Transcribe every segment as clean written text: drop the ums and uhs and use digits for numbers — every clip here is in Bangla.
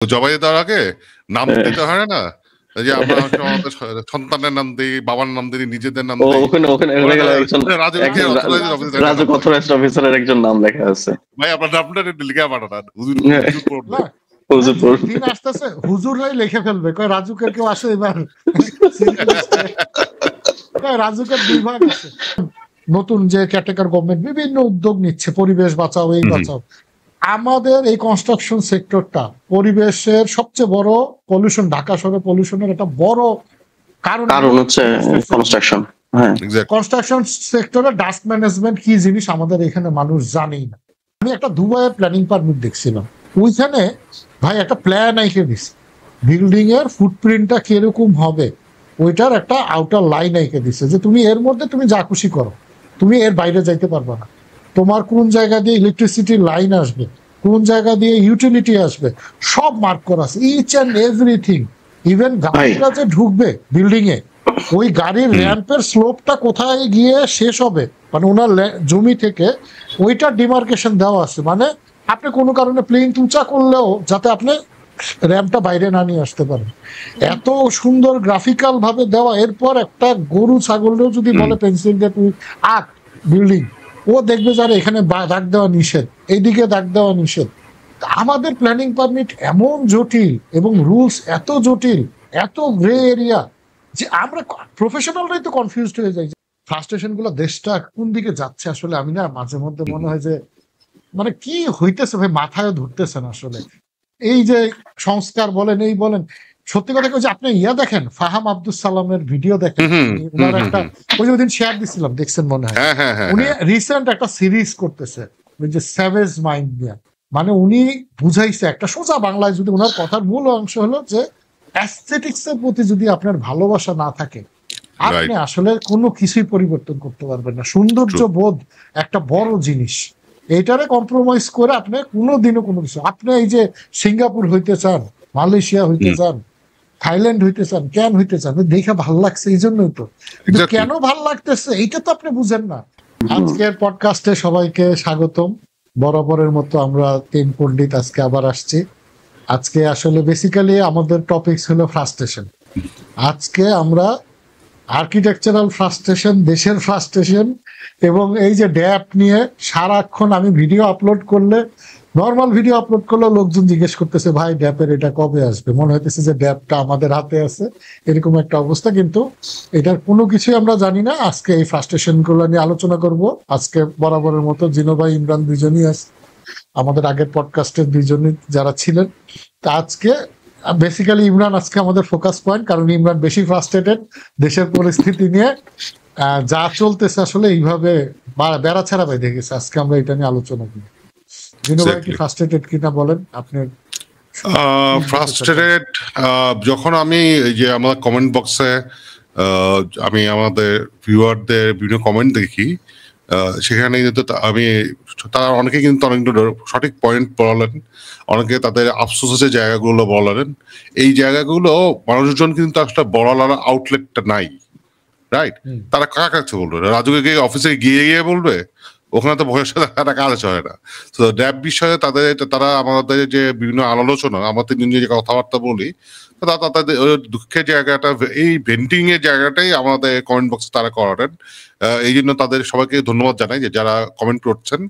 জবাই দেওয়ার আগে নাম দিতে হয় না, যে আমরা আমাদের সন্তানের নাম দিই, বাবার নাম দিই, নিজেদের নাম দিই। রাজু অথরাইজড অফিসারের একজন নাম লেখা আছে। ভাই আপনার নামটা লিখে পাঠান, দিন আসতেছে হুজুর হয়ে লিখে ফেলবে, কয় রাজুকে কেউ আসে এবার। রাজুকে বিভাগ আছে, নতুন যে ক্যাটেগর গভর্নমেন্ট বিভিন্ন উদ্যোগ নিচ্ছে, পরিবেশ বাঁচাও, এই বাঁচাও। আমাদের এই কনস্ট্রাকশন সেক্টরটা পরিবেশের সবচেয়ে বড় পলিউশন, ঢাকা শহরে পলিউশনের একটা বড় কারণ হচ্ছে কনস্ট্রাকশন। কনস্ট্রাকশন সেক্টরে ডাস্ট ম্যানেজমেন্ট কি জিনিস আমাদের এখানে মানুষ জানেই না। আমি একটা দুবাইয়ের প্ল্যানিং পারমিট দেখছিলাম, ওইখানে ভাই একটা প্ল্যান আইকে দিছে, বিল্ডিং এর ফুটপ্রিন্টটা কিরকম হবে ওইটার একটা আউটার লাইন আইকে দিছে, যে তুমি এর মধ্যে তুমি যা খুশি করো, তুমি এর বাইরে যাইতে পারবে না। তোমার কোন জায়গা দিয়ে ইলেকট্রিসিটির লাইন আসবে, কোন জায়গা দিয়ে ইউটিলিটি আসবে, সব মার্ক করা আছে, ইচ অ্যান্ড এভরিথিং। ইভেন গাড়িটা যে ঢুকবে বিল্ডিং এ, ওই গাড়ির র্যাম্পের স্লোপটা কোথায় গিয়ে শেষ হবে, মানে ওনার জমি থেকে ওইটা ডিমার্কেশন দেওয়া আছে। মানে আপনি কোনো কারণে প্লেন উঁচা করলেও যাতে আপনি র্যাম্পটা বাইরে না নিয়ে আসতে পারেন, এত সুন্দর গ্রাফিক্যাল ভাবে দেওয়া। এরপর একটা গরু ছাগলেও যদি বলে পেন্সিল দিয়ে তুই আঁক বিল্ডিং, ও দেখবে যারা এখানে দাগ দেওয়া নিষেধ, এইদিকে দাগ দেওয়া নিষেধ। আমাদের প্ল্যানিং পারমিট এমন জটিল এবং রুলস এত জটিল, এত গ্রে এরিয়া, যে আমরা প্রফেশনালরাই তো কনফিউজড হয়ে যাই। ফ্রাস্ট্রেশন গুলো দেশটা কোন দিকে যাচ্ছে আসলে আমি না মাঝে মধ্যে মনে হয় যে মানে কি হইতেছে ভাই, মাথায় ধরতেছে না আসলে। এই যে সংস্কার বলেন, এই বলেন, সত্যি কথা যে আপনি দেখেন ফাহাম আব্দুল সালামের ভিডিও দেখেন, ওনার একটা ওই যে ওইদিন শেয়ার দিচ্ছিলাম, দেখছেন মনে হয়, উনি রিসেন্ট একটা সিরিজ করতেছে ওই যে স্যাভেজ মাইন্ড নিয়ে। মানে উনি বুঝাইছে একটা সোজা বাংলায়, যদি ওনার কথার মূল অংশ হলো যে অ্যাস্থেটিক্স এর প্রতি যদি আপনার ভালোবাসা না থাকে, আপনি আসলে কোনো কিছুই পরিবর্তন করতে পারবেন না। সৌন্দর্য বোধ একটা বড় জিনিস, এইটারে কম্প্রোমাইজ করে আপনি কোনোদিনও কোনো কিছু, আপনি এই যে সিঙ্গাপুর হইতে চান, মালয়েশিয়া হইতে চান, থাইল্যান্ড হইতে চান, কেন হইতে চান, দেখে ভাল লাগছে এই জন্যই তো, কিন্তু কেন ভাল লাগতেছে এইটা তো আপনি বুঝেন না। আজকের পডকাস্টে সবাইকে স্বাগতম। বরাবরের মতো আমরা তিন পণ্ডিত আজকে আবার আসছি। আজকে আসলে বেসিক্যালি আমাদের টপিকস হলো ফ্রাস্ট্রেশন। আজকে আমরা আর্কিটেকচারাল ফ্রাস্ট্রেশন, দেশের ফ্রাস্ট্রেশন, এবং এই যে ড্যাপ নিয়ে সারাক্ষণ আমি ভিডিও আপলোড করলে, নর্মাল ভিডিও আপলোড করলে লোকজন জিজ্ঞেস করতেছে ভাই ড্যাপের এটা কবে আসবে, মনে হইতেছে যে ড্যাপটা আমাদের হাতে আছে, এরকম একটা অবস্থা। কিন্তু এটার কোনো কিছুই আমরা জানি না। আজকে এই ফ্রাস্ট্রেশন গুলো নিয়ে আলোচনা করব। আজকে বরাবরের মতো জিনো ভাই, ইমরান দুজনই আছে, আমাদের আগের পডকাস্টের দুজনই যারা ছিলেন। তা আজকে বেসিক্যালি ইমরান আজকে আমাদের ফোকাস পয়েন্ট, কারণ ইমরান বেশি ফ্রাস্ট্রেটেড দেশের পরিস্থিতি নিয়ে, যা চলতেছে আসলে এইভাবে বেড়া ছাড়া ভাই দেখেছে। আজকে আমরা এটা নিয়ে আলোচনা করি। জিনো ভাই কি ফ্রাস্ট্রেটেড কিনা বলেন আপনি? ফ্রাস্ট্রেটেড যখন আমি এই যে আমার কমেন্ট বক্সে আমি আমাদের ভিউয়ারদের বিভিন্ন কমেন্ট দেখি, সেখানে কিন্তু আমি তারা অনেকে কিন্তু অনেকগুলো সঠিক পয়েন্ট বলালেন, অনেকে তাদের আফসোসের জায়গাগুলো বলালেন। এই জায়গাগুলো মানুষজন কিন্তু আসলে বলার আউটলেটটা নাই, রাইট? তারা কার কাছে বলবে? রাজুকে গিয়ে অফিসে গিয়ে বলবে? ওখানে তো বয়সের একটা কাজ হয় না। তো ড্যাব বিষয়ে তারা আমাদের যে বিভিন্ন আলোচনা, আমাদের নিয়ে যে কথাবার্তা বলি, তাদের দুঃখের জায়গাটা, এই ভেন্টিং এর জায়গাটাই আমাদের কমেন্ট বক্সে তারা করেন। এই জন্য তাদের সবাইকে ধন্যবাদ জানাই যে যারা কমেন্ট করছেন।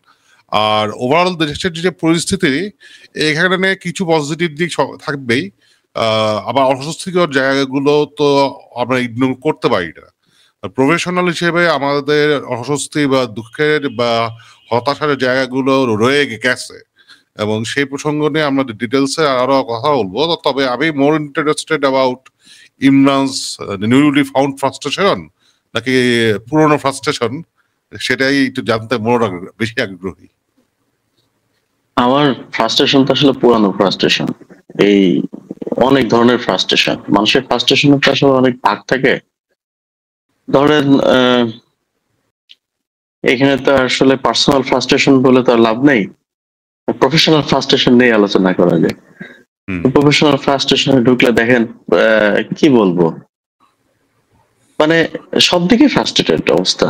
আর ওভারঅল দেশের যে পরিস্থিতি, এখানে কিছু পজিটিভ দিক থাকবেই, আবার অস্বস্তিকর জায়গাগুলো তো আমরা ইগনোর করতে পারি না। প্রফেশনাল হিসেবে আমাদের অস্বস্তি বা দুঃখের বা হতাশার জায়গাগুলো রয়ে গেছে, এবং সেই প্রসঙ্গ নিয়ে আমরা ডিটেলসে আরো কথা বলবো। তবে আমি more interested about Imran's newly found frustration নাকি পুরনো ফ্রাস্ট্রেশন, সেটাই একটু জানতে বেশি আগ্রহী। আমার ফ্রাস্ট্রেশন তো আসলে পুরানো ফ্রাস্ট্রেশন। এই অনেক ধরনের ফ্রাস্ট্রেশন, মানুষের ফ্রাস্ট্রেশনের তো আসলে অনেক ভাগ থাকে। ধরেন এখানে তো আসলে পার্সোনাল ফ্রাস্ট্রেশন বলে তো লাভ নেই, প্রফেশনাল ফ্রাস্ট্রেশন নিয়ে আলোচনা করা যায়। প্রফেশনাল ফ্রাস্ট্রেশনে ঢুকলে দেখেন কি বলবো, মানে সব দিকে ফ্রাস্ট্রেটেড অবস্থা।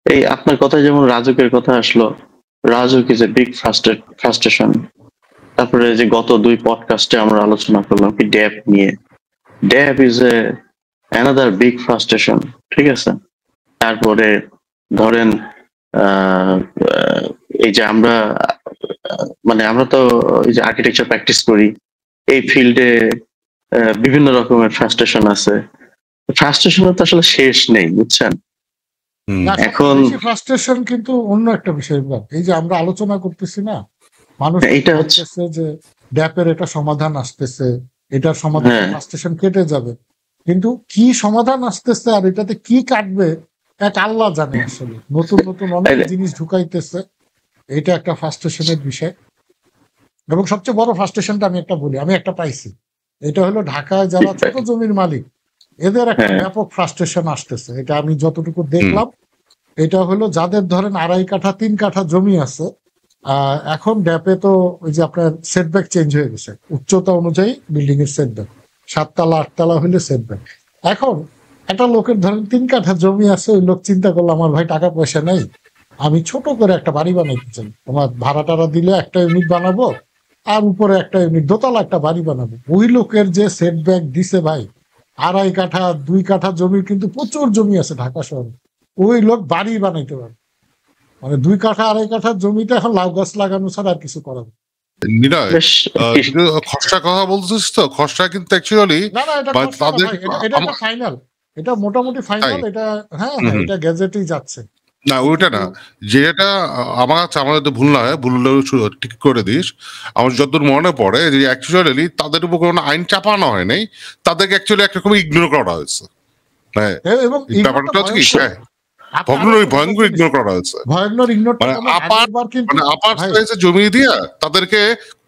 এই আপনার কথা যেমন রাজুকের কথা আসলো, RAJUK is a big frustration. তারপরে যে গত 2 পডকাস্টে আমরা আলোচনা করলাম কি ড্যাপ নিয়ে। ড্যাপ ইজ অ্যানাদার বিগ ফ্রাস্ট্রেশন, ঠিক আছে? তারপরে ধরেন এই যে আমরা মানে আমরা তো এই যে আর্কিটেকচার প্র্যাকটিস করি, এই ফিল্ডে বিভিন্ন রকমের ফ্রাস্ট্রেশন আছে। ফ্রাস্ট্রেশনের তো আসলে শেষ নেই, বুঝছেন? এখন ফ্রাস্ট্রেশন কিন্তু অন্য একটা বিষয়। এই যে আমরা আলোচনা করতেছি না, মানুষ এটা হচ্ছে যে ড্যাপের এটা সমাধান আসতেছে, এটার সমাধান ফ্রাস্ট্রেশন কেটে যাবে, কিন্তু কি সমাধান আসতেছে আর এটাতে কি কাটবে এক আল্লাহ জানে। আসলে নতুন নতুন অনেক জিনিস ঢুকাইতেছে, এটা একটা ফ্রাস্ট্রেশনের বিষয়। এবং সবচেয়ে বড় ফ্রাস্ট্রেশনটা আমি একটা বলি, আমি একটা পাইছি, এটা হলো ঢাকায় যারা ছোট জমির মালিক এদের একটা ব্যাপক ফ্রাস্ট্রেশন আসতেছে। এটা আমি যতটুকু দেখলাম, এটা হলো যাদের ধরেন 2.5 কাঠা 3 কাঠা জমি আছে, এখন ড্যাপে তো ওই যে আপনার সেটব্যাক চেঞ্জ হয়ে গেছে, উচ্চতা অনুযায়ী বিল্ডিং এর সেটব্যাক 7 তলা 8 তলা হলে সেটব্যাক। এখন একটা লোকের ধরেন 3 কাঠা জমি আছে, ওই লোক চিন্তা করলো আমার ভাই টাকা পয়সা নেই, আমি ছোট করে একটা বাড়ি বানাইতে চাই, তোমার ভাড়া টাড়া দিলে একটা ইউনিট বানাবো আর উপরে একটা ইউনিট দোতলা একটা বাড়ি বানাবো। ওই লোকের যে সেটব্যাক দিছে ভাই, 2.5 কাঠা 2 কাঠা জমির কিন্তু প্রচুর জমি আছে ঢাকা শহরে, ওই লোক বাড়ি বানাইতে পারে। মানে 2 কাঠা 2.5 কাঠার জমিতে এখন লাউ গাছ লাগানো ছাড়া আর কিছু করা খসড়া কথা বলছিস তো, খসড়া কিন্তু অ্যাকচুয়ালি না না, এটা ফাইনাল, এটা মোটামুটি ফাইনাল, এটা হ্যাঁ এটা গ্যাজেটেই যাচ্ছে। না ওইটা না, যেটা আমার কাছে আমাদের তো ভুল না হয়, ভুল ঠিক করে দিস। আমার যতদূর মনে পড়ে যে অ্যাকচুয়ালি তাদের উপর কোনো আইন চাপানো হয় নাই, তাদেরকে অ্যাকচুয়ালি একরকম ইগনোর করা হয়েছে। হ্যাঁ, এবং ব্যাপারটা হচ্ছে কি ভয়ঙ্কর ইগনোর করা হয়েছে, জমি দিয়ে তাদেরকে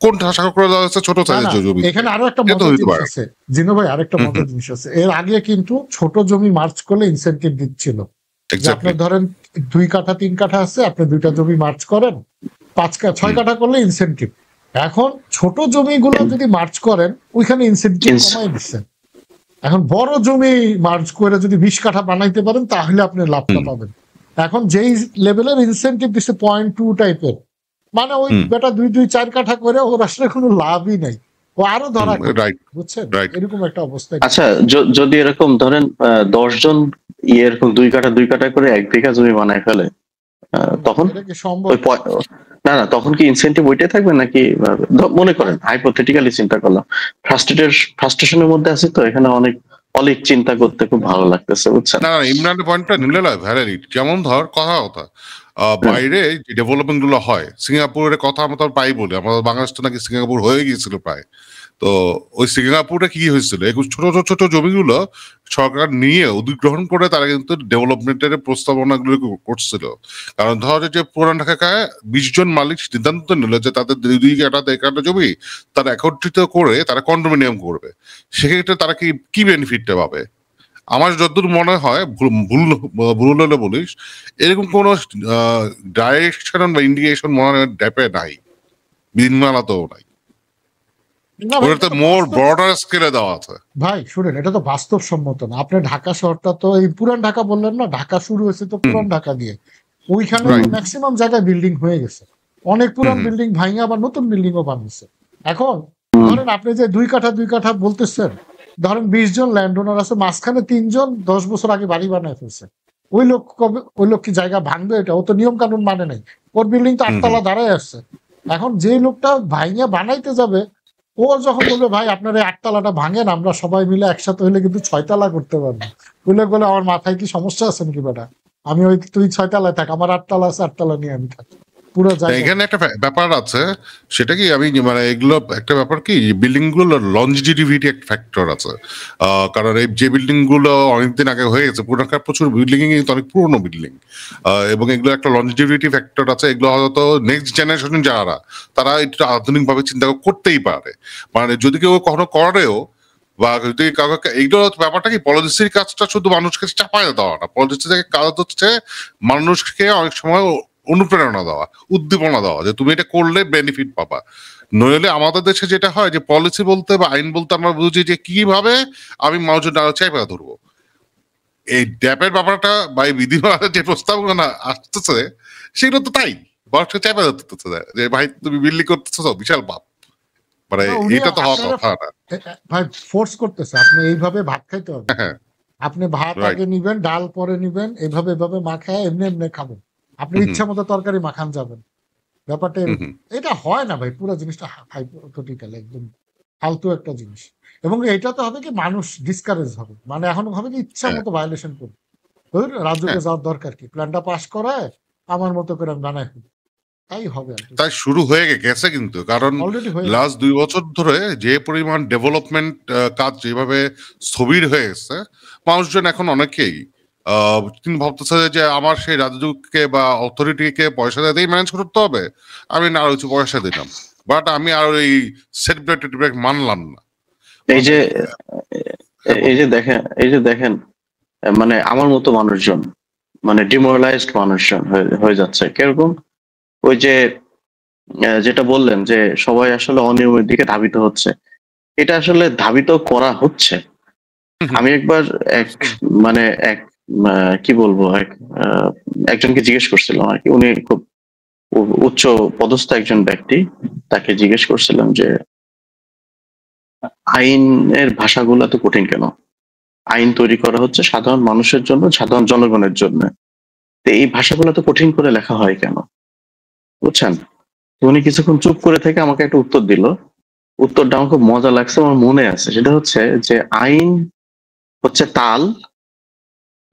কোন ঠাসা করে দেওয়া হয়েছে ছোট সাইজের জমি। এখানে আরো একটা মজার জিনিস আছে জিনু ভাই, আরেকটা মজার জিনিস আছে। এর আগে কিন্তু ছোট জমি মার্চ করলে ইনসেনটিভ দিচ্ছিল। আপনি ধরেন 2 কাঠা 3 কাঠা আছে, আপনি 2টা জমি মার্চ করেন, 6 কাঠা করলে ইনসেনটিভ। এখন ছোট জমিগুলো যদি মার্চ করেন ওইখানে ইনসেনটিভ কমাই দিচ্ছে। এখন বড় জমি মার্চ করে যদি 20 কাঠা বানাইতে পারেন তাহলে আপনি লাভটা পাবেন। এখন যেই লেভেলের ইনসেনটিভ দিচ্ছে 0.2 টাইপের, মানে ওই বেটা 2-4 কাঠা করে ওর আসলে কোনো লাভই নাই, ও আরো ধরা, বুঝছেন? এরকম একটা অবস্থা। আচ্ছা, যদি এরকম ধরেন 10 জন এরকম 2 কাঠা 2 কাঠা করে 1 বিঘা জমি বানায় ফেলে, তখন না না তখন কি ইনসেন্টিভ ওইটাই থাকবে নাকি? মনে করেন হাইপোথেটিক্যালি চিন্তা করলাম, ফ্রাস্ট্রেশনের মধ্যে আছে তো, এখানে অনেক চিন্তা করতে খুব ভালো লাগতেছে, বুঝছেন? না ইমরানের পয়েন্টটা নিলে ভ্যালিড। যেমন ধর কথা বাইরে যে ডেভেলপমেন্ট গুলো হয়, সিঙ্গাপুরের কথা আমরা তো প্রায় বলি, আমাদের বাংলাদেশ তো নাকি সিঙ্গাপুর হয়ে গিয়েছিল প্রায়। তো ওই সিঙ্গাপুরে কি হয়েছিল, ছোট ছোট জমিগুলো সরকার নিয়ে অধিগ্রহণ করে তারা কিন্তু ডেভেলপমেন্টের প্রস্তাবনাগুলো করছিল। কারণ ধর যে পুরান ঢাকায় 20 জন মালিক সিদ্ধান্ত নিল যে তাদের 2 কাঠা 1.5 কাঠা জমি তারা একত্রিত করে তারা কন্ডোমিনিয়াম করবে। সেক্ষেত্রে তারা কি বেনিফিটটা পাবে? আমার যতদূর মনে হয়, ভুল হলে বলিস, এরকম কোন ডাইরেকশন বা ইন্ডিকেশন মনে হয় ড্যাপে নাই, বিধিমালাতেও নাই। ভাই শুনেন, এটা তো বাস্তবসম্মত না। আপনি ঢাকা শহরটা তো এই পুরান ঢাকা বললেন না, ঢাকা শুরু হয়েছে তো পুরান ঢাকা দিয়ে, ওইখানে ম্যাক্সিমাম জায়গায় বিল্ডিং হয়ে গেছে, অনেক পুরান বিল্ডিং ভাঙা আবার নতুন বিল্ডিং ও বানিয়েছে। এখন ধরেন আপনি যে 2 কাঠা 2 কাঠা বলতেছেন, ধরেন 20 জন ল্যান্ড ওনার আছে, মাঝখানে 3 জন 10 বছর আগে বাড়ি বানায় ফেলছে, ওই লোক কি জায়গা ভাঙবে? এটা ও তো নিয়ম কানুন মানে নাই, ওর বিল্ডিং তো 8 তলা দাঁড়ায় আসছে। এখন যে লোকটা ভাঙিয়া বানাইতে যাবে, ও যখন বলবে ভাই আপনার এই 8 তলাটা ভাঙেন, আমরা সবাই মিলে একসাথে হইলে কিন্তু 6 তলা করতে পারবো, বলে বলে আমার মাথায় কি সমস্যা আছে নাকি বেটা, আমি ওই তুই 6 তলায় থাক, আমার 8 তলা আছে, 8 তলা নিয়ে আমি থাকি। এখানে একটা ব্যাপার আছে, সেটা কি আমি মানে এগুলো একটা ব্যাপার কি, বিল্ডিং গুলো লঞ্জিভিটি একটা ফ্যাক্টর আছে। কারণ এই যে বিল্ডিং গুলো অনেকদিন আগে হয়ে গেছে, পুরোনো প্রচুর বিল্ডিং কিন্তু অনেক পুরোনো বিল্ডিং, এবং এগুলো একটা লঞ্জিভিটি ফ্যাক্টর আছে। এগুলো হয়তো নেক্সট জেনারেশন যারা, তারা একটু আধুনিক ভাবে চিন্তা করতেই পারে। মানে যদি কেউ কখনো করেও, বা যদি কাউকে, এইগুলো ব্যাপারটা কি পলিসির কাজটা শুধু মানুষকে চাপায় দেওয়া না, পলিসির কাজ হচ্ছে মানুষকে অনেক সময় অনুপ্রেরণা দেওয়া, উদ্দীপনা দেওয়া, যে তুমি এটা করলে বেনিফিট পাবা। নইলে আমাদের দেশে যেটা হয় যে পলিসি বলতে বা আইন বলতে আমরা বুঝি যে কিভাবে আমি মানুষের আরো চাইপা ধরবো। এই ড্যাপের ব্যাপারটা বা এই বিধিমালার যে প্রস্তাবনা আসতেছে সেগুলো তো তাই, মানুষকে চাইপা ধরতেছে যে ভাই তুমি বিল্ডিং করতেছো বিশাল পাপ, মানে না, উনি এটা তো হওয়ার আপনারা কথা না। ভাই ফোর্স করতেছে আপনি এইভাবে ভাত খাইতে হবে। হ্যাঁ, আপনি ভাত রাইট। আগে নিবেন, ডাল পরে নিবেন, এভাবে এভাবে মাখায় এমনি এমনি খাবেন। আপনি হুম, ইচ্ছা মতো তরকারি মাখান যাবেন। ব্যাপারটা হুম, এরকম। হুম, এটা হয় না ভাই, পুরো জিনিসটা হাইপোথেটিক্যাল, একদম ফালতু একটা জিনিস। এবং এটা তো হবে কি মানুষ ডিসকারেজ হবে, মানে এখন হবে কি ইচ্ছা হ্যাঁ, মতো ভায়োলেশন করবে। ধরুন রাজুকে হ্যাঁ। যাওয়ার দরকার কি, প্ল্যানটা পাস করায় আমার মতো করে আমি বানাই ফেলি। তাই হবে আর কি, তাই শুরু হয়ে গেছে কিন্তু, কারণ অলরেডি হয়ে গেছে। লাস্ট 2 বছর ধরে যে পরিমাণ ডেভেলপমেন্ট কাজ যেভাবে স্থবির হয়ে গেছে, মানুষজন এখন অনেকেই তিনি ভাবতেছে যে আমার সেই রাজুকে বা অথরিটিকে পয়সা দিয়েই ম্যানেজ করতে হবে, আমি না আরো কিছু পয়সা দিলাম, বাট আমি আর ওই সেট ব্রেক মানলাম না। এই মানে যে হ্যাঁ, এই বলুন। যে দেখেন, মানে আমার মতো মানুষজন, মানে ডিমোরালাইজড মানুষজন হয়ে যাচ্ছে কিরকম। ওই যে যেটা বললেন যে সবাই আসলে অনিয়মের দিকে ধাবিত হচ্ছে, এটা আসলে ধাবিত করা হচ্ছে। হুম, হুম, আমি একবার এক মানে এক কি বলবো একজনকে জিজ্ঞেস করছিলাম আর কি, উনি খুব উচ্চ পদস্থ একজন ব্যক্তি। তাকে জিজ্ঞেস করছিলাম যে আইনের ভাষাগুলো এত কঠিন কেন? আইন তৈরি করা হচ্ছে সাধারণ মানুষের জন্য, সাধারণ জনগণের জন্য, তো এই ভাষাগুলো এত কঠিন করে লেখা হয় কেন? বুঝছেন? তো উনি কিছুক্ষণ চুপ করে থেকে আমাকে একটা উত্তর দিল। উত্তরটা আমার খুব মজা লাগছে, আমার মনে আছে। সেটা হচ্ছে যে আইন হচ্ছে তাল।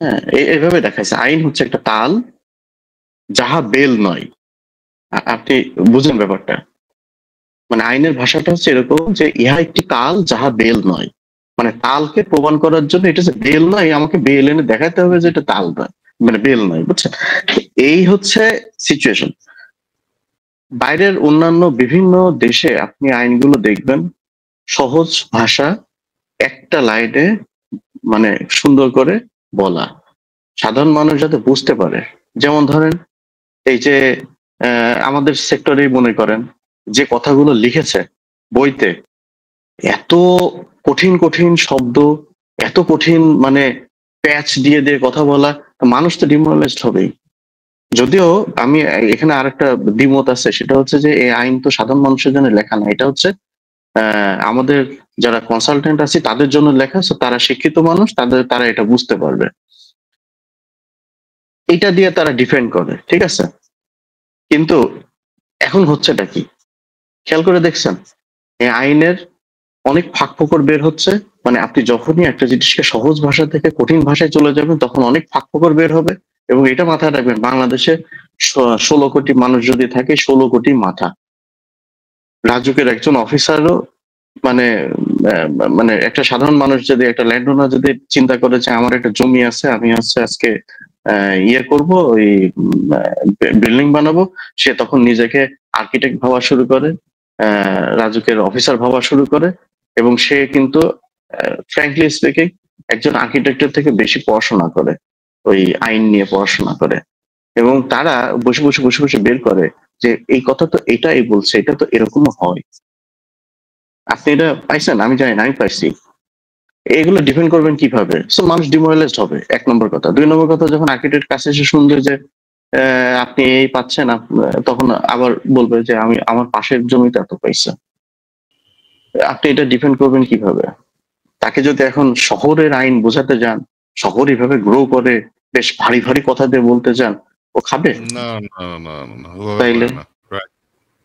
হ্যাঁ, এইভাবে দেখাইছে, আইন হচ্ছে একটা তাল যাহা বেল নয়। আপনি বুঝেন ব্যাপারটা? মানে আইনের ভাষাটা হচ্ছে এরকম যে ইহা একটি তাল যাহা বেল নয়। মানে তালকে প্রমাণ করার জন্য এটা যে বেল নয়, আমাকে বেল এনে দেখাতে হবে যে এটা তাল নয়, মানে বেল নয়। বুঝছেন? এই হচ্ছে সিচুয়েশন। বাইরের অন্যান্য বিভিন্ন দেশে আপনি আইনগুলো দেখবেন সহজ ভাষা, একটা লাইনে মানে সুন্দর করে বলা, সাধারণ মানুষ যাতে বুঝতে পারে। যেমন ধরেন এই যে আমাদের সেক্টরেই মনে করেন যে কথাগুলো লিখেছে বইতে, এত কঠিন কঠিন শব্দ, এত কঠিন মানে প্যাচ দিয়ে দিয়ে কথা বলা, মানুষ তো ডিমোরালাইজড হবেই। যদিও আমি এখানে আরেকটা দ্বিমত আছে, সেটা হচ্ছে যে এই আইন তো সাধারণ মানুষের জন্য লেখা না, এটা হচ্ছে আমাদের যারা কনসালটেন্ট আছে তাদের জন্য লেখা, so তারা শিক্ষিত মানুষ, তারা এটা বুঝতে পারবে, এটা দিয়ে তারা ডিফেন্ড করে, ঠিক আছে। কিন্তু এখন হচ্ছেটা কি খেয়াল করে দেখছেন? এই আইনের অনেক ফাঁকফোকর বের হচ্ছে। মানে আপনি যখনই একটা জিনিসকে সহজ ভাষা থেকে কঠিন ভাষায় চলে যাবেন তখন অনেক ফাঁকফোকর বের হবে। এবং এটা মাথায় রাখবেন, বাংলাদেশে 16 কোটি মানুষ যদি থাকে, 16 কোটি মাথা। রাজুকের একজন অফিসারও মানে মানে একটা সাধারণ মানুষ যদি, একটা ল্যান্ড ওনার যদি চিন্তা করে যে আমার একটা জমি আছে, আমি হচ্ছে আজকে ইয়ে করব, ওই বিল্ডিং বানাবো, সে তখন নিজেকে আর্কিটেক্ট ভাবা শুরু করে, রাজুকের অফিসার ভাবা শুরু করে। এবং সে কিন্তু ফ্র্যাঙ্কলি স্পিকিং একজন আর্কিটেক্টের থেকে বেশি পড়াশোনা করে, ওই আইন নিয়ে পড়াশোনা করে। এবং তারা বসে বসে বসে বসে বের করে যে এই কথা তো এটাই বলছে, এটা তো এরকমও হয়। আপনি এটা পাইছেন? আমি জানি না, আমি পাইছি। এগুলো ডিফেন্ড করবেন কিভাবে? সো মানুষ ডিমোরালাইজড হবে, 1 নম্বর কথা। 2 নম্বর কথা, যখন আর্কিটেক্ট কাছে এসে শুনবে যে আপনি এই পাচ্ছেন, তখন আবার বলবে যে আমি আমার পাশের জমিতে এত পাইছে। আপনি এটা ডিফেন্ড করবেন কিভাবে? তাকে যদি এখন শহরের আইন বোঝাতে যান, শহর এভাবে গ্রো করে, বেশ ভারী ভারী কথা দিয়ে বলতে যান, ও খাবে? না, না, না, না, ওভাবে তাইলে হয় না। রাইট।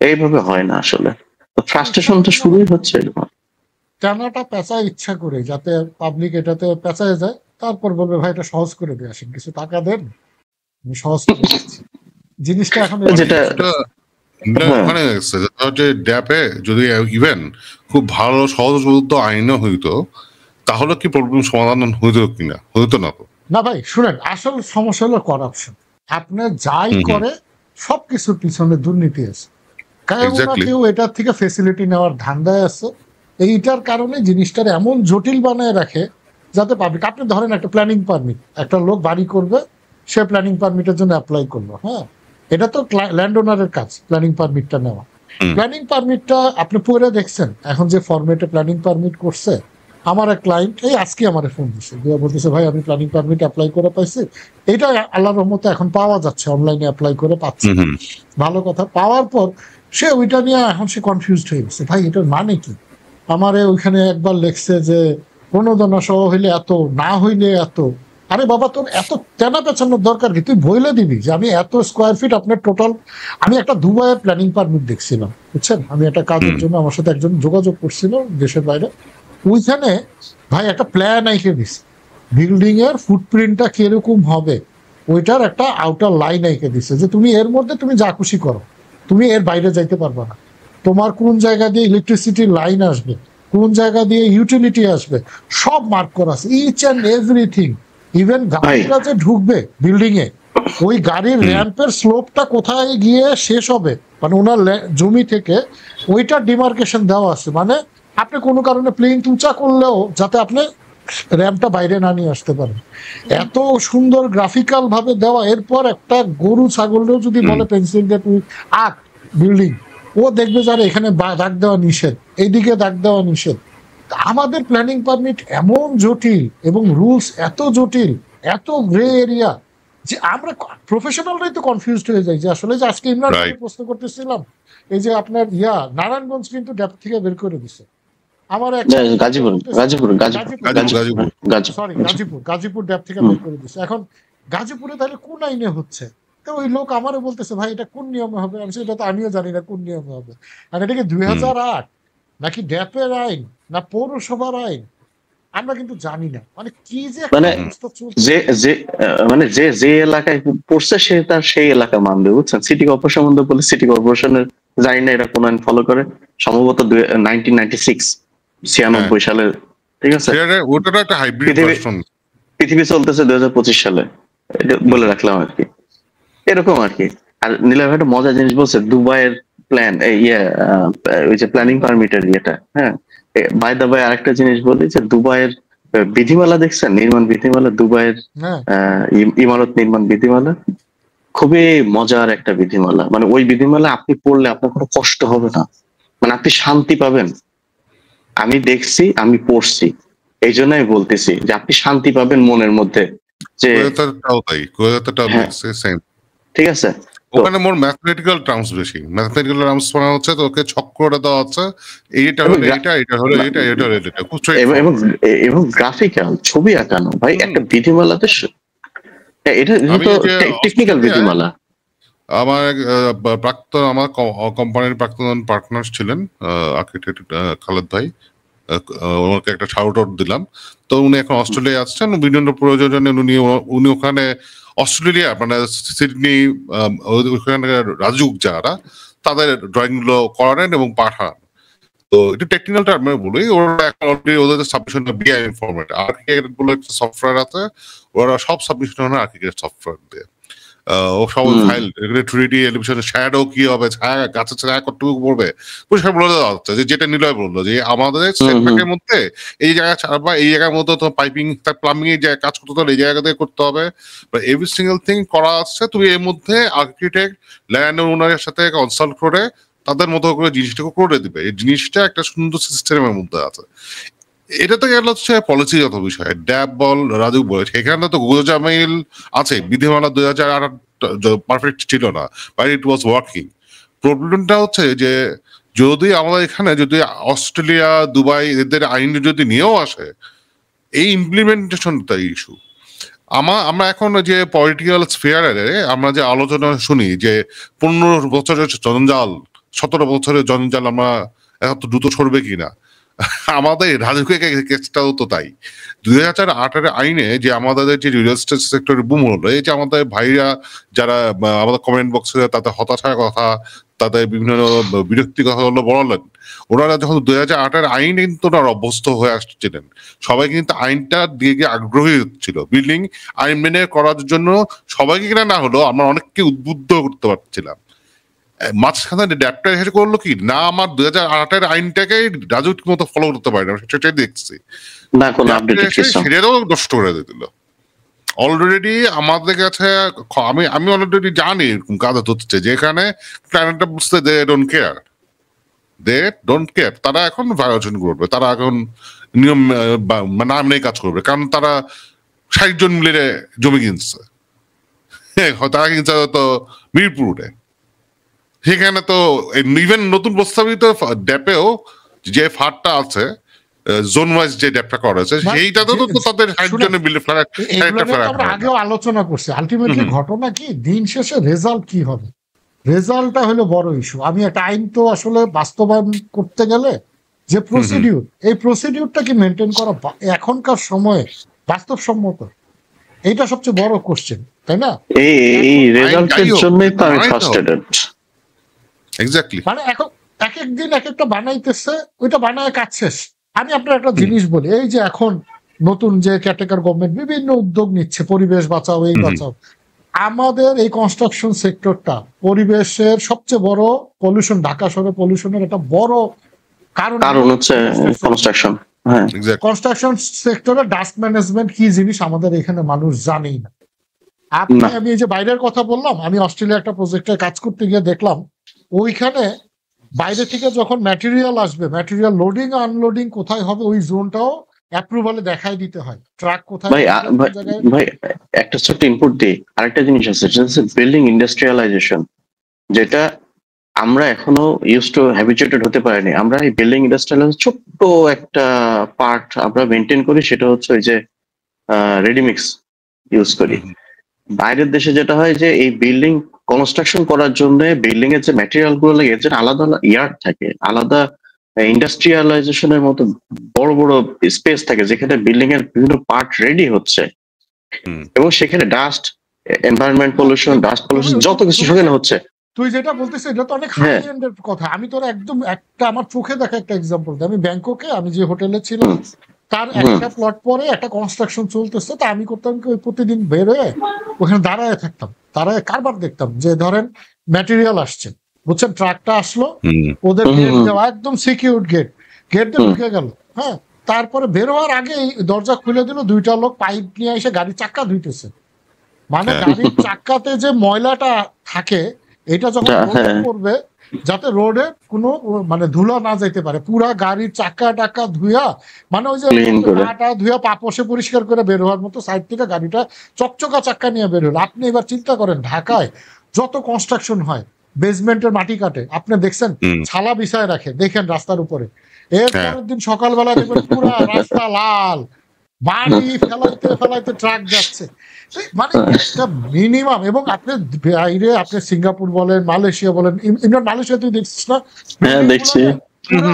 এইভাবে হয় না আসলে। তো এটা ফ্রাস্ট্রেশনটা হলো শুরুই হচ্ছে এরকম। টানাটা পেঁচায় ইচ্ছা করে, যাতে পাবলিক এটাতে পেঁচায় যায়, তারপর বলবে ভাই এটা সহজ করে দিয়ে আসেন, কিছু টাকা দেন, আমি সহজ করে দিচ্ছি। জিনিসটা এখন মানে যেটা কিছুটা হ্যাঁ, ওখানে গেছে, যেটা হচ্ছে ড্যাপে যদি ইভেন খুব ভালো সহজবোধ্য আইনও হইতো, তাহলে কি প্রবলেম সমাধান হইতো কিনা? হইতো না তো। না ভাই শুনেন, আসল সমস্যা হলো করাপশন। আপনি যাই হুম, হুম, করে সবকিছুর পিছনে দুর্নীতি আছে, কেউ না এক্স্যাক্টলি। কেউ এটার থেকে ফেসিলিটি নেওয়ার ধান্দায় আছে। এইটার কারণে জিনিসটার এমন জটিল বানায় রাখে যাতে পাবলিক, আপনি ধরেন একটা প্ল্যানিং পারমিট, একটা লোক বাড়ি করবে, সে প্ল্যানিং পারমিটের জন্য অ্যাপ্লাই করলো, হ্যাঁ, এটা তো ল্যান্ড ওনারের কাজ প্ল্যানিং পারমিটটা নেওয়া। হুম, প্ল্যানিং পারমিটটা আপনি পড়ে দেখছেন এখন যে ফরম্যাটে প্ল্যানিং পারমিট করছে। আমার এক ক্লায়েন্ট এই আজকে আমার ফোন দিচ্ছে, দিয়ে বলতেছে ভাই আমি প্ল্যানিং পারমিট অ্যাপ্লাই করে পাইছি। এটা আল্লাহর রহমতে এখন পাওয়া যাচ্ছে, অনলাইনে অ্যাপ্লাই করে পাচ্ছি, হুম, হুম, ভালো কথা। পাওয়ার পর সে ওইটা নিয়ে এখন সে কনফিউজড হয়ে গেছে, ভাই এটার মানে কি? আমারে ওইখানে একবার লেখছে যে প্রণোদনা সহ হইলে এত, না হইলে এত। আরে বাবা, তোর এত তেনা পেছানোর দরকার কি? তুই বইলে দিবি যে আমি এত স্কোয়ার ফিট আপনার টোটাল। আমি একটা দুবাইয়ের প্ল্যানিং পারমিট দেখছিলাম, বুঝছেন, আমি একটা কাজের জন্য আমার সাথে একজন যোগাযোগ করছিল দেশের বাইরে। ওইখানে ভাই একটা প্ল্যান আইকে দিছে, বিল্ডিং এর ফুটপ্রিন্টটা কিরকম হবে ওইটার একটা আউটার লাইন আইকে দিছে, যে তুমি এর মধ্যে তুমি যা খুশি করো, তুমি এর বাইরে যাইতে পারবে না। তোমার কোন জায়গা দিয়ে ইলেকট্রিসিটির লাইন আসবে, কোন জায়গা দিয়ে ইউটিলিটি আসবে, সব মার্ক করা আছে, ইচ অ্যান্ড এভরিথিং। ইভেন গাড়িটা যে ঢুকবে বিল্ডিং এ, ওই গাড়ির র্যাম্পের স্লোপটা কোথায় গিয়ে শেষ হবে, মানে ওনার জমি থেকে ওইটার ডিমার্কেশন দেওয়া আছে। মানে আপনি কোনো কারণে প্লেন উঁচা করলেও যাতে আপনি র্যাম্পটা বাইরে না নিয়ে আসতে পারেন, এত সুন্দর গ্রাফিক্যাল ভাবে দেওয়া। এরপর একটা গরু ছাগলেও যদি বলে পেন্সিল দিয়ে তুই আঁক বিল্ডিং, ও দেখবে যারা এখানে দাগ দেওয়া নিষেধ, এইদিকে দাগ দেওয়া নিষেধ। আমাদের প্ল্যানিং পারমিট এমন জটিল এবং রুলস এত জটিল, এত গ্রে এরিয়া, যে আমরা প্রফেশনালরাই তো কনফিউজড হয়ে যাই যে আসলে যে আজকে ইমরান প্রশ্ন করতেছিলাম, এই যে আপনার নারায়ণগঞ্জ কিন্তু ডেপ থেকে বের করে দিছে। আমার গাজীপুর ড্যাপ থেকে বের করে দিচ্ছে। এখন গাজীপুরে তাহলে কোন আইনে হচ্ছে? তো ওই লোক আমারও বলতেছে ভাই এটা কোন নিয়মে হবে, আমি সেটা তো আমিও জানি না কোন নিয়মে হবে। আর এটা কি 2008 নাকি ড্যাপের আইন না পৌরসভার আইন, আমরা কিন্তু জানি না। মানে কি যে মানে যে এলাকায় পড়ছে সে তার সেই এলাকা মানবে, বুঝছেন। সিটি কর্পোরেশন মধ্যে বলে সিটি কর্পোরেশনের জানি না এরা কোন আইন ফলো করে, সম্ভবত 1996 সালে, ঠিক আছে। পৃথিবী চলতেছে 2025 সালে, এটা বলে রাখলাম আর কি, এরকম আর কি। আর নীলা ভাই একটা মজার জিনিস বলছে, দুবাইয়ের প্ল্যান, ওই যে প্ল্যানিং পারমিটের ইয়েটা, হ্যাঁ। বাই দা বাই আরেকটা জিনিস বলি, যে দুবাইয়ের বিধিমালা দেখছেন, নির্মাণ বিধিমালা, দুবাইয়ের ইমারত নির্মাণ বিধিমালা, খুবই মজার একটা বিধিমালা। মানে ওই বিধিমালা আপনি পড়লে আপনার কোনো কষ্ট হবে না, মানে আপনি শান্তি পাবেন। আমি দেখছি, আমি পড়ছি, এই জন্যই বলতেছি যে আপনি শান্তি পাবেন মনের মধ্যে। যে ঠিক আছে, ওখানে মোর ম্যাথমেটিক্যাল টার্মস বেশি। ম্যাথমেটিক্যাল টার্মস মানে হচ্ছে তোকে ছক্রটা দেওয়া আছে, এইটা হলো এটা, এটা হলো এটা, এটা হলো এটা, খুব এবং গ্রাফিক্যাল ছবি আঁকানো। ভাই একটা বিধিমালাতে এটা তো টেকনিক্যাল বিধিমালা। আমার প্রাক্তন, আমার কোম্পানির প্রাক্তন পার্টনার ছিলেন আর্কিটেক্ট খালেদ ভাই, ওনাকে একটা শাউট আউট দিলাম। তো উনি এখন অস্ট্রেলিয়া আসছেন বিভিন্ন প্রয়োজনে, উনি ওখানে অস্ট্রেলিয়া মানে সিডনি ওখানকার রাজুক যারা, তাদের ড্রয়িং গুলো করেন এবং পাঠান। তো এটা টেকনিক্যাল টার্মে বলি, ওরা এখন অলরেডি ওদের সাবমিশন বিআই ফরম্যাট, আর্কিটেক্ট বলে একটা সফটওয়্যার আছে, ওরা সব সাবমিশন হয় আর্কিটেক্ট সফটওয়্যার দিয়ে। ও সব ফাইল 3D এলিভেশন, শ্যাডো কি হবে, ছায়া গাছের ছায়া কতটুকু পড়বে, পরিষ্কার বলে দেওয়া হচ্ছে। যেটা নিলয় বললো যে আমাদের সেটব্যাকের মধ্যে এই জায়গা ছাড়বা, এই জায়গার মধ্যে তো পাইপিং প্লাম্বিং এর জায়গায় কাজ করতে হলে এই জায়গা থেকে করতে হবে, এভরি সিঙ্গেল থিং করা আছে। তুমি এর মধ্যে আর্কিটেক্ট ল্যান্ড ওনারের সাথে কনসাল্ট করে তাদের মতো করে জিনিসটাকে করে দিবে। এই জিনিসটা একটা সুন্দর সিস্টেমের মধ্যে আছে। এটা তো গেল হচ্ছে পলিসিগত বিষয়, ড্যাব বল রাজু বলে, সেখানে তো গোজামিল আছে। বিধিমালা 2008 পারফেক্ট ছিল না, বাট ইট ওয়াজ ওয়ার্কিং। প্রবলেমটা হচ্ছে যে যদি আমাদের এখানে যদি অস্ট্রেলিয়া, দুবাই এদের আইন যদি নিয়েও আসে, এই ইমপ্লিমেন্টেশনটা ইস্যু। আমরা এখন যে পলিটিক্যাল স্ফিয়ারে আমরা যে আলোচনা শুনি যে 15 বছরের জঞ্জাল, 17 বছরের জঞ্জাল আমরা এত দ্রুত সরবে কিনা, আমাদের রাজুকে কেসটাও তো তাই। 2008 আইনে যে আমাদের যে রিয়েল এস্টেট সেক্টরের বুম হলো, এই যে আমাদের ভাইরা যারা আমাদের কমেন্ট বক্সে তাদের হতাশার কথা, তাদের বিভিন্ন বিরক্তির কথা বললেন, ওনারা যখন 2008 আইন কিন্তু ওনারা অভ্যস্ত হয়ে আসছিলেন, সবাই কিন্তু আইনটা দিয়ে গিয়ে আগ্রহী হচ্ছিল বিল্ডিং আইন মেনে করার জন্য। সবাইকে কিনা না হলো, আমরা অনেককে উদ্বুদ্ধ করতে পারছিলাম। মাঝখানে ড্যাপটা এসে করলো কি না, আমার 2008 আইনটাকে রাজুর মতো ফলো করতে পারি না, সেটাই দেখছি, সেটাও নষ্ট করে দিল অলরেডি আমাদের কাছে। আমি অলরেডি জানি এরকম কাজ হচ্ছে, যেখানে প্ল্যানেটটা বুঝতে দে ডোন্ট কেয়ার, তারা এখন ভায়োলেশন করবে, তারা এখন নিয়ম নাম নেই কাজ করবে, কারণ তারা 60 জন মিলে জমি কিনছে, তারা কিনছে হয়তো মিরপুরে, সেখানে তো ইভেন নতুন প্রস্তাবিত ড্যাপেও যে ফাটটা আছে, জোন ওয়াইজ যে ড্যাপটা করা হয়েছে, সেইটাতে তো তাদের 60 জনের আমরা আগেও আলোচনা করছি। আলটিমেটলি ঘটনা কি, দিন শেষে রেজাল্ট কি হবে, রেজাল্টটা হলো বড় ইস্যু। আমি একটা আইন তো আসলে বাস্তবায়ন করতে গেলে যে প্রসিডিউর, এই প্রসিডিউরটা কি মেনটেন করা এখনকার সময়ে বাস্তবসম্মত, এইটা সবচেয়ে বড় কোশ্চেন, তাই না? এই রেজাল্টের জন্যই তো আমি ফ্রাস্ট্রেটেড। এক্স্যাক্টলি, মানে এখন এক এক দিন এক একটা বানাইতেছে, ওইটা বানায় কাজ শেষ। আমি আপনার একটা জিনিস বলি, এই যে এখন নতুন যে ক্যাটেগরি গভর্নমেন্ট বিভিন্ন উদ্যোগ নিচ্ছে, পরিবেশ বাঁচাও, এই বাঁচাও, আমাদের এই কনস্ট্রাকশন সেক্টরটা পরিবেশের সবচেয়ে বড় পলিউশন, ঢাকা শহরে পলিউশনের একটা বড় কারণ হচ্ছে কনস্ট্রাকশন। কনস্ট্রাকশন সেক্টরে ডাস্ট ম্যানেজমেন্ট কি জিনিস আমাদের এখানে মানুষ জানেই না। আমি এই যে বাইরের কথা বললাম, আমি অস্ট্রেলিয়া একটা প্রজেক্টে কাজ করতে গিয়ে দেখলাম, ওইখানে বাইরে থেকে যখন ম্যাটেরিয়াল আসবে, ম্যাটেরিয়াল লোডিং আনলোডিং কোথায় হবে, ওই জোনটাও অ্যাপ্রুভালে দেখাই দিতে হয়, ট্রাক কোথায়। ভাই একটা ছোট্ট ইনপুট দিই, আরেকটা জিনিস আছে, সেটা হচ্ছে বিল্ডিং ইন্ডাস্ট্রিয়ালাইজেশন, যেটা আমরা এখনো ইউজ টু হ্যাবিচুয়েটেড হতে পারিনি। আমরা এই বিল্ডিং ইন্ডাস্ট্রিয়ালাইজেশন ছোট্ট একটা পার্ট আমরা মেনটেন করি, সেটা হচ্ছে ওই যে রেডিমিক্স ইউজ করি। বাইরের দেশে যেটা হয় যে এই বিল্ডিং কনস্ট্রাকশন করার জন্য বিল্ডিং এর যে ম্যাটেরিয়াল গুলো লাগে, এর জন্য আলাদা আলাদা ইয়ার্ড থাকে, আলাদা ইন্ডাস্ট্রিয়ালাইজেশনের মতো বড় বড় স্পেস থাকে, যেখানে বিল্ডিং এর বিভিন্ন পার্ট রেডি হচ্ছে, এবং সেখানে dust, environment pollution, dust pollution, যত কিছু সেখানে হচ্ছে। তুই যেটা বলতেছিস এটা তো অনেক হাই এন্ডের কথা। আমি তোর একদম একটা আমার চোখে দেখা একটা এক্সাম্পল, আমি ব্যাংককে, আমি যে হোটেলে ছিলাম তার একটা প্লট পরে একটা কনস্ট্রাকশন চলতেছে, তা আমি করতাম কি, প্রতিদিন বের হয়ে ওখানে দাঁড়ায় থাকতাম, দাঁড়ায় কারবার দেখতাম, যে ধরেন ম্যাটেরিয়াল আসছে, বুঝছেন, ট্রাকটা আসলো, ওদের গেট দেওয়া একদম সিকিউর গেট, গেট দিয়ে ঢুকে গেল, হ্যাঁ, তারপরে বের হওয়ার আগে দরজা খুলে দিল, দুইটা লোক পাইপ নিয়ে এসে গাড়ির চাক্কা ধুইতেছে। মানে গাড়ির চাক্কাতে যে ময়লাটা থাকে, এটা যখন করবে যাতে রোডে কোনো মানে ধুলা না যাইতে পারে, পুরা গাড়ির চাক্কা টাক্কা ধুয়া, মানে ওই যে পাটা ধুয়া পাপসে পরিষ্কার করে বের হওয়ার মতো সাইড থেকে গাড়িটা চকচকা চাক্কা নিয়ে বের হলো। আপনি এবার চিন্তা করেন, ঢাকায় যত কনস্ট্রাকশন হয়, বেসমেন্টের মাটি কাটে, আপনি দেখছেন ছালা বিছায় রাখে, দেখেন রাস্তার উপরে, এর পরের দিন সকালবেলা দেখবেন পুরা রাস্তা লাল, বাড়ি ফেলাইতে ফেলাইতে ট্রাক যাচ্ছে। মানে একটা মিনিমাম, এবং আপনি বাইরে আপনি সিঙ্গাপুর বলেন, মালয়েশিয়া বলেন, ইন্ডিয়ান মালয়েশিয়া তুই দেখছিস না? দেখছি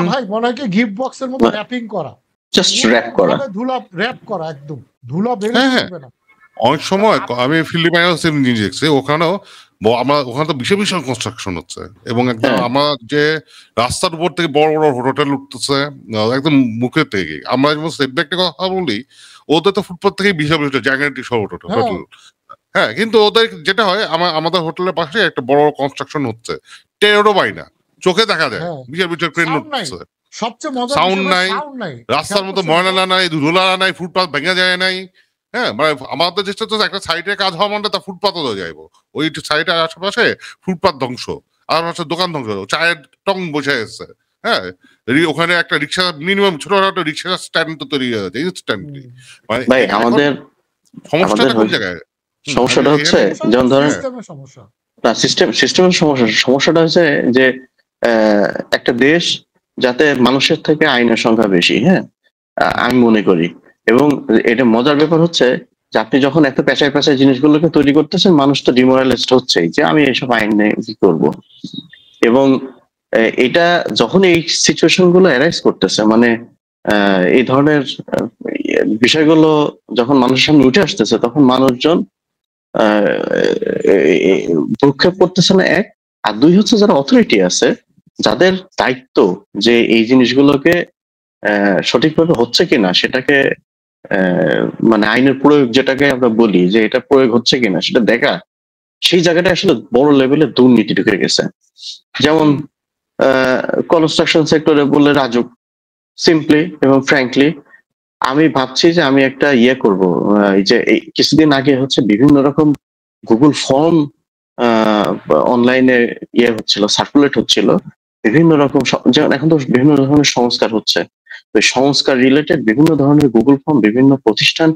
ভাই, মনে হয় গিফট বক্সের মতো র্যাপিং করা, জাস্ট র‍্যাপ করা, ধুলা র‍্যাপ করা, একদম ধুলা বেরোবে না। অনেক সময় আমি ফিলিপাইনেও সেম জিনিস দেখছি, ওখানেও ওখানে তো বিশাল বিশাল কনস্ট্রাকশন হচ্ছে, এবং একদম আমার যে রাস্তার উপর থেকে বড় বড় হোটেল উঠতেছে একদম মুখের থেকে। আমরা যেমন সেটব্যাকটা কথা বলি, ওদের তো ফুটপাথ থেকে বিশাল বিশাল জায়গাটি সব হোটেল, হ্যাঁ, কিন্তু ওদের যেটা হয়, আমাদের হোটেলের পাশে একটা বড় কনস্ট্রাকশন হচ্ছে, টেরও পাই না, চোখে দেখা যায় বিশাল বিশাল ক্রেন উঠছে, সবচেয়ে মজা সাউন্ড নাই, রাস্তার মতো ময়লা নাই, ধুলা নাই, ফুটপাথ ভেঙে যায় নাই। হ্যাঁ, মানে আমাদের যেটা তো একটা সাইডে কাজ হওয়া মানে তা ফুটপাথও হয়ে যাইব, ওই সাইডের আশেপাশে ফুটপাথ ধ্বংস, আর হচ্ছে দোকান ধ্বংস, চায়ের টং বসে গেছে, হ্যাঁ, ওখানে একটা রিক্সা, মিনিমাম ছোটখাটো রিক্সা স্ট্যান্ড তো তৈরি হয়ে যাচ্ছে ইনস্ট্যান্টলি। মানে আমাদের সমস্যাটা কোন জায়গায়? সমস্যাটা হচ্ছে যেমন ধরেন সিস্টেমের সমস্যাটা হচ্ছে যে একটা দেশ যাতে মানুষের থেকে আইনের সংখ্যা বেশি, হ্যাঁ, আমি মনে করি। এবং এটা মজার ব্যাপার হচ্ছে যে আপনি যখন এত পেঁচায় পেঁচায় জিনিসগুলোকে তৈরি করতেছেন, মানুষ তো ডিমোরালাইজড হচ্ছে যে আমি এইসব আইন নিয়ে কি করব। এবং এটা যখন এই সিচুয়েশন গুলো অ্যারাইজ করতেছে, মানে এই ধরনের বিষয়গুলো যখন মানুষের সামনে উঠে আসতেছে, তখন মানুষজন ভ্রুক্ষেপ করতেছে না, এক, আর দুই হচ্ছে যারা অথরিটি আছে, যাদের দায়িত্ব যে এই জিনিসগুলোকে সঠিকভাবে হচ্ছে কিনা সেটাকে মানে আইনের প্রয়োগ যেটাকে আমরা বলি যে এটা প্রয়োগ হচ্ছে কিনা সেটা দেখা, সেই জায়গাটা আসলে বড় লেভেলে দুর্নীতি ঢুকে গেছে। যেমন কনস্ট্রাকশন সেক্টরে বললে রাজুক, সিম্পলি এবং ফ্র্যাঙ্কলি আমি ভাবছি যে আমি একটা করব, এই যে কিছুদিন আগে হচ্ছে বিভিন্ন রকম গুগল ফর্ম অনলাইনে হচ্ছিল, সার্কুলেট হচ্ছিল, বিভিন্ন রকম, যেমন এখন তো বিভিন্ন ধরনের সংস্কার হচ্ছে, সংস্কার রিলেটেড বিভিন্ন ধরনের গুগল ফর্ম বিভিন্ন প্রতিষ্ঠান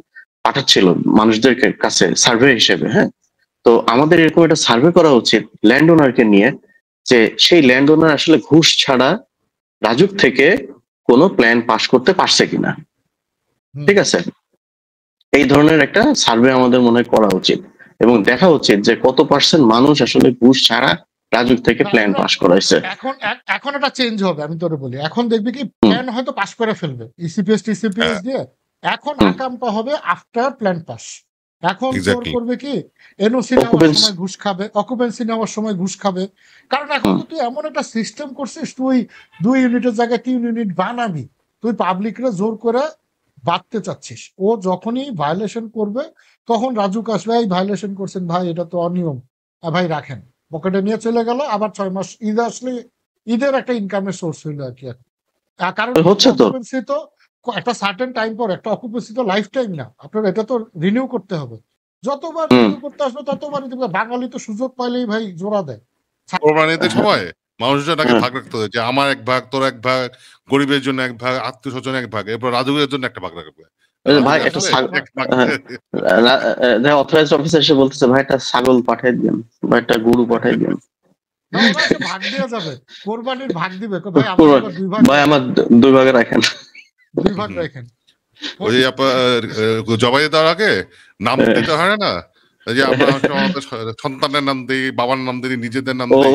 পাঠাচ্ছিল মানুষদের কাছে সার্ভে হিসেবে। হ্যাঁ, তো আমাদের এরকম একটা সার্ভে করা উচিত ল্যান্ড ওনারকে নিয়ে, যে সেই ল্যান্ড ওনার আসলে ঘুষ ছাড়া রাজুক থেকে কোনো প্ল্যান পাস করতে পারছে কিনা। ঠিক আছে, এই ধরনের একটা সার্ভে আমাদের মনে হয় করা উচিত এবং দেখা উচিত যে কত পার্সেন্ট মানুষ আসলে ঘুষ ছাড়া রাজুক থেকে প্ল্যান পাস করাইছে। এখন এটা চেঞ্জ হবে, আমি তোরে বলি। এখন দেখবি কি প্ল্যান হয়তো পাস করে ফেলবে ইসিপিএস টিসিপিএস দিয়ে, এখন আকামটা হবে আফটার প্ল্যান পাস। এখন জোর করবে কি এনওসি নেওয়ার সময় ঘুষ খাবে, অকুপেন্সি নেওয়ার সময় ঘুষ খাবে। কারণ এখন তো তুই এমন একটা সিস্টেম করছিস, তুই 2 ইউনিটের জায়গায় 3 ইউনিট বানাবি, তুই পাবলিকরে জোর করে বাড়তে চাচ্ছিস। ও যখনই ভায়োলেশন করবে তখন রাজুক আসবে, এই ভায়োলেশন করছেন ভাই, এটা তো অনিয়ম, ভাই রাখেন, পকেটে নিয়ে চলে গেল। আবার 6 মাস ঈদ আসলে ঈদের একটা ইনকামের সোর্স হইলো আর কি। কারণ অকুপেন্সি তো একটা সার্টেন টাইম পর, একটা অকুপেন্সি তো লাইফ টাইম না, আপনার এটা তো রিনিউ করতে হবে। যতবার রিনিউ করতে আসবে ততবারই দেখবে বাঙালি তো সুযোগ পাইলেই ভাই জোড়া দেয়। কোরবানিতে সময় মানুষজন আগে ভাগ রাখতে হবে যে আমার এক ভাগ, তোর এক ভাগ, গরিবের জন্য এক ভাগ, আত্মীয় স্বজন এক ভাগ, এরপর রাজুকের জন্য একটা ভাগ রাখবে। ভাই একটা অথরাইজড অফিসার এসে বলতেছে ভাই একটা ছাগল পাঠিয়ে দিন বা একটা গরু পাঠিয়ে দিন, ভাগ দেওয়া যাবে, কোরবানির ভাগ দিবে ভাই আমার 2 ভাগে রাখেন, 2 ভাগ রাখেন। ওই জবাই দেওয়ার আগে নাম দিতে হয় না, যে আমরা সন্তানের নাম দিই, বাবার নাম দিই, নিজেদের নাম দিই,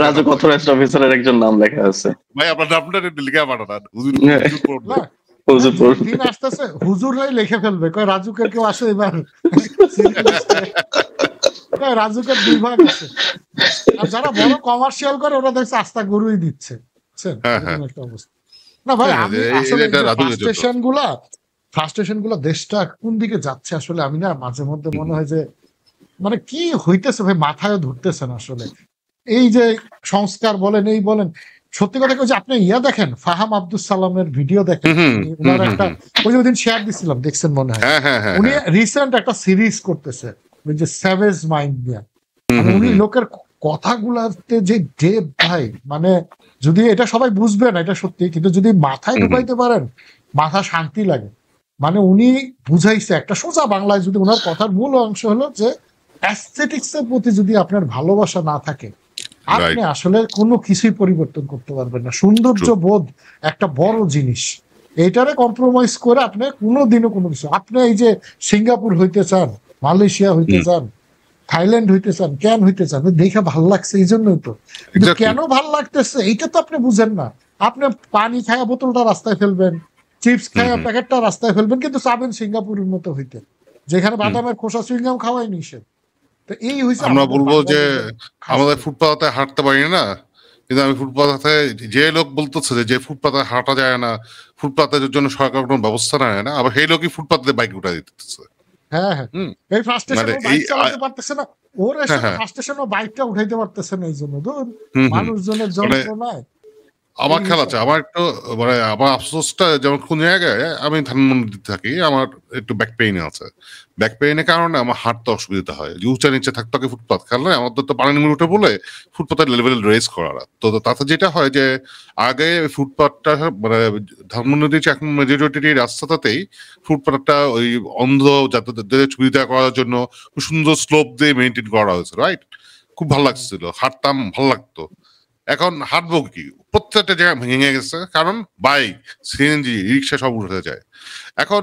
রাজুক অথরাইজড অফিসারের একজন নাম লেখা আছে। ভাই আপনার নামটা লিখে পাঠান, দিন আসতেছে হুজুর হয়ে লিখে ফেলবে, কয় রাজুকের কেউ আসে এবার, রাজুকের 2 ভাগ আছে। আর যারা বড় কমার্শিয়াল করে ওরা দেখছে আস্তা গরুই দিচ্ছে। না ভাই, আমি আসলে ফ্রাস্ট্রেশন গুলা দেশটা কোন দিকে যাচ্ছে আসলে আমি না মাঝে মধ্যে মনে হয় যে মানে কি হইতেছে ভাই, মাথায় ধরতেছে না আসলে। এই যে সংস্কার বলেন, এই বলেন, সত্যি কথা যে আপনি দেখেন ফাহাম আব্দুল সালামের ভিডিও দেখেন, ওনার একটা ওই যে শেয়ার দিছিলাম, দেখছেন মনে হয়, উনি রিসেন্ট একটা সিরিজ করতেছে ওই যে স্যাভেজ মাইন্ড নিয়ে। উনি লোকের কথাগুলাতে যে ডেপ ভাই, মানে যদি এটা সবাই বুঝবে না এটা সত্যি, কিন্তু যদি মাথায় ঢুকাইতে পারেন মাথা শান্তি লাগে। মানে উনি বুঝাইছে একটা সোজা বাংলায়, যদি ওনার কথার মূল অংশ হলো যে অ্যাস্থেটিক্স এর প্রতি যদি আপনার ভালোবাসা না থাকে আপনি আসলে কোনো কিছুই পরিবর্তন করতে পারবেন না। সৌন্দর্য বোধ একটা বড় জিনিস, এইটারে কম্প্রোমাইজ করে আপনি কোনোদিনও কোনো কিছু, আপনি এই যে সিঙ্গাপুর হইতে চান, মালয়েশিয়া হইতে চান, থাইল্যান্ড হইতে চান, কেন হইতে চান, দেখে ভাল লাগছে এই জন্যই তো। কিন্তু কেন ভাল লাগতেছে এইটা তো আপনি বুঝেন না। আপনি পানি খায়া বোতলটা রাস্তায় ফেলবেন, চিপস খায়া প্যাকেটটা রাস্তায় ফেলবেন, কিন্তু চাবেন সিঙ্গাপুরের মতো হইতে, যেখানে বাদামের খোসা চুইংগাম খাওয়াই নিষেধ। তো এই হইছে, আমরা বলবো যে আমাদের ফুটপাতে হাঁটতে পারি না, কিন্তু আমি ফুটপাতে যে লোক বলতেছে যে ফুটপাতে হাঁটা যায় না, ফুটপাতের জন্য সরকার কোনো ব্যবস্থা নেয় না, আবার সেই লোকই ফুটপাতে বাইক উঠা দিতেছে। হ্যাঁ হ্যাঁ, এই ফ্রাস্ট্রেশন বাইক চালাতে পারতেছে না, ওর ফ্রাস্ট্রেশন বাইকটা উঠাইতে পারতেছে না, এই জন্য দূর মানুষজনের যন্ত্রণায়। আমার খেয়াল আছে, আমার একটু মানে আমার আফসোসটা যেমন কোন জায়গায়, আমি ধানমন্ডিতে থাকি, আমার একটু ব্যাক পেইন আছে, ব্যাক পেইনের কারণে আমার হাঁটতে অসুবিধা হয়, যে উঁচা নিচে থাকতে হবে ফুটপাথ, খেলে আমাদের তো পানি উঠে বলে ফুটপাথের লেভেল রেস করা। তো তাতে যেটা হয় যে আগে ফুটপাথটা মানে ধানমন্ডি এখন মেজরিটি রাস্তাতেই ফুটপাথটা ওই অন্ধ যাত্রীদের সুবিধা করার জন্য খুব সুন্দর স্লোপ দিয়ে মেনটেন করা হয়েছে, রাইট? খুব ভালো লাগছিল, হাঁটতাম, ভালো লাগতো। এখন হাঁটবো কি, প্রত্যেকটা জায়গায় ভেঙে গেছে, কারণ বাইক, সিএনজি, রিক্সা সব উঠে যায়। এখন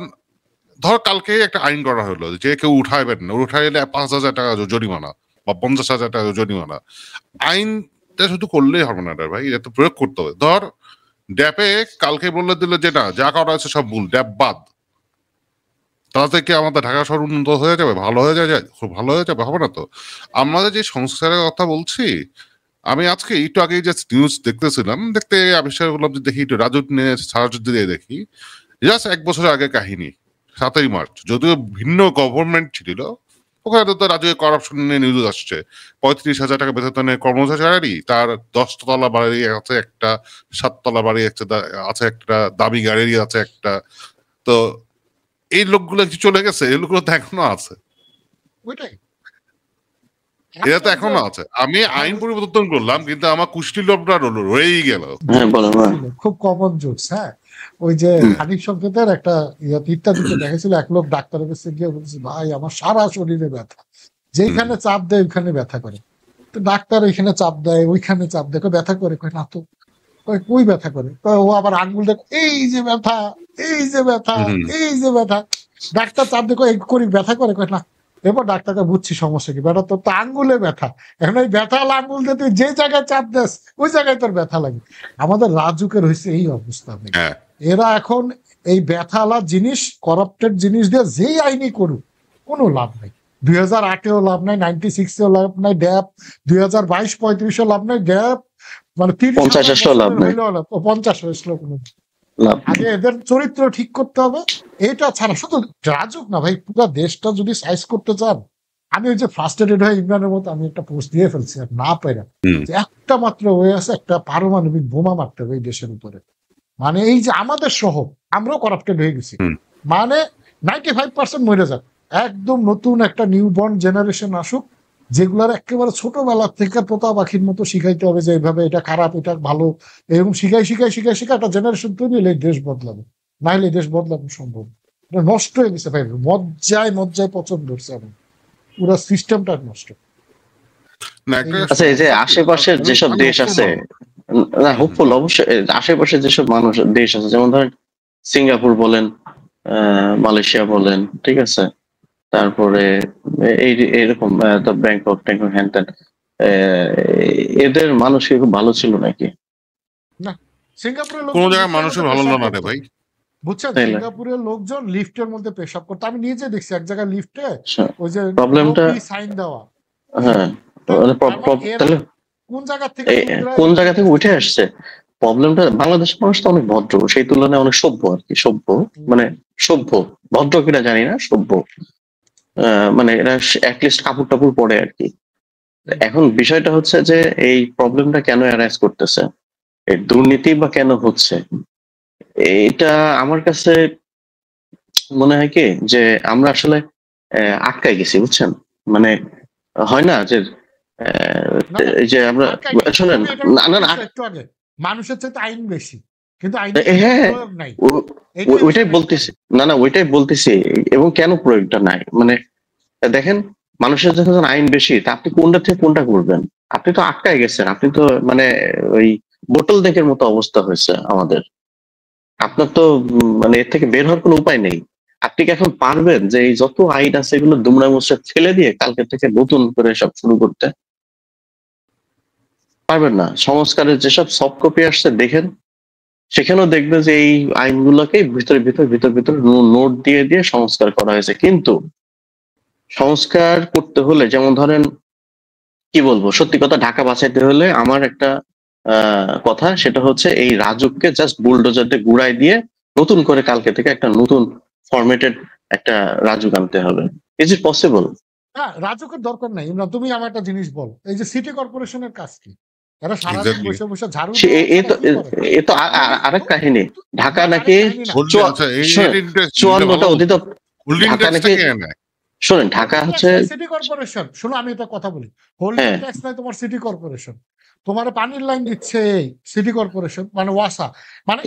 ধর কালকে একটা আইন করা হলো যে কেউ উঠাইবেন না, উঠাইলে 5,000 টাকা জরিমানা বা 50,000 টাকা জরিমানা। আইনটা শুধু করলেই হবে না ভাই, এটা তো প্রয়োগ করতে হবে। ধর ড্যাপে কালকে বলে দিল যে না, যা করা হয়েছে সব ভুল, ড্যাপ বাদ, তাতে কি আমাদের ঢাকা শহর উন্নত হয়ে যাবে, ভালো হয়ে যায়, খুব ভালো হয়ে যাবে? হবে না তো। আমাদের যে সংস্কারের কথা বলছি, আমি আজকে একটু আগে যে নিউজ দেখতেছিলাম, দেখতে আবিষ্কার করলাম যে দেখি একটু রাজুক নিয়ে সারাজুক দিয়ে দেখি, জাস্ট 1 বছর আগে কাহিনী, 7ই মার্চ, যদিও ভিন্ন গভর্নমেন্ট ছিল, ওখানে তো রাজুকের করাপশন নিয়ে নিউজ আসছে। 35,000 টাকা বেতনের কর্মচারী, তার 10 তলা বাড়ি আছে একটা, 7 তলা বাড়ি আছে একটা, দামি গাড়ি আছে একটা। তো এই লোকগুলো কি চলে গেছে? এই লোকগুলো তো এখনো আছে, এটা তো এখনো আছে। আমি আইন পরিবর্তন করলাম, কিন্তু আমার কুষ্টি লোকটা রয়েই গেল। খুব কমন জোকস। হ্যাঁ, ওই যে হানিফ সংকেতের একটা ইত্যাদিতে দেখেছিল, এক লোক ডাক্তারের কাছে গিয়ে বলছে ভাই আমার সারা শরীরে ব্যথা, যেখানে চাপ দেয় ওইখানে ব্যথা করে। তো ডাক্তার এখানে চাপ দেয়, ওইখানে চাপ দেয়, ব্যথা করে, কয় না তো, কই ব্যথা করে, ও আবার আঙ্গুল দেখ, এই যে ব্যথা, এই যে ব্যথা, এই যে ব্যথা, ডাক্তার চাপ দেখো এই করি ব্যথা করে, কয় না। এরপর ডাক্তারকে বুঝছি সমস্যা কি, ব্যথা তোর তো আঙ্গুলে ব্যথা, এখন এই ব্যথা আঙ্গুল দিয়ে তুই যে জায়গায় চাপ দেস ওই জায়গায় তোর ব্যথা লাগে। আমাদের রাজুকের হয়েছে এই অবস্থা। এরা এখন এই ব্যথালা জিনিস, করাপ্টেড জিনিস দিয়ে যেই আইনি করুক কোনো লাভ নাই। 2008-এও লাভ নাই, 96-এও লাভ নাই, ড্যাপ 2022-35-এও লাভ নাই, ড্যাপ মানে 50 লাভ নাই, 50 হয়েছিল কোনো। আগে এদের চরিত্র ঠিক করতে হবে। এটা ছাড়া শুধু রাজুক না ভাই, পুরো দেশটা যদি সাইজ করতে চান, আমি ওই যে ফ্রাস্ট্রেটেড হয়ে ইমরানের মতো আমি একটা পোস্ট দিয়ে ফেলছি, আর না পাইরা একটা মাত্র ওয়ে আছে, একটা পারমাণবিক বোমা মারতে হবে এই দেশের উপরে। মানে এই যে আমাদের সহ আমরাও করাপ্টেড হয়ে গেছি, মানে 95% মরে যাক, একদম নতুন একটা নিউ বর্ন জেনারেশন আসুক, যেগুলার একেবারে ছোটবেলা থেকে তোতা পাখির মতো শিখাইতে হবে যে এইভাবে এটা খারাপ এটা ভালো, এরকম শিখাই একটা জেনারেশন তৈরি হলে দেশ বদলাবে, না হলে দেশ বদলানো সম্ভব। এটা নষ্ট হয়ে গেছে ভাই, মজ্জায় পছন্দ হচ্ছে, এখন পুরো সিস্টেমটা নষ্ট। আচ্ছা, এই যে আশেপাশের যেসব দেশ আছে, না হোপফুল অবশ্যই, আশেপাশে যেসব মানুষ দেশ আছে, যেমন ধরেন সিঙ্গাপুর বলেন, মালয়েশিয়া বলেন, ঠিক আছে, তারপরে এইরকম ব্যাংকক হ্যান ত্যান, এদের মানুষ কি খুব ভালো ছিল নাকি? না, সিঙ্গাপুরের কোন জায়গায় মানুষের ভালো না রে ভাই, বুঝছেন? সিঙ্গাপুরের লোকজন লিফটের মধ্যে পেশাব করতে, আমি নিজে দেখছি এক জায়গায় লিফটে ওই যে প্রবলেমটা সাইন দেওয়া, হ্যাঁ, কোন জায়গা থেকে উঠে আসছে প্রবলেমটা। বাংলাদেশের মানুষ তো অনেক ভদ্র, সেই তুলনায় অনেক সভ্য আর কি, মানে সভ্য, ভদ্র কিনা জানি না, সভ্য, মানে এরা অ্যাটলিস্ট কাপড় টাপড় পরে আর কি। এখন বিষয়টা হচ্ছে যে এই প্রবলেমটা কেন অ্যারাইজ করতেছে, এই দুর্নীতি বা কেন হচ্ছে, এটা আমার কাছে মনে হয় কি যে আমরা আসলে আটকাই গেছি, বুঝছেন? মানে হয় না যে আমরা শোনেন, একটু আগে মানুষের চাইতে আইন বেশি, কিন্তু ওইটাই বলতেছি, ওইটাই বলতেছি, এবং কেন প্রয়োগটা নাই। মানে দেখেন, মানুষের যখন আইন বেশি, তা আপনি কোনটা থেকে কোনটা করবেন? আপনি তো আটকায় গেছেন, আপনি তো মানে ওই বোতল দেখের মতো অবস্থা হয়েছে আমাদের। আপনার তো মানে এর থেকে বের হওয়ার কোনো উপায় নেই। আপনি কি এখন পারবেন যে এই যত আইন আছে এগুলো দুমড়া মুচড়া ফেলে দিয়ে কালকে থেকে নতুন করে সব শুরু করতে? পারবেন না। সংস্কারের যেসব সফট কপি আসছে দেখেন, সেখানেও দেখবে যে এই আইনগুলোকে ভিতর নোট দিয়ে দিয়ে সংস্কার করা হয়েছে। কিন্তু সংস্কার করতে হলে, যেমন ধরেন কি বলবো, সত্যি কথা, ঢাকা বাঁচাইতে হলে আমার একটা কথা, সেটা হচ্ছে এই রাজুককে জাস্ট বুলডোজার দিয়ে গুড়াই দিয়ে নতুন করে কালকে থেকে একটা নতুন ফরম্যাটেড একটা রাজুক আনতে হবে। Is it possible? হ্যাঁ, রাজুকের দরকার নাই। তুমি আমার একটা জিনিস বল, এই যে সিটি কর্পোরেশনের কাজ কি? এরা সারাদিন বসে বসে ঝাড়ু, এ তো আরেক কাহিনী। ঢাকা নাকি 54টা অধিদপ্তর, ঢাকা নাকি, শোনেন, ঢাকা হচ্ছে সিটি কর্পোরেশন। শোনো, আমি এটা কথা বলি, হোল্ডিং ট্যাক্স নাই তোমার সিটি কর্পোরেশন, তোমার পানির লাইন দিচ্ছে সিটি কর্পোরেশন, মানে ওয়াসা, মানে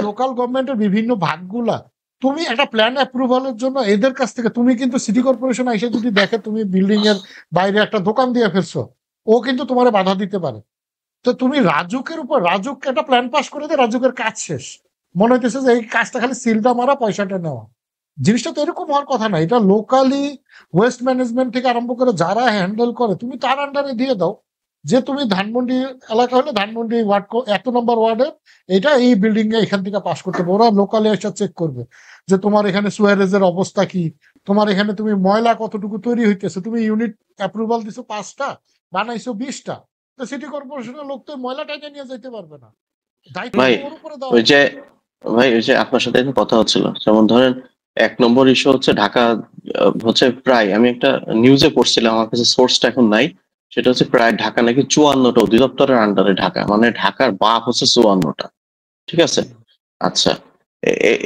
লোকাল গভর্নমেন্টের বিভিন্ন ভাগগুলা। তুমি একটা প্ল্যান অ্যাপ্রুভালের জন্য এদের কাছ থেকে, তুমি কিন্তু সিটি কর্পোরেশন এসে যদি দেখে তুমি বিল্ডিং এর বাইরে একটা দোকান দিয়ে ফেলছো, ও কিন্তু তোমার বাধা দিতে পারে। তো তুমি রাজুকের উপর, রাজুক একটা প্ল্যান পাস করে দেয়, রাজুকের কাজ শেষ, মনে হইতেছে যে এই কাজটা খালি সিলটা মারা, পয়সাটা নেওয়া। জিনিসটা তো এরকম হওয়ার কথা না। এটা লোকালি ওয়েস্ট ম্যানেজমেন্ট থেকে আরম্ভ করে যারা হ্যান্ডেল করে, তুমি তার আন্ডারে দিয়ে দাও যে তুমি ধানমন্ডি এলাকা হলে ধানমন্ডি ওয়ার্ড 1 নম্বর ওয়ার্ডে এটা এই বিল্ডিং এ এখান থেকে পাস করতে পারো। ওরা লোকালি এসে চেক করবে যে তোমার এখানে সুয়ারেজের অবস্থা কি, তোমার এখানে তুমি ময়লা কতটুকু তৈরি হইতেছে, তুমি ইউনিট অ্যাপ্রুভাল দিছো 5টা, বানাইছো 20টা, তো সিটি কর্পোরেশনের লোক তো ময়লা টাইনে নিয়ে যেতে পারবে না। ভাই ওই যে আপনার সাথে কথা হচ্ছিল, যেমন ধরেন 1 নম্বর ইস্যু হচ্ছে ঢাকা হচ্ছে প্রায়, আমি একটা নিউজে পড়ছিলাম, আমার কাছে সোর্সটা এখন নাই, সেটা হচ্ছে প্রায় ঢাকা নাকি 54টা অধিদপ্তরের আন্ডারে ঢাকা, মানে ঢাকার বাপ হচ্ছে 54টা, ঠিক আছে? আচ্ছা,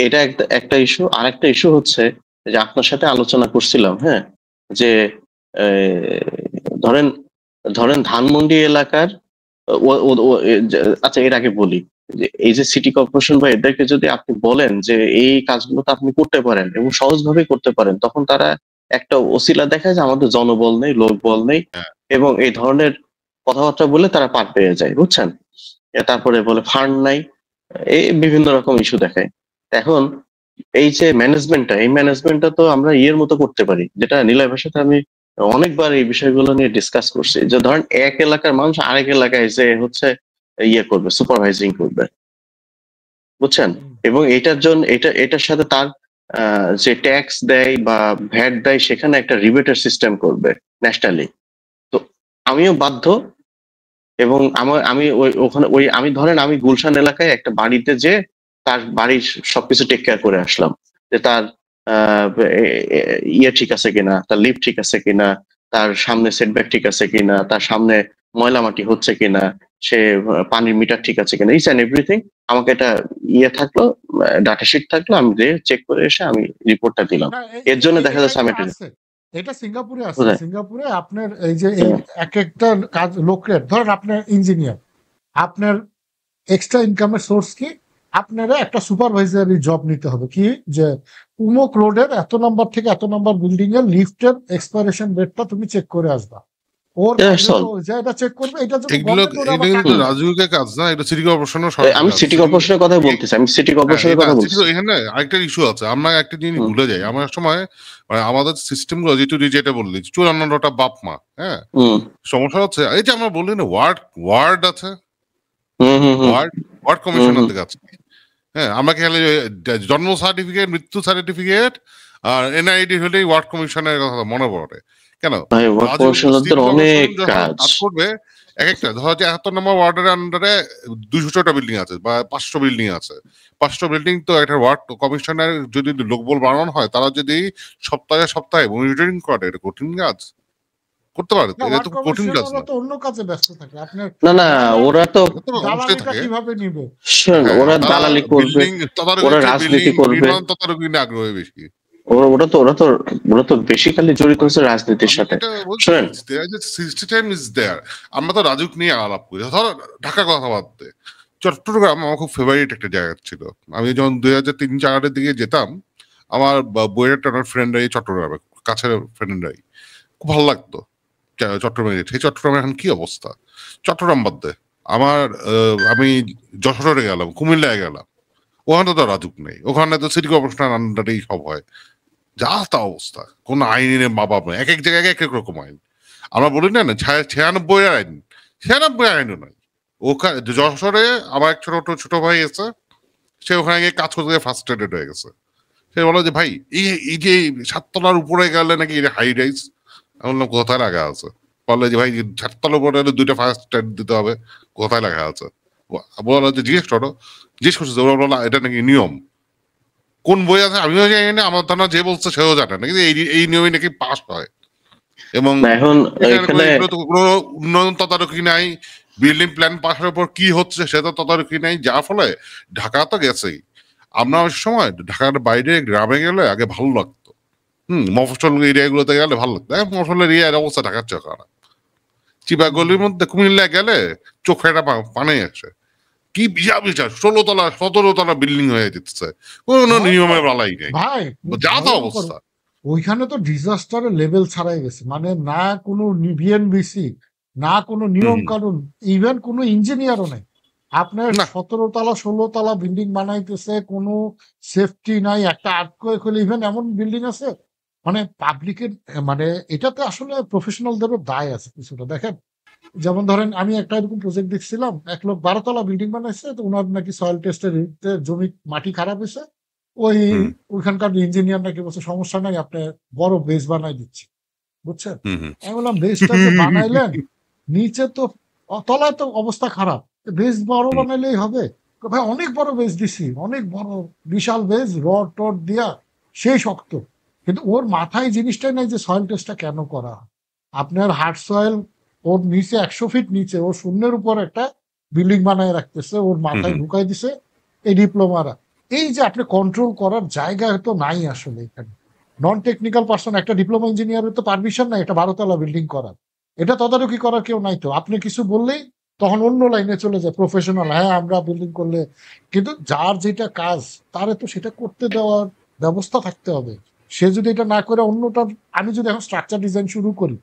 এটা একটা ইস্যু। আর একটা ইস্যু হচ্ছে যে আপনার সাথে আলোচনা করছিলাম, হ্যাঁ, যে ধরেন ধানমন্ডি এলাকার, আচ্ছা এর আগে বলি যে এই যে সিটি কর্পোরেশন বা এদেরকে যদি আপনি বলেন যে এই কাজগুলো তো আপনি করতে পারেন এবং সহজভাবে করতে পারেন, তখন তারা একটা ওসিলা দেখায় যে আমাদের জনবল নেই, লোকবল নেই, এবং এই ধরনের কথাবার্তা বলে তারা পার পেয়ে যায়, বুঝছেন? তারপরে বলে ফান্ড নাই, এই বিভিন্ন রকম ইস্যু দেখায়। এখন এই যে এই ম্যানেজমেন্টটা তো আমরা ইয়ের মতো করতে পারি, যেটা নিলয় ভাইয়ের সাথে আমি অনেকবার এই বিষয়গুলো নিয়ে ডিসকাস করছি, যে ধরেন এক এলাকার মানুষ আরেক এলাকায় যে হচ্ছে ইয়ে করবে, সুপারভাইজিং করবে, বুঝছেন? এবং এটার জন্য এটার সাথে তার যে ট্যাক্স দেয় বা ভ্যাট দেয় সেখানে একটা রিবেটের সিস্টেম করবে ন্যাশনালি। তো আমিও বাধ্য, এবং আমি ওখানে আমি ধরেন আমি গুলশান এলাকায় একটা বাড়িতে যে তার বাড়ির সবকিছু টেক কেয়ার করে আসলাম, যে তার ইয়ে ঠিক আছে কিনা, তার লিফট ঠিক আছে কিনা, তার সামনে সেটব্যাক ঠিক আছে কিনা, তার সামনে ময়লা মাটি হচ্ছে কিনা, সে পানির মিটার ঠিক আছে কিনা, ইচ অ্যান্ড এভরিথিং। আমাকে এটা ইয়ে থাকলো, ডাটা শিট থাকলো, আমি চেক করে এসে আমি রিপোর্টটা দিলাম। এর জন্য দেখা যাচ্ছে আমি এটা সিঙ্গাপুরে আছে। সিঙ্গাপুরে আপনার এই যে এই এক একটা কাজ লোকের, ধরেন আপনার ইঞ্জিনিয়ার, আপনার এক্সট্রা ইনকামের সোর্স কি, আপনারা একটা সুপারভাইজারি জব নিতে হবে, কি যে উমুক রোডের এত নম্বর থেকে এত নম্বর বিল্ডিং এর লিফটের এক্সপাইরেশন ডেটটা তুমি চেক করে আসবা। ওর এটা চেক করবে, এটা রাজুকের কাজ না, এটা সিটি কর্পোরেশনের। আমি সিটি কর্পোরেশনের কথা বলতেছি, আমি সিটি কর্পোরেশনের কথা বলছি। এখানে আরেকটা ইস্যু আছে, আমরা একটা জিনিস ভুলে যাই। আমার সময় মানে আমাদের সিস্টেম গুলো যেটা বললি 54টা বাপ মা, হ্যাঁ, সমস্যা হচ্ছে এই যে আমরা বললি না ওয়ার্ড আছে, ওয়ার্ড কমিশনার থেকে আছে, হ্যাঁ, আমরা খেলে জন্ম সার্টিফিকেট, মৃত্যু সার্টিফিকেট আর এনআইডি হলেই ওয়ার্ড কমিশনের কথা মনে পড়ে। কেন অনেক কাজ করবে? এক একটা ধরো যে 71 নম্বর ওয়ার্ডের আন্ডারে 200টা বিল্ডিং আছে বা 500 বিল্ডিং আছে, 500 বিল্ডিং, তো একটা ওয়ার্ড কমিশনার যদি লোকবল বাড়ানো হয়, তারা যদি সপ্তাহে মনিটরিং করে, এটা কঠিন কাজ করতে পারে। এটা তো কঠিন কাজ না। অন্য কাজে ব্যস্ত থাকে আপনার। না ওরা তো কিভাবে নিবে, ওরা দালালি করবে, ওরা রাজনীতি করবে, তদারকি নিয়ে আগ্রহ বেশি। ওরা তো বেসিক্যালি জড়িত হচ্ছে রাজনীতির সাথে। আমরা তো রাজুক নিয়ে আলাপ করি, ধরো ঢাকার কথা বাদ দে, চট্টগ্রাম আমার খুব ফেভারিট একটা জায়গা ছিল। আমি যখন 2003-04 দিকে যেতাম, আমার বইয়ের একটা ফ্রেন্ডরাই চট্টগ্রামে, কাছের ফ্রেন্ডরাই, খুব ভালো লাগতো চট্টগ্রামে। সেই চট্টগ্রামের এখন কি অবস্থা, চট্টগ্রাম বাদ দে, আমি যশোরে গেলাম, কুমিল্লায় গেলাম, ওখানে তো রাজুক নেই, ওখানে তো সিটি কর্পোরেশনের আন্ডারেই সব হয়, যা তা অবস্থা, কোন আইনের বাবা নয়, এক এক জায়গায় এক এক রকম আইন। আমরা বলি না 96 আইন, 96 আইনও নাই ওখানে। যশোরে আমার এক ছোট ভাই আছে, সে ওখানে গিয়ে কাজ করতে গিয়ে ফার্স্ট্রেটেড হয়ে গেছে। সে বলো যে ভাই এই যে 7 তলার উপরে গেলে নাকি এটা হাই রাইজ। আমি বললাম কোথায় লাগা আছে? বললে যে ভাই 7 তলার উপরে 2টা ফার্স্ট এড দিতে হবে, কোথায় লেখা আছে? বলা যে জিজ্ঞেস করছে, ওরা বললো এটা নাকি নিয়ম। কোন বই আছে আমিও জানি না, আমার ধারণা যে বলছে সেও জানে না, কিন্তু এই নিয়মে নাকি পাস হয়। এবং এখন উন্নয়ন তদারকি নাই, বিল্ডিং প্ল্যান পাশের উপর কি হচ্ছে সেটা তদারকি নাই, যার ফলে ঢাকা তো গেছেই। আমরা অনেক সময় ঢাকার বাইরে গ্রামে গেলে আগে ভালো লাগতো, মফস্বল এরিয়া গুলোতে গেলে ভালো লাগতো। মফস্বলের এরিয়ার অবস্থা ঢাকার চেয়ে খারাপ। চিপা গলির মধ্যে কুমিল্লা গেলে চোখ ফেটা পানি আসে, কি বিশাল 16 তলা 17 তলা বিল্ডিং হয়ে যেতেছে, কোন নিয়মের বালাই নেই ভাই, যা তা অবস্থা। ওইখানে তো ডিজাস্টারের লেভেল ছাড়াই গেছে, মানে না কোনো বিএনবিসি, না কোনো নিয়ম কানুন, ইভেন কোনো ইঞ্জিনিয়ারও নেই। আপনার 17 তলা 16 তলা বিল্ডিং বানাইতেছে, কোনো সেফটি নাই, একটা আর্থকোয়েক হলে ইভেন এমন বিল্ডিং আছে, মানে পাবলিকের, মানে এটাতে আসলে প্রফেশনালদেরও দায় আছে কিছুটা। দেখেন, যেমন ধরেন আমি একটা এরকম প্রজেক্ট দেখছিলাম, এক লোক 12 তলা বিল্ডিং বানাইছে, তো ওনার নাকি সয়েল টেস্টের জমি মাটি খারাপ হয়েছে, ওইখানকার ইঞ্জিনিয়ার নাকি বলছে সমস্যা নাই, আপনি বড় বেস বানাই দিচ্ছি, বুঝছেন? আমি বললাম বেসটা যে বানাইলেন, নিচে তো তলায় তো অবস্থা খারাপ, বেস বড় বানাইলেই হবে? ভাই অনেক বড় বেস দিছি, অনেক বড় বিশাল বেস, রড টড দিয়া সেই শক্ত, কিন্তু ওর মাথায় জিনিসটাই নাই যে সয়েল টেস্টটা কেন করা। আপনার হার্ড সয়েল ওর নিচে 100 ফিট নিচে, ওর শূন্যের উপর একটা বিল্ডিং বানায় রাখতেছে, ওর মাথায় ঢুকাই দিছে এই ডিপ্লোমারা। এই যে আপনি কন্ট্রোল করার জায়গা তো নাই আসলে এখানে। নন টেকনিক্যাল পার্সন, একটা ডিপ্লোমা ইঞ্জিনিয়ারের তো পারমিশন নাই এটা 12 তলা বিল্ডিং করার, এটা তদারকি করার কেউ নাই। তো আপনি কিছু বললেই তখন অন্য লাইনে চলে যায় প্রফেশনাল, হ্যাঁ আমরা বিল্ডিং করলে, কিন্তু যার যেটা কাজ তারে তো সেটা করতে দেওয়ার ব্যবস্থা থাকতে হবে। সে যদি এটা না করে অন্যটা, আমি যদি এখন স্ট্রাকচার ডিজাইন শুরু করি,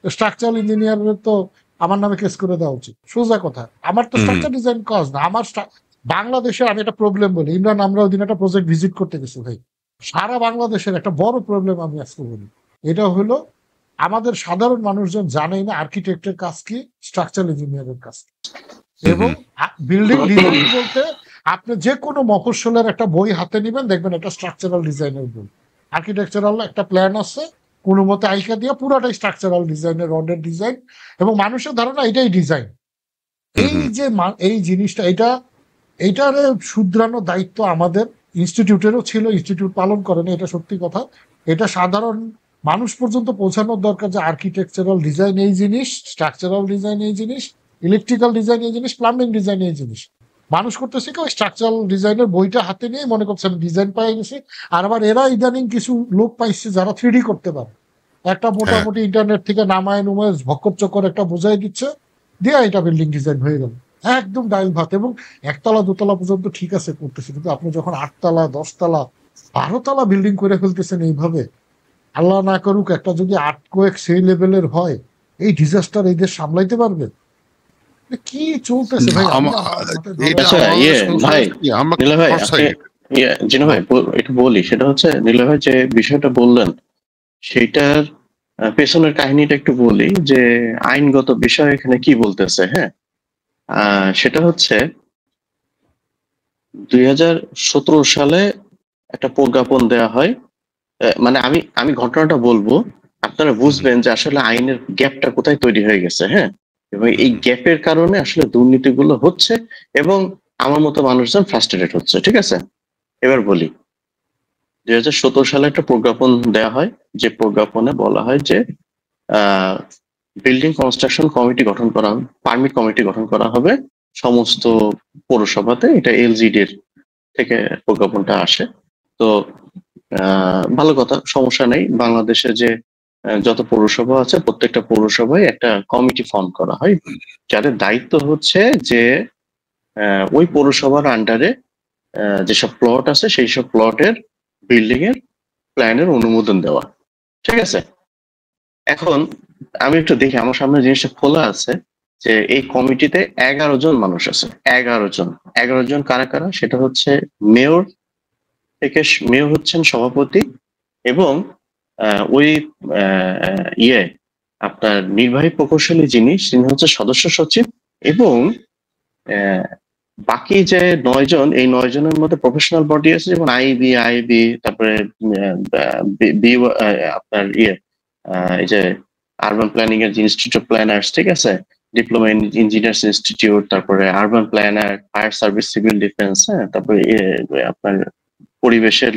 স্ট্রাকচারাল ইঞ্জিনিয়ারের তো আমার নামে কেস করে দেওয়া উচিত, সোজা কথা। আমার তো স্ট্রাকচার ডিজাইন কজ না, আমার বাংলাদেশে আমি একটা প্রবলেম বলি, ইমরান আমরা ওই দিন একটা প্রজেক্ট ভিজিট করতে গেছি ভাই, সারা বাংলাদেশের একটা বড় প্রবলেম আমি আজকে বলি, এটা হলো আমাদের সাধারণ মানুষজন জানেই না আর্কিটেক্টের কাজ কি, স্ট্রাকচারাল ইঞ্জিনিয়ারের কাজ কি। এবং বিল্ডিং ডিজাইন বলতে আপনি যে কোনো মফস্বলের একটা বই হাতে নেবেন, দেখবেন একটা স্ট্রাকচারাল ডিজাইনের বই, আর্কিটেকচারাল একটা প্ল্যান আছে, কোনো মতে আইকা দিয়ে পুরাটাই স্ট্রাকচারাল ডিজাইনের, রডের ডিজাইন, এবং মানুষের ধারণা এটাই ডিজাইন। এই যে এই জিনিসটা, এইটার শুধরানোর দায়িত্ব আমাদের ইনস্টিটিউটেরও ছিল, ইনস্টিটিউট পালন করে না, এটা সত্যি কথা। এটা সাধারণ মানুষ পর্যন্ত পৌঁছানোর দরকার যে আর্কিটেকচারাল ডিজাইন এই জিনিস, স্ট্রাকচারাল ডিজাইন এই জিনিস, ইলেকট্রিক্যাল ডিজাইন এই জিনিস, প্লাম্বিং ডিজাইন এই জিনিস। মানুষ করতেছে কি ওই স্ট্রাকচারাল ডিজাইনের বইটা হাতে নিয়ে মনে করছে আমি ডিজাইন পাই গেছি। আর আবার এরা ইদানিং কিছু লোক পাইছে যারা 3D করতে পারে, একটা মোটামুটি ইন্টারনেট থেকে নামায় নুমায় ভক্কর চক্কর একটা বোঝাই দিচ্ছে, দিয়ে এটা বিল্ডিং ডিজাইন হয়ে গেল একদম ডাইল ভাত। এবং একতলা দোতলা পর্যন্ত ঠিক আছে করতেছে, কিন্তু আপনি যখন 8তলা 10তলা 12তলা বিল্ডিং করে ফেলতেছেন এইভাবে, আল্লাহ না করুক একটা যদি আর্থকোয়েক সেই লেভেলের হয়, এই ডিজাস্টার এই দেশ সামলাইতে পারবে? কি চলতেছে ভাই? জিনু ভাই একটু বলি, সেটা হচ্ছে নীলা ভাই যে বিষয়টা বললেন সেটার পেছনের কাহিনীটা একটু বলি, যে আইনগত বিষয় এখানে কি বলতেছে। হ্যাঁ, সেটা হচ্ছে 2017 সালে একটা প্রজ্ঞাপন দেয়া হয়। মানে আমি ঘটনাটা বলবো, আপনারা বুঝবেন যে আসলে আইনের গ্যাপটা কোথায় তৈরি হয়ে গেছে। হ্যাঁ, এবং এই গ্যাপের কারণে আসলে দুর্নীতিগুলো হচ্ছে এবং আমার মতো মানুষজন ফ্রাস্ট্রেটেড হচ্ছে। ঠিক আছে, এবার বলি, 2017 সালে একটা প্রজ্ঞাপন দেয়া হয়, যে প্রজ্ঞাপনে বলা হয় যে বিল্ডিং কনস্ট্রাকশন কমিটি গঠন করা, পারমিট কমিটি গঠন করা হবে সমস্ত পৌরসভাতে। এটা এলজিডির থেকে প্রজ্ঞাপনটা আসে। তো ভালো কথা, সমস্যা নেই। বাংলাদেশে যে যত পৌরসভা আছে প্রত্যেকটা পৌরসভায় একটা কমিটি ফর্ম করা হয়, যাদের দায়িত্ব হচ্ছে যে ওই পৌরসভার আন্ডারে যেসব প্লট আছে সেই সব প্লটের বিল্ডিং এর প্ল্যানের অনুমোদন দেওয়া। ঠিক আছে, এখন আমি একটু দেখি, আমার সামনে জিনিসটা খোলা আছে, যে এই কমিটিতে 11 জন মানুষ আছে। 11 জন কারা কারা? সেটা হচ্ছে মেয়র থেকে, মেয়র হচ্ছেন সভাপতি, এবং ওই আপনার নির্বাহী প্রকৌশলী যিনি হচ্ছে সদস্য সচিব, এবং বাকি যে 9 জন, এই 9 জনের মধ্যে প্রফেশনাল বডি আছে, যেমন আইবি, তারপরে আপনার এই যে আরবান প্ল্যানিং এর যে ইনস্টিটিউট অফ প্ল্যানার্স, ঠিক আছে, ডিপ্লোমা ইন ইঞ্জিনিয়ার্স ইনস্টিটিউট, তারপরে urban planner, fire service, civil defence, হ্যাঁ, তারপরে আপনার পরিবেশের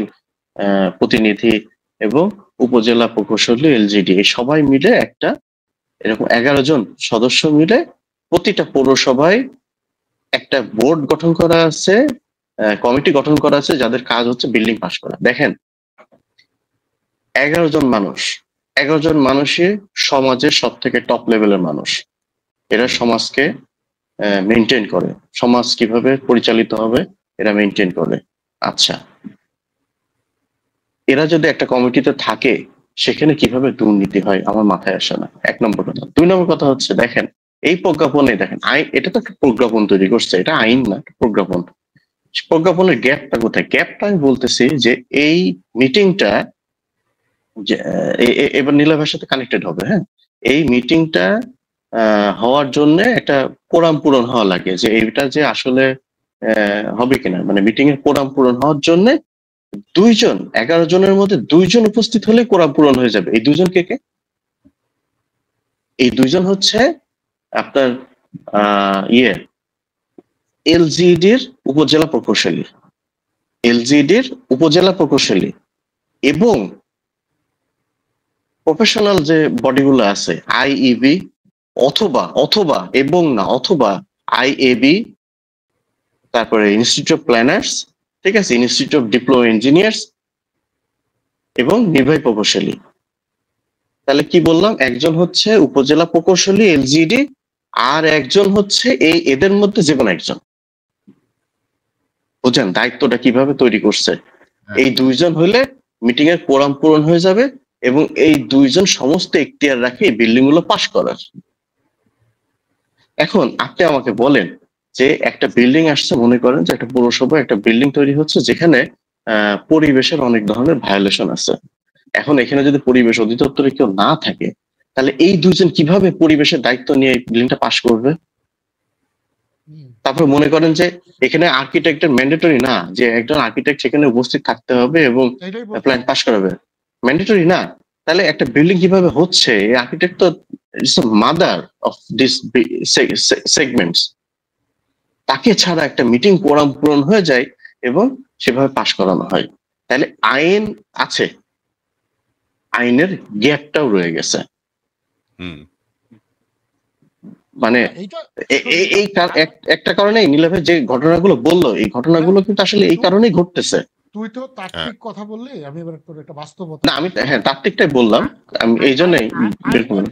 প্রতিনিধি এবং উপজেলা প্রকৌশলী এলজিডি, এই সবাই মিলে একটা এরকম 11 জন সদস্য মিলে প্রতিটা পৌরসভায় একটা বোর্ড গঠন করা আছে, কমিটি গঠন করা আছে, যাদের কাজ হচ্ছে বিল্ডিং পাস করা। দেখেন, 11 জন মানুষ, 11 জন মানুষই সমাজের সব থেকে টপ লেভেলের মানুষ। এরা সমাজকে মেনটেন করে, সমাজ কিভাবে পরিচালিত হবে এরা মেনটেন করে। আচ্ছা, এরা যদি একটা কমিটিতে থাকে সেখানে কিভাবে দুর্নীতি হয় আমার মাথায় আসে না, 1 নম্বর কথা। 2 নম্বর কথা হচ্ছে, দেখেন এই প্রজ্ঞাপনে, দেখেন আইন, এটা তো একটা প্রজ্ঞাপন তৈরি করছে, এটা আইন না, প্রজ্ঞাপন। প্রজ্ঞাপনের গ্যাপটা কোথায়? গ্যাপটা আমি বলতেছি যে এই মিটিংটা, এবার নীলাভের সাথে কানেক্টেড হবে। হ্যাঁ, এই মিটিংটা হওয়ার জন্য একটা কোরাম পূরণ হওয়া লাগে, যে এইটা যে আসলে হবে কিনা, মানে মিটিং এর কোরাম পূরণ হওয়ার জন্য 2 জন, 11 জনের মধ্যে 2 জন উপস্থিত হলে কোরাম পূরণ হয়ে যাবে। এই 2 জন কে? এই 2 জন হচ্ছে আপনার এলজিডির উপজেলা প্রকৌশলী, এবং প্রফেশনাল যে বডিগুলো আছে, আইইবি অথবা এবং না অথবা আইএবি, তারপরে ইনস্টিটিউট অফ প্ল্যানার্স, ঠিক আছে, ইনস্টিটিউট অফ ডিপ্লোমা ইঞ্জিনিয়ার্স এবং নির্বাহী প্রকৌশলী। তাহলে কি বললাম? একজন হচ্ছে উপজেলা প্রকৌশলী এলজিডি, আর একজন হচ্ছে এদের মধ্যে যে কোনো একজন। বুঝেন দায়িত্বটা কিভাবে তৈরি করছে? এই 2 জন হইলে মিটিং এর কোরাম পূরণ হয়ে যাবে, এবং এই 2 জন সমস্ত এখতিয়ার রাখে এই বিল্ডিং গুলো পাস করার। এখন আপনি আমাকে বলেন যে একটা বিল্ডিং আসছে, মনে করেন যে একটা পৌরসভা একটা বিল্ডিং তৈরি হচ্ছে যেখানে পরিবেশের অনেক ধরনের ভায়োলেশন আছে। এখন এখানে যদি পরিবেশ অধিদপ্তরে কেউ না থাকে, তাহলে এই দুইজন কিভাবে পরিবেশের দায়িত্ব নিয়ে এই বিল্ডিংটা পাশ করবে? তারপর মনে করেন যে এখানে আর্কিটেক্টের ম্যান্ডেটরি না যে একজন আর্কিটেক্ট সেখানে উপস্থিত থাকতে হবে এবং প্ল্যান পাস করাবে, ম্যান্ডেটরি না। তাহলে একটা বিল্ডিং কিভাবে হচ্ছে? এই আর্কিটেক্ট তো মাদার অফ দিস সেগমেন্টস। তাকে ছাড়া একটা মিটিং কোরাম পূরণ হয়ে যায় এবং সেভাবে পাশ করানো হয়। তাহলে আইন আছে, আইনের গ্যাপটাও রয়ে গেছে। মানে একটা কারণে নীলা ভাই যে ঘটনাগুলো বললো, এই ঘটনাগুলো কিন্তু আসলে এই কারণেই ঘটতেছে। তুই তো তাত্ত্বিক কথা বললি, আমি এবার তোর একটা বাস্তবতা। না, আমি তাত্ত্বিকটাই বললাম, আমি এই জন্যই।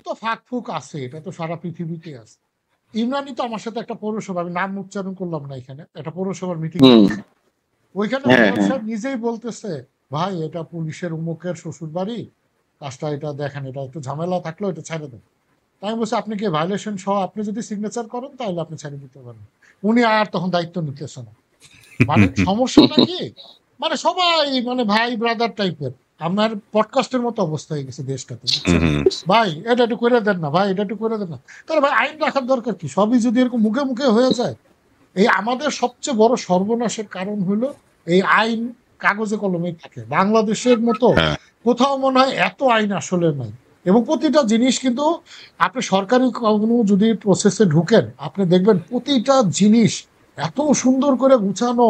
তো ফাঁক ফুক আছে, এটা তো সারা পৃথিবীতে আছে। ইমরানি তো আমার সাথে একটা পৌরসভা, আমি নাম উচ্চারণ করলাম না, এখানে একটা পৌরসভার মিটিং, ওইখানে নিজেই বলতেছে ভাই এটা পুলিশের উমুকের শ্বশুর বাড়ি, কাজটা এটা দেখেন, এটা একটু ঝামেলা থাকলো, এটা ছেড়ে দেন। আমি বলছি আপনি কি ভায়োলেশন সহ আপনি যদি সিগনেচার করেন তাহলে আপনি ছেড়ে দিতে পারেন। উনি আর তখন দায়িত্ব নিতেছে না। মানে সমস্যাটা কি, মানে সবাই মানে ভাই ব্রাদার টাইপের। আমার পডকাস্টের মতো অবস্থা হয়ে গেছে দেশটাতে। ভাই এটা একটু করে দেন না, ভাই এটা একটু করে দেন না। তাহলে ভাই আইন রাখার দরকার কি? সবই যদি এরকম মুখে মুখে হয়ে যায়। এই আমাদের সবচেয়ে বড় সর্বনাশের কারণ হলো এই আইন কাগজে কলমে থাকে। বাংলাদেশের মতো কোথাও মনে হয় এত আইন আসলে নাই। এবং প্রতিটা জিনিস কিন্তু আপনি সরকারি কোনো যদি প্রসেসে ঢুকেন, আপনি দেখবেন প্রতিটা জিনিস এত সুন্দর করে গুছানো।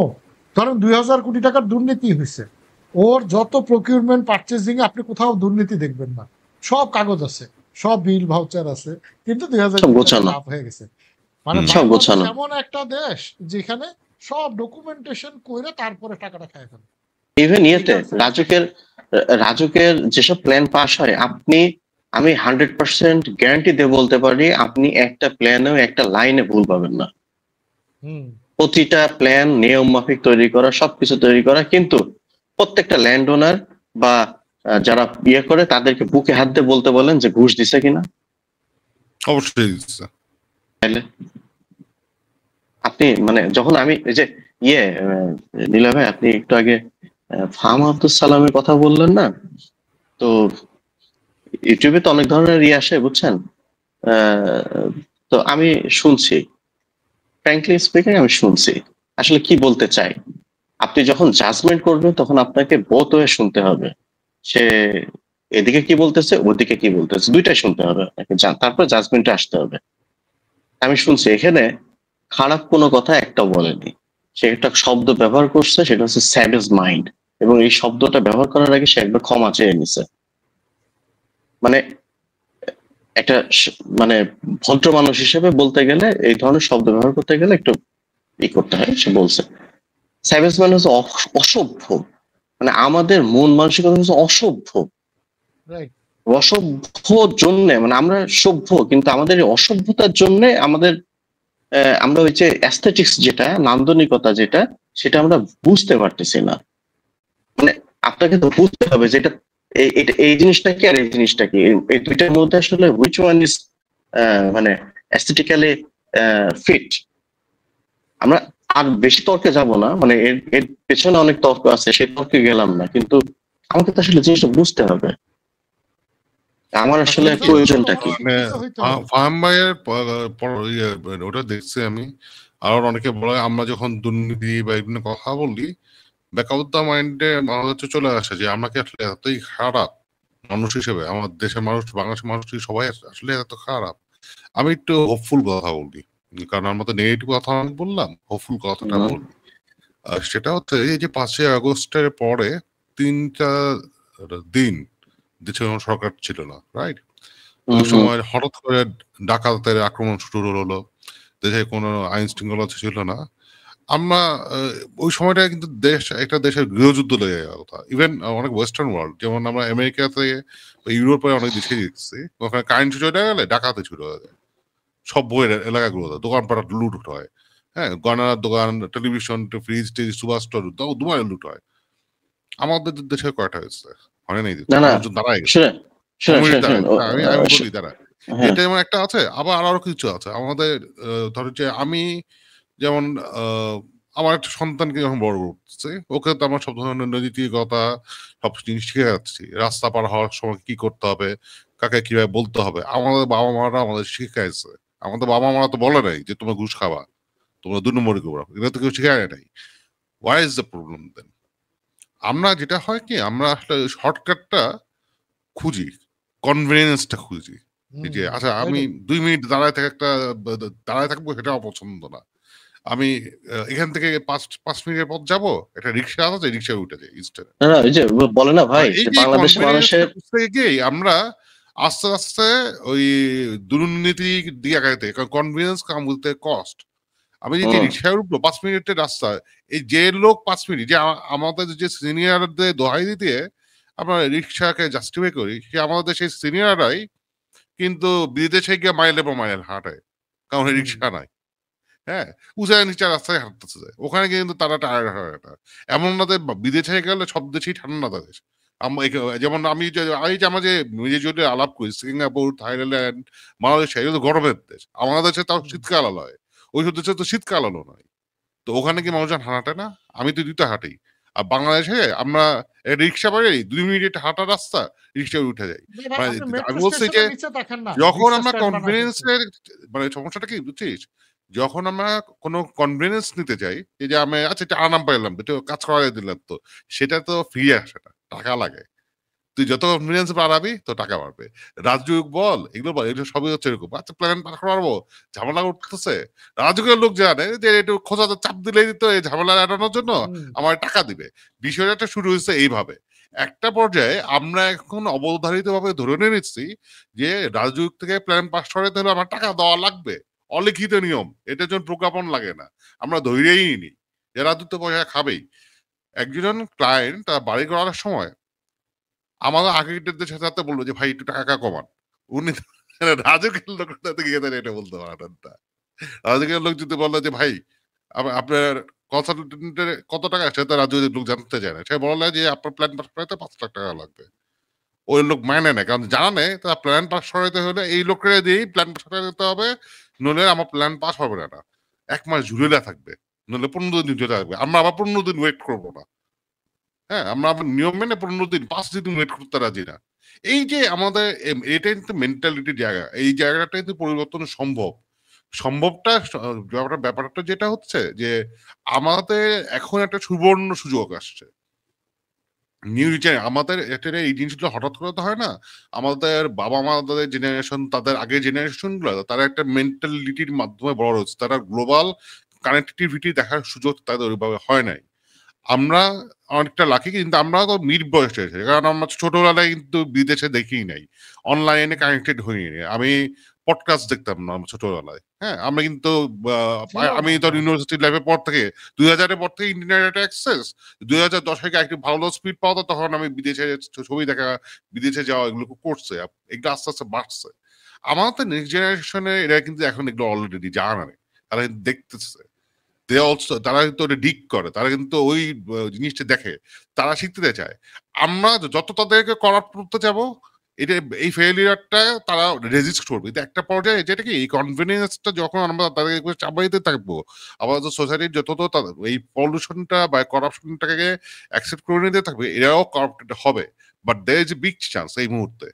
ধরেন 2000 কোটি টাকার দুর্নীতি হয়েছে, ওর যত প্রকিউরমেন্ট পারচেজিং আপনি কোথাও দুর্নীতি দেখবেন না, সব কাগজ আছে, সব বিল ভাউচার আছে, কিন্তু 2000 কোটি টাকা লাভ হয়ে গেছে। মানে এমন একটা দেশ যেখানে সব ডকুমেন্টেশন করে তারপরে টাকাটা খায় ফেলে। ইভেন ইয়েতে রাজুকের যেসব প্ল্যান পাস হয়, আমি 100% গ্যারান্টি দিয়ে বলতে পারি আপনি একটা প্ল্যানেও একটা লাইনে ভুল পাবেন না। প্রতিটা প্ল্যান নিয়ম মাফিক তৈরি করা, সবকিছু তৈরি করা, কিন্তু প্রত্যেকটা ল্যান্ড ওনার বা যারা ইয়ে করে তাদেরকে বুকে হাত দিয়ে বলতে বলেন যে ঘুষ দিছে কিনা। অবশ্যই দিচ্ছে। আপনি মানে যখন আমি এই যে নীলা ভাই আপনি একটু আগে ফাহাম আব্দুল সালামের কথা বললেন না, তো ইউটিউবে তো অনেক ধরনের আসে বুঝছেন। তো আমি শুনছি, ফ্র্যাঙ্কলি স্পিকিং আমি শুনছি আসলে কি বলতে চাই। আপনি যখন জাজমেন্ট করবেন তখন আপনাকে বোথ ওয়ে শুনতে হবে, সে এদিকে কি বলতেছে ওদিকে কি বলতেছে, দুইটাই শুনতে হবে আপনাকে, তারপর জাজমেন্টে আসতে হবে। আমি শুনছি এখানে খারাপ কোনো কথা একটাও বলেনি, সে একটা শব্দ ব্যবহার করছে, সেটা হচ্ছে স্যাডেজ মাইন্ড, এবং এই শব্দটা ব্যবহার করার আগে সে একবার ক্ষমা চেয়ে নিছে। মানে একটা মানে ভদ্র মানুষ হিসেবে বলতে গেলে এই ধরনের শব্দ ব্যবহার করতে গেলে একটু করতে হয়। সে বলছে স্যাভেজ মানে হচ্ছে অসভ্য, মানে আমাদের মন মানসিকতা হচ্ছে অসভ্য। অসভ্য জন্য মানে আমরা সভ্য, কিন্তু আমাদের এই অসভ্যতার জন্য আমরা ওই যে অ্যাস্থেটিক্স যেটা, নান্দনিকতা যেটা, সেটা আমরা বুঝতে পারতেছি না। মানে আপনাকে তো বুঝতে হবে যে এই জিনিসটা কি আর এই জিনিসটা কি, এই দুইটার মধ্যে আসলে হুইচ ওয়ান ইজ মানে অ্যাস্থেটিক্যালি ফিট। আমরা আর বেশি তর্কে যাব না, মানে এর পেছনে অনেক তর্ক আছে, সেই তর্কে গেলাম না, কিন্তু আমাকে তো আসলে জিনিসটা বুঝতে হবে আমার আসলে প্রয়োজনটা কি। ফাহাম ভাইয়ের ওটা দেখছি আমি, আর অনেকে বলে আমরা যখন দুর্নীতি বা বিভিন্ন কথা বলি, ব্যাক অফ দ্য মাইন্ডে আমাদের চলে আসে যে আমরা কি আসলে এতই খারাপ মানুষ হিসেবে, আমার দেশের মানুষ, বাংলাদেশের মানুষ সবাই আসলে এত খারাপ। আমি একটু হোপফুল কথা বলি, কারণ আমার তো নেগেটিভ কথা আমি বললাম, হোপফুল কথাটা বলি। সেটা হচ্ছে এই যে 5ই আগস্টের পরে 3টা দিন দেশে কোনো সরকার ছিল না, রাইট? ওই সময় হঠাৎ করে ডাকাতের আক্রমণ শুরু হলো, দেশে কোনো আইন শৃঙ্খলা ছিল না। আমরা ওই সময়টা কিন্তু একটা দেশের গৃহযুদ্ধ লেগে যাওয়ার কথা। ইভেন অনেক ওয়েস্টার্ন ওয়ার্ল্ড, যেমন আমরা আমেরিকাতে ইউরোপে অনেক দেশে দেখছি, ওখানে কারেন্ট ছুটে হয়ে গেলে ডাকাতে ছুটে হয়ে যায় সব বইয়ের এলাকাগুলোতে, দোকানপাট লুট হয়, হ্যাঁ, গয়নার দোকান, টেলিভিশন, ফ্রিজ, সুপার স্টোর, দুবারে লুট হয়। আমাদের দেশে কয়টা হয়েছে? হয় নাই, দাঁড়ায় আমি বলি দাঁড়া, হ্যাঁ এটা যেমন একটা আছে, আবার আরো কিছু আছে আমাদের। ধরো যে আমি যেমন আমার একটা সন্তানকে যখন বড় করতেছি, ওকে তো আমার সব ধরনের নৈতিকতা সব জিনিস শিখে যাচ্ছি। রাস্তা পার হওয়ার সময় কি করতে হবে, কাকে কিভাবে বলতে হবে, আমাদের বাবা মারা আমাদের শিখাইছে। আমাদের বাবা মারা তো বলে নাই যে তোমরা ঘুষ খাবা, তোমরা 2 নম্বরই করবা, এটা তো কেউ শিখায় নাই। Why is the problem then? আমরা যেটা হয় কি, আমরা আসলে শর্টকাটটা খুঁজি, কনভেনিয়েন্সটা খুঁজি। এই যে আচ্ছা আমি 2 মিনিট দাঁড়ায় থাকবো, সেটা আমার পছন্দ না। আমি এখান থেকে 5 মিনিটের পথ যাবো, একটা রিক্সা আছে, রিক্সায় উঠে যাই ইনস্ট্যান্ট। না না, ওই যে বলে না ভাই, এই যে যে বাংলাদেশের কনভেনিয়েন্সটা মানুষের খুঁজতে গিয়ে আমরা আস্তে আস্তে ওই দুর্নীতি দিয়ে আগাইতে, কারণ কনভেনিয়েন্স কাম উইথ কস্ট। আমি যে হুম রিক্সায় উঠবো 5 মিনিটের রাস্তা, এই যে লোক 5 মিনিট, যে আমাদের যে সিনিয়রদের দোহাই দিতে আমরা রিক্সাকে জাস্টিফাই করি, সে আমাদের সেই সিনিয়ররাই কিন্তু বিদেশে গিয়ে মাইলের পর মাইল হাঁটায়, কারণ রিক্সা নাই। হ্যাঁ, উঁচা নিচা রাস্তায় হাঁটতেছে যায়, ওখানে গিয়ে কিন্তু তারা টায়ার্ড হয় না। এমন না যে বিদেশে গেলে সব দেশেই ঠান্ডা দেশ। যেমন আমি যে আমার যে যদি আলাপ করি, সিঙ্গাপুর, থাইল্যান্ড, মালয়েশিয়া, এগুলো তো গরমের দেশ। আমাদের দেশে তাও শীতকাল আলো হয়, ওই সব দেশে তো শীতকাল আলো নয়। তো ওখানে কি মানুষজন হাঁটে না? আমি তো দিতে হাঁটি। আর বাংলাদেশে আমরা রিক্সা পাই, 2 মিনিট হাঁটা রাস্তা, রিক্সায় উঠে যাই। মানে আপনি আমি মেট্রো বলছি যে স্টেশনের নিচে দেখেন না, যখন রিক্সা আমরা স্ট্যান্ড বানায় কনভেনিয়েন্স ফেলছে। এর, মানে সমস্যাটা কি বুঝছিস, যখন আমরা কোনো কনভেনিয়েন্স নিতে যাই, এই যে আমি আচ্ছা এটা আরাম পাইলাম, এটা কাজ করাই দিলাম, তো সেটা তো ফ্রি আসে না, টাকা লাগে। তুই যত কনভেনিয়েন্স বাড়াবি তো টাকা বাড়বে। রাজযোগ বল, এগুলো বল, এগুলো সবই হচ্ছে এরকম। আচ্ছা প্ল্যান পার করবো, ঝামেলা করতেছে, রাজযোগের লোক জানে যে একটু খোঁজাতে চাপ দিলেই তো এই ঝামেলা এড়ানোর জন্য আমার টাকা দিবে। বিষয়টা শুরু হয়েছে এইভাবে। একটা পর্যায়ে আমরা এখন অবধারিত ভাবে ধরে নিচ্ছি যে রাজযোগ থেকে প্ল্যান পাস করাতে হলে আমার টাকা দেওয়া লাগবে, অলিখিত নিয়ম, এটার জন্য প্রজ্ঞাপন লাগে না। আমরা ধৈরেই নি যে রাজযোগ তো পয়সা খাবেই। একজন ক্লায়েন্ট তার বাড়ি করার সময় আমাদের আর্কিটেক্টদের সাথে বললো যে ভাই একটু টাকা কমান। উনি রাজুকের লোক গিয়ে এটা বলতে পারেন না। রাজুকের লোক যদি বললো যে ভাই আপনার কনসালটেন্টের কত টাকা, সে তো রাজুকের লোক জানতে চায় না। সে বললো যে আপনার প্ল্যান পাস করাতে 5 লাখ টাকা লাগবে। ওই লোক মানে না, কারণ জানা নেই তার প্ল্যান পাস করাতে হলে এই লোকটা দিয়েই প্ল্যান পাস করাতে হবে, নইলে আমার প্ল্যান পাস হবে না। 1 মাস ঝুলেলা থাকবে, নইলে 15 দিন ঝুলে থাকবে। আমরা আবার 15 দিন ওয়েট করবো না। হ্যাঁ, আমরা আবার নিয়ম মেনে 15 দিন 5 দিন ওয়েট করতে রাজি না। এই যে আমাদের এটা কিন্তু মেন্টালিটির জায়গা, এই জায়গাটা কিন্তু পরিবর্তন সম্ভব। সম্ভবটা ব্যাপারটা যেটা হচ্ছে যে আমাদের এখন একটা সুবর্ণ সুযোগ আসছে। নিউ আমাদের এটা এই জিনিসগুলো হঠাৎ করে তো হয় না। আমাদের বাবা মাদের জেনারেশন, তাদের আগের জেনারেশন গুলো, তারা একটা মেন্টালিটির মাধ্যমে বড় হচ্ছে, তারা গ্লোবাল কানেক্টিভিটি দেখার সুযোগ তাদের ওইভাবে হয় নাই। আমরা অনেকটা লাকি, কিন্তু আমরা তো মিড বয়সে এসে, কারণ আমরা ছোটবেলায় কিন্তু বিদেশে দেখি নাই, অনলাইনে কানেক্টেড হইনি। আমি পডকাস্ট দেখতাম না আমার ছোটবেলায়। হ্যাঁ, আমরা কিন্তু আমি তো ইউনিভার্সিটি লাইফের পর থেকে 2000-এর পর থেকে ইন্টারনেট অ্যাক্সেস, 2010 থেকে একটু ভালো স্পিড পাওয়া, তখন আমি বিদেশে ছবি দেখা, বিদেশে যাওয়া, এগুলো করছে, এগুলো আস্তে আস্তে বাড়ছে। আমাদের নেক্সট জেনারেশনে এরা কিন্তু এখন এগুলো অলরেডি জানে, তারা কিন্তু দেখতেছে, তারা কিন্তু ওটা ডিক করে, তারা কিন্তু ওই জিনিসটা দেখে, তারা শিখতে চায়। আমরা যত তাদেরকে করাপ্ট করতে যাবো, এটা এই ফেলিয়ারটা তারা রেজিস্ট করবে। এটা একটা পর্যায়ে যেটা কি, এই কনভিনিয়েন্সটা যখন আমরা তাদেরকে চাপাইতে থাকবো, আমাদের সোসাইটির যত এই পলিউশনটা বা করাপশনটাকে অ্যাকসেপ্ট করে নিতে থাকবে, এরাও করাপ্টেড হবে। But there is a big chance এই মুহূর্তে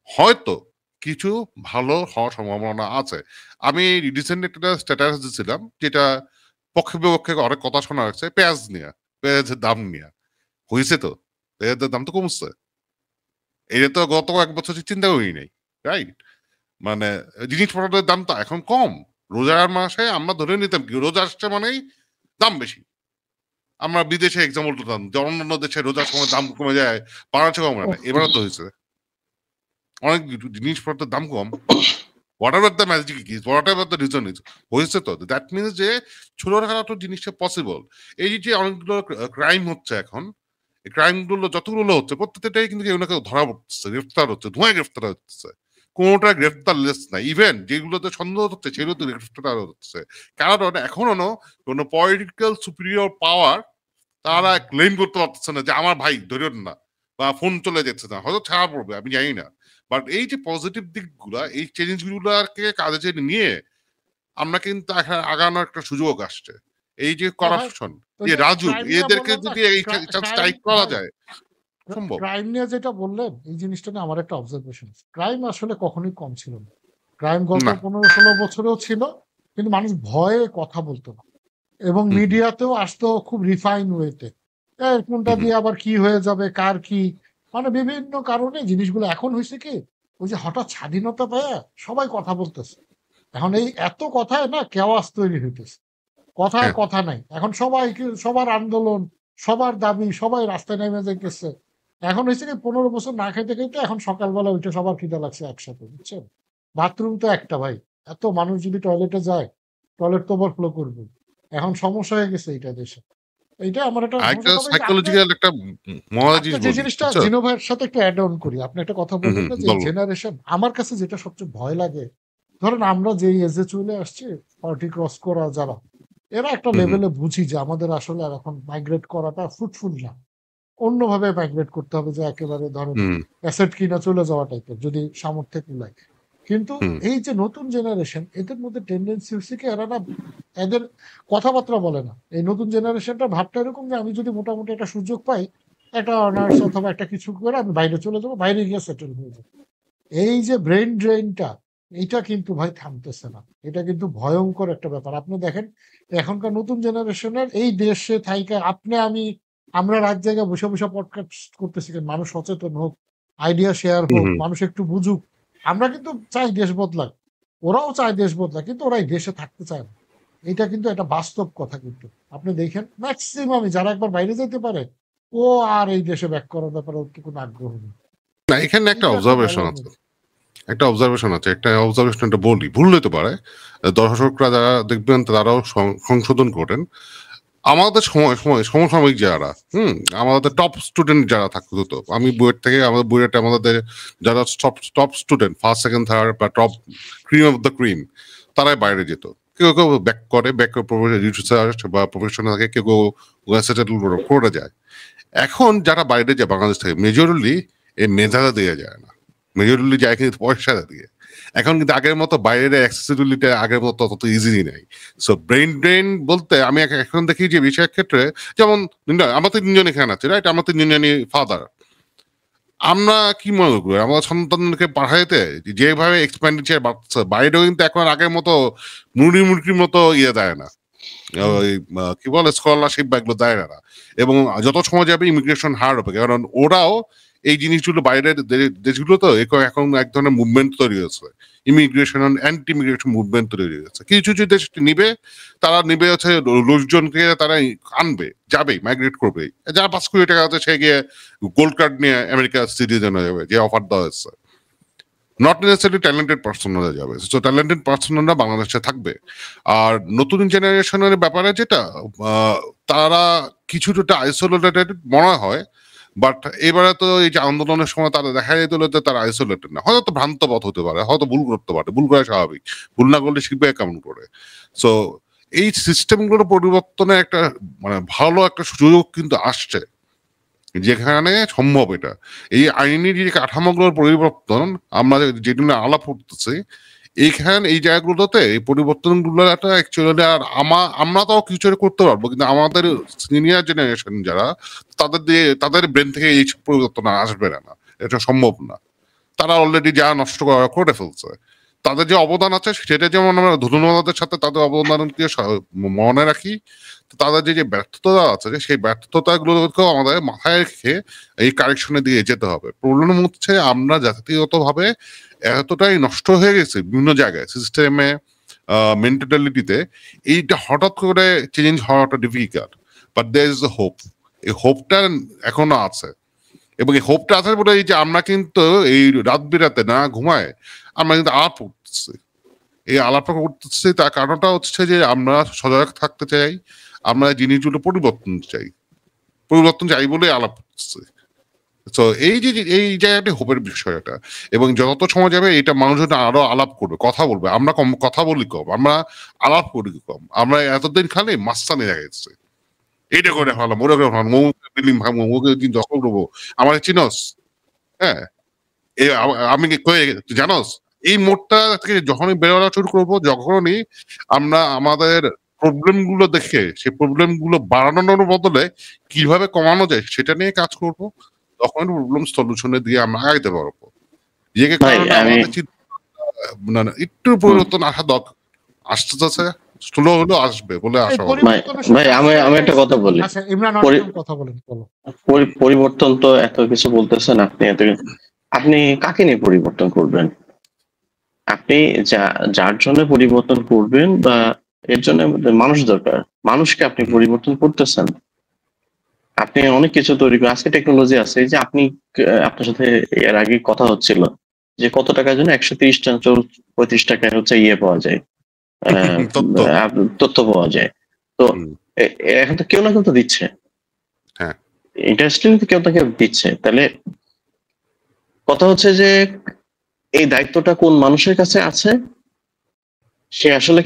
হয়তো কিছু ভালো হওয়ার সম্ভাবনা আছে। আমি রিসেন্ট একটা স্ট্যাটাস দিচ্ছিলাম, যেটা পক্ষে বিপক্ষে অনেক কথা শোনা যাচ্ছে পেঁয়াজ নিয়ে, পেঁয়াজের দাম নিয়ে। হয়েছে তো, পেঁয়াজের দাম তো কমছে। এটা তো গত 1 বছর চিন্তা করি নাই, রাইট? মানে জিনিসপত্রের দাম তো এখন কম। রোজার মাসে আমরা ধরে নিতাম কি, রোজা আসছে মানেই দাম বেশি। আমরা বিদেশে এক্সাম্পল দিতাম যে অন্যান্য দেশে রোজার সময় দাম কমে যায়, বাংলাদেশে কমে না। এবারে তো হয়েছে অনেক জিনিসপত্রের দাম কম। whatever the magic is, whatever the reason is, হয়েছে তো। দ্যাট মিনস যে ছোটখাটো জিনিসটা পসিবল। এই যে অনেকগুলো ক্রাইম হচ্ছে এখন, এই ক্রাইম গুলো যতগুলো হচ্ছে প্রত্যেকটাই কিন্তু কেউ না কেউ ধরা পড়তেছে, গ্রেফতার হচ্ছে, ধোঁয়ায় গ্রেফতার হচ্ছে। কোনোটা গ্রেফতার লেস না, ইভেন যেগুলোতে সন্দেহ হচ্ছে সেগুলোতে গ্রেফতার হচ্ছে। কারণ এখনো কোনো পলিটিক্যাল সুপিরিয়র পাওয়ার তারা ক্লেম করতে পারতেছে না যে আমার ভাই ধরেন না, বা ফোন চলে যাচ্ছে না, হয়তো ছাড়া পড়বে, আমি জানি না। বাট এই যে পজিটিভ দিকগুলা, এই চেঞ্জ গুলাকে কাজে নিয়ে আমরা কিন্তু আগানোর একটা সুযোগ আসছে। এই যে করাপশন, যে রাজুক, এদেরকে যদি এই স্ট্রাইক করা যায় সম্ভব। ক্রাইম নিয়ে যেটা বললেন, এই জিনিসটা নিয়ে আমার একটা অবজারভেশন, ক্রাইম আসলে কখনোই কম ছিল না। ক্রাইম গত 15-16 বছরেও ছিল, কিন্তু মানুষ ভয়ে কথা বলতো না, এবং মিডিয়াতেও আসতো খুব রিফাইন ওয়েতে, কোনটা দিয়ে আবার কি হয়ে যাবে, কার কি, মানে বিভিন্ন কারণে জিনিসগুলো। এখন হয়েছে কি, ওই যে হঠাৎ স্বাধীনতা পায় সবাই কথা বলতেছে, এখন এই এত কথায় না কেওয়াস তৈরি হইতেছে, কথায় কথা নাই। এখন সবাই, সবার আন্দোলন, সবার দাবি, সবাই রাস্তায় নেমে যাইতেছে। এখন হয়েছে কি, 15 বছর না খাইতে খাইতে এখন সকালবেলা উঠে সবার খিদা লাগছে একসাথে, বুঝছেন? বাথরুম তো একটা ভাই, এত মানুষ যদি টয়লেটে যায়, টয়লেট তো ওভারফ্লো করবে। এখন সমস্যা হয়ে গেছে এইটা দেশে। এইটা আমার একটা সাইকোলজিক্যাল একটা যে জিনিসটা জিনো ভাইয়ের সাথে একটু অ্যাড অন করি। আপনি একটা কথা বললেন না যে জেনারেশন, আমার কাছে যেটা সবচেয়ে ভয় লাগে, ধরেন আমরা যে এজে চলে আসছি, 40 ক্রস করা যারা, এরা একটা লেভেলে বুঝি যে আমাদের আসলে এখন মাইগ্রেট করাটা ফ্রুটফুল না, অন্যভাবে মাইগ্রেট করতে হবে, যে একেবারে ধরেন অ্যাসেট কিনা চলে যাওয়া টাইপের, যদি সামর্থ্য কুলায়। কিন্তু এই যে নতুন জেনারেশন, এদের মধ্যে টেন্ডেন্সি হচ্ছে কি, এরা না এদের কথাবার্তা বলে না। এই নতুন জেনারেশনটা ভাবটা এরকম যে আমি যদি মোটামুটি একটা সুযোগ পাই, একটা অনার্স অথবা একটা কিছু করে আমি বাইরে চলে যাবো, বাইরে গিয়ে সেটেল হয়ে যাবো। এই যে ব্রেন ড্রেনটা, এইটা কিন্তু ভাই থামতেছে না। এটা কিন্তু ভয়ঙ্কর একটা ব্যাপার। আপনি দেখেন এখনকার নতুন জেনারেশনের এই দেশে থাইকা আমরা রাত জায়গায় বসে বসে পডকাস্ট করতেছি, মানুষ সচেতন হোক, আইডিয়া শেয়ার হোক, মানুষ একটু বুঝুক। আমরা কিন্তু চাই দেশ বদলাক, ওরাও চায় দেশ বদলাক, কিন্তু ওরা এই দেশে থাকতে চায় না। এটা কিন্তু একটা বাস্তব কথা। কিন্তু আপনি দেখেন ম্যাক্সিমামই যারা একবার বাইরে যেতে পারে, ও আর এই দেশে ব্যাক করার ব্যাপারে কোনো আগ্রহ নেই। না, এখানে একটা অবজারভেশন আছে, একটা অবজারভেশনটা বলি, ভুল হতে পারে, দর্শকরা যারা দেখবেন তারাও সংশোধন করেন। আমাদের সমসাময়িক যারা আমাদের টপ স্টুডেন্ট যারা থাকতো, আমি বুয়েট থেকে, আমাদের বুয়েটে আমাদের যারা top student, first second third বা top cream of the cream, তারাই বাইরে যেত। কেউ কেউ ব্যাক করে, রিসার্চ বা প্রফেশনাল থাকে, কেউ কেউ সেটেল করে যায়। এখন যারা বাইরে যায় বাংলাদেশ থেকে, মেজরলি এই মেধাটা দেওয়া যায় না, মেজরলি যায় কিন্তু পয়সা দিয়ে। এখন কিন্তু আগের মতো বাইরের অ্যাক্সেসিবিলিটি আগের মতো তত ইজিলি নাই। সো ব্রেন ড্রেন বলতে আমি এখন দেখি যে বিষয়ের ক্ষেত্রে, যেমন আমাদের তিনজন এখানে আছে, রাইট? আমরা তিনজনই ফাদার। আমরা কি মনে করি আমাদের সন্তানকে পাঠাইতে যেভাবে এক্সপেন্ডিচার বাড়ছে, বাইরেও কিন্তু এখন আগের মতো মুরগির মতো ইয়ে দেয় না, কি বলে স্কলারশিপ বা এগুলো দেয় না। এবং যত সময় যাবে ইমিগ্রেশন হার্ড হবে, কারণ ওরাও এই জিনিসগুলো বাইরের দেশগুলো তো এখন এক ধরনের মুভমেন্ট তৈরি হয়েছে, ইমিগ্রেশন অ্যান্টি ইমিগ্রেশন মুভমেন্ট তৈরি হয়েছে। কিছু কিছু দেশ নিবে, তারা নিবে হচ্ছে লোকজনকে, তারা আনবে, যাবে, মাইগ্রেট করবে। যারা 5 কোটি টাকা আছে সে গিয়ে গোল্ড কার্ড নিয়ে আমেরিকা সিটিজেন হয়ে যাবে, যে অফার দেওয়া হয়েছে। নট নেসেসারি ট্যালেন্টেড পার্সনরা যাবে, সো ট্যালেন্টেড পার্সনরা বাংলাদেশে থাকবে। আর নতুন জেনারেশনের ব্যাপারে যেটা, তারা কিছুটা আইসোলেটেড মনে হয়, বাট এবারে তো এই যে আন্দোলনের সময় তারা দেখা যেত যে তারা আইসোলেটেড না, হয়তো ভ্রান্ত পথ হতে পারে, হয়তো ভুল করতে পারে, ভুল করা স্বাভাবিক, ভুল না করলে শিখবে কেমন করে। সো এই সিস্টেমগুলোর পরিবর্তনের একটা মানে ভালো একটা সুযোগ কিন্তু আসছে, যেখানে সম্ভব এটা। এই আইনি যে কাঠামোগুলোর পরিবর্তন আমরা যেগুলো আলাপ করতেছি, এইখানে এই জায়গাগুলোতে এই পরিবর্তনগুলো একটা অ্যাকচুয়ালি, আর আমরা তো কিছু করতে পারবো, কিন্তু আমাদের সিনিয়র জেনারেশন যারা, তাদের ব্রেন থেকে এই পরিবর্তন আসবে না, এটা সম্ভব না। তারা অলরেডি যা নষ্ট করে ফেলছে। তাদের যে অবদান আছে সেটা যেমন আমরা ধন্যবাদের সাথে তাদের অবদানকে মনে রাখি, তাদের যে ব্যর্থতা আছে সেই ব্যর্থতা গুলোকেও আমাদের মাথায় রেখে এই কারেকশনে দিয়ে যেতে হবে। প্রবলেম হচ্ছে আমরা জাতিগত ভাবে এতটাই নষ্ট হয়ে গেছে বিভিন্ন জায়গায়, সিস্টেমে, মেন্টালিটিতে, এইটা হঠাৎ করে চেঞ্জ হওয়াটা difficult. But there is the hope, এই হোপটা এখনো আছে। এবং এই হোপটা আছে বলে এই যে আমরা কিন্তু এই রাত বিরাতে না ঘুমায় আমরা কিন্তু আলাপ করতেছি, এই আলাপটা করতেছি, তার কারণটা হচ্ছে যে আমরা সজাগ থাকতে চাই, আমরা জিনিসগুলো পরিবর্তন চাই বলে আলাপ করতেছি। তো এই যে এই জায়গাটি হোপের বিষয়টা, এবং যত সময় যাবে এটা মানুষজন আরো আলাপ করবে, কথা বলবে। আমরা কথা বলি কম, আমরা আলাপ করি কম। আমরা এতদিন খালি মাস্তানি দেখা যাচ্ছে, এইটা করে ফেলাম, ওটা করে ফেলাম, বিল্ডিং ভাঙবো, ওকে দখল করবো, আমার চিনস? হ্যাঁ, আমি তুই জানোস এই মোড়টা থেকে যখনই বেরোনো শুরু করবো, যখনই আমরা আমাদের প্রবলেম গুলো দেখে সেই প্রবলেম গুলো বাড়ানোর বদলে কিভাবে কমানো যায় সেটা নিয়ে কাজ করব, তখন প্রবলেম সলিউশনের দিকে আমরা আগাইতে পারবো। যে কারণে আমাদের একটু পরিবর্তন আসা দরকার, আসতেছে, স্লো হলেও আসবে বলে আশা। ভাই আমি একটা কথা বলি, পরিবর্তন তো এত কিছু বলতেছেন আপনি কাকে নিয়ে পরিবর্তন করবেন? আপনি যার জন্য পরিবর্তন করবেন বা এর জন্য মানুষ দরকার, মানুষকে আপনি পরিবর্তন করতেছেন। আপনি অনেক কিছু তৈরি করেন, আজকে টেকনোলজি আছে, এই যে আপনার সাথে এর আগে কথা হচ্ছিল যে কত টাকার জন্য 130 টাকা 35 টাকায় হচ্ছে ইয়ে পাওয়া যায়, তথ্য পাওয়া যায়। তো এখন তো কেউ না কেউ তো দিচ্ছে, ইন্টারেস্টিং কেউ না কেউ দিচ্ছে। তাহলে কথা হচ্ছে যে এই দায়িত্বটা কোন মানুষের কাছে আছে, সে আসলে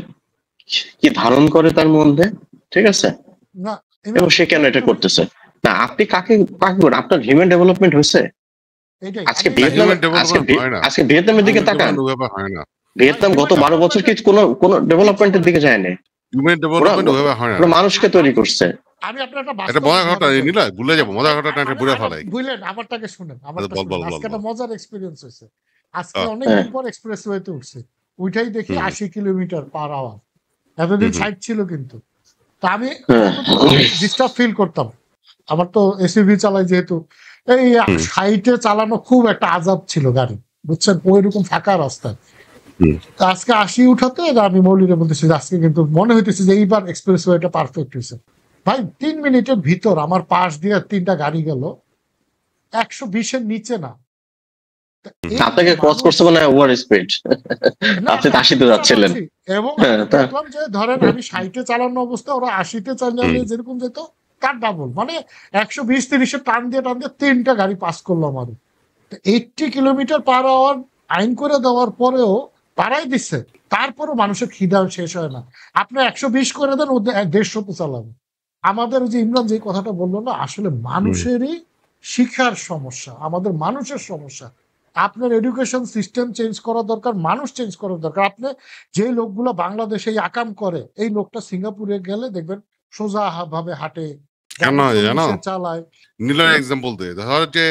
কি ধারণ করে তার মধ্যে, ঠিক আছে, এবং সে কেন এটা করতেছে না। আপনি কাকে আপনার হিউম্যান ডেভেলপমেন্ট হয়েছে? আজকে ভিয়েতনামের দিকে তাকান, ভিয়েতনাম গত 12 বছর কি কোন ডেভেলপমেন্টের দিকে যায় না, মানুষকে তৈরি করছে। আমি আপনার একটা ভুলে যাবো মজার ঘটনা বুঝলেন, আমারটাকে শুনেন, আজকে একটা মজার এক্সপিরিয়েন্স হয়েছে। আজকে অনেকদিন পর এক্সপ্রেসওয়েতে উঠছে, উঠাই দেখি 80 কিলোমিটার পার আওয়ার, এতদিন 60 ছিল কিন্তু। তা আমি ডিস্টার্ব ফিল করতাম, আমার তো এসইভি চালাই যেহেতু, এই 60-এ চালানো খুব একটা আজাব ছিল গাড়ি, বুঝছেন, ওইরকম ফাঁকা রাস্তায়। আজকে 80 উঠাতে আমি মৌলিরে বলতেছি আজকে কিন্তু মনে হইতেছে যে এইবার এক্সপ্রেসওয়েটা পারফেক্ট হয়েছে। ভাই 3 মিনিটের ভিতর আমার পাশ দিয়ে 3টা গাড়ি গেল 120-এর নিচে না। আপনাকে ক্রস করছে মানে ওভার স্পিড, আপনি 80-তে যাচ্ছিলেন। এবং দেখলাম যে ধরেন আমি 60-এ চালানো অবস্থা, ওরা 80-তে চালালে যেরকম যেত তার ডাবল, মানে 120-30-এ টান দিয়ে 3টা গাড়ি পাস করলো আমার। 80 কিলোমিটার পার আওয়ার আইন করে দেওয়ার পরেও পারাই দিচ্ছে, তারপরও মানুষের খিদা শেষ হয় না। আপনি 120 করে দেন, ওদের 150-তে চালাবে। আমাদের যে ইমরান যে কথাটা বললো না, আসলে মানুষেরই শিক্ষার সমস্যা, আমাদের মানুষের সমস্যা। আপনার এডুকেশন সিস্টেম চেঞ্জ করা দরকার, মানুষ চেঞ্জ করার দরকার। আপনি যে লোকগুলো বাংলাদেশে আকাম করে, এই লোকটা সিঙ্গাপুরে গেলে দেখবেন সোজা ভাবে হাঁটে, চালায়। নীলার এক্সাম্পল দে, ধর যে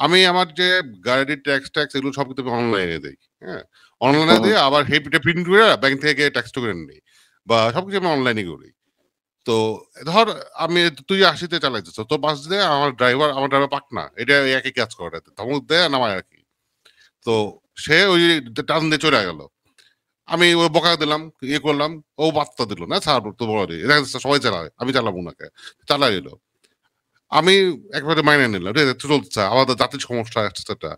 আমি আমার যে গাড়ির ট্যাক্স এগুলো সব কিছু অনলাইনে দেই, হ্যাঁ, অনলাইনে দিয়ে আবার হেপিটা প্রিন্ট করে ব্যাংক থেকে ট্যাক্স করে নিই, বা সবকিছু আমি অনলাইনে করি। তো ধর আমি তুই 80-তে চালাইছিস, তো বাস দিয়ে আমার ড্রাইভার পাক না, এটা একই কাজ করে, ধমক দেয় নামায় আর কি। তো সে ওই টান দিয়ে চলে গেল, আমি ওই বকা দিলাম, ইয়ে করলাম, ও বার্তা দিল না স্যার তো বড় সবাই চালায়, আমি চালাবো নাকে, চালাই দিল। আমি একবারে মাইনে নিলাম, চলছে, আমাদের জাতির সমস্যা একটা।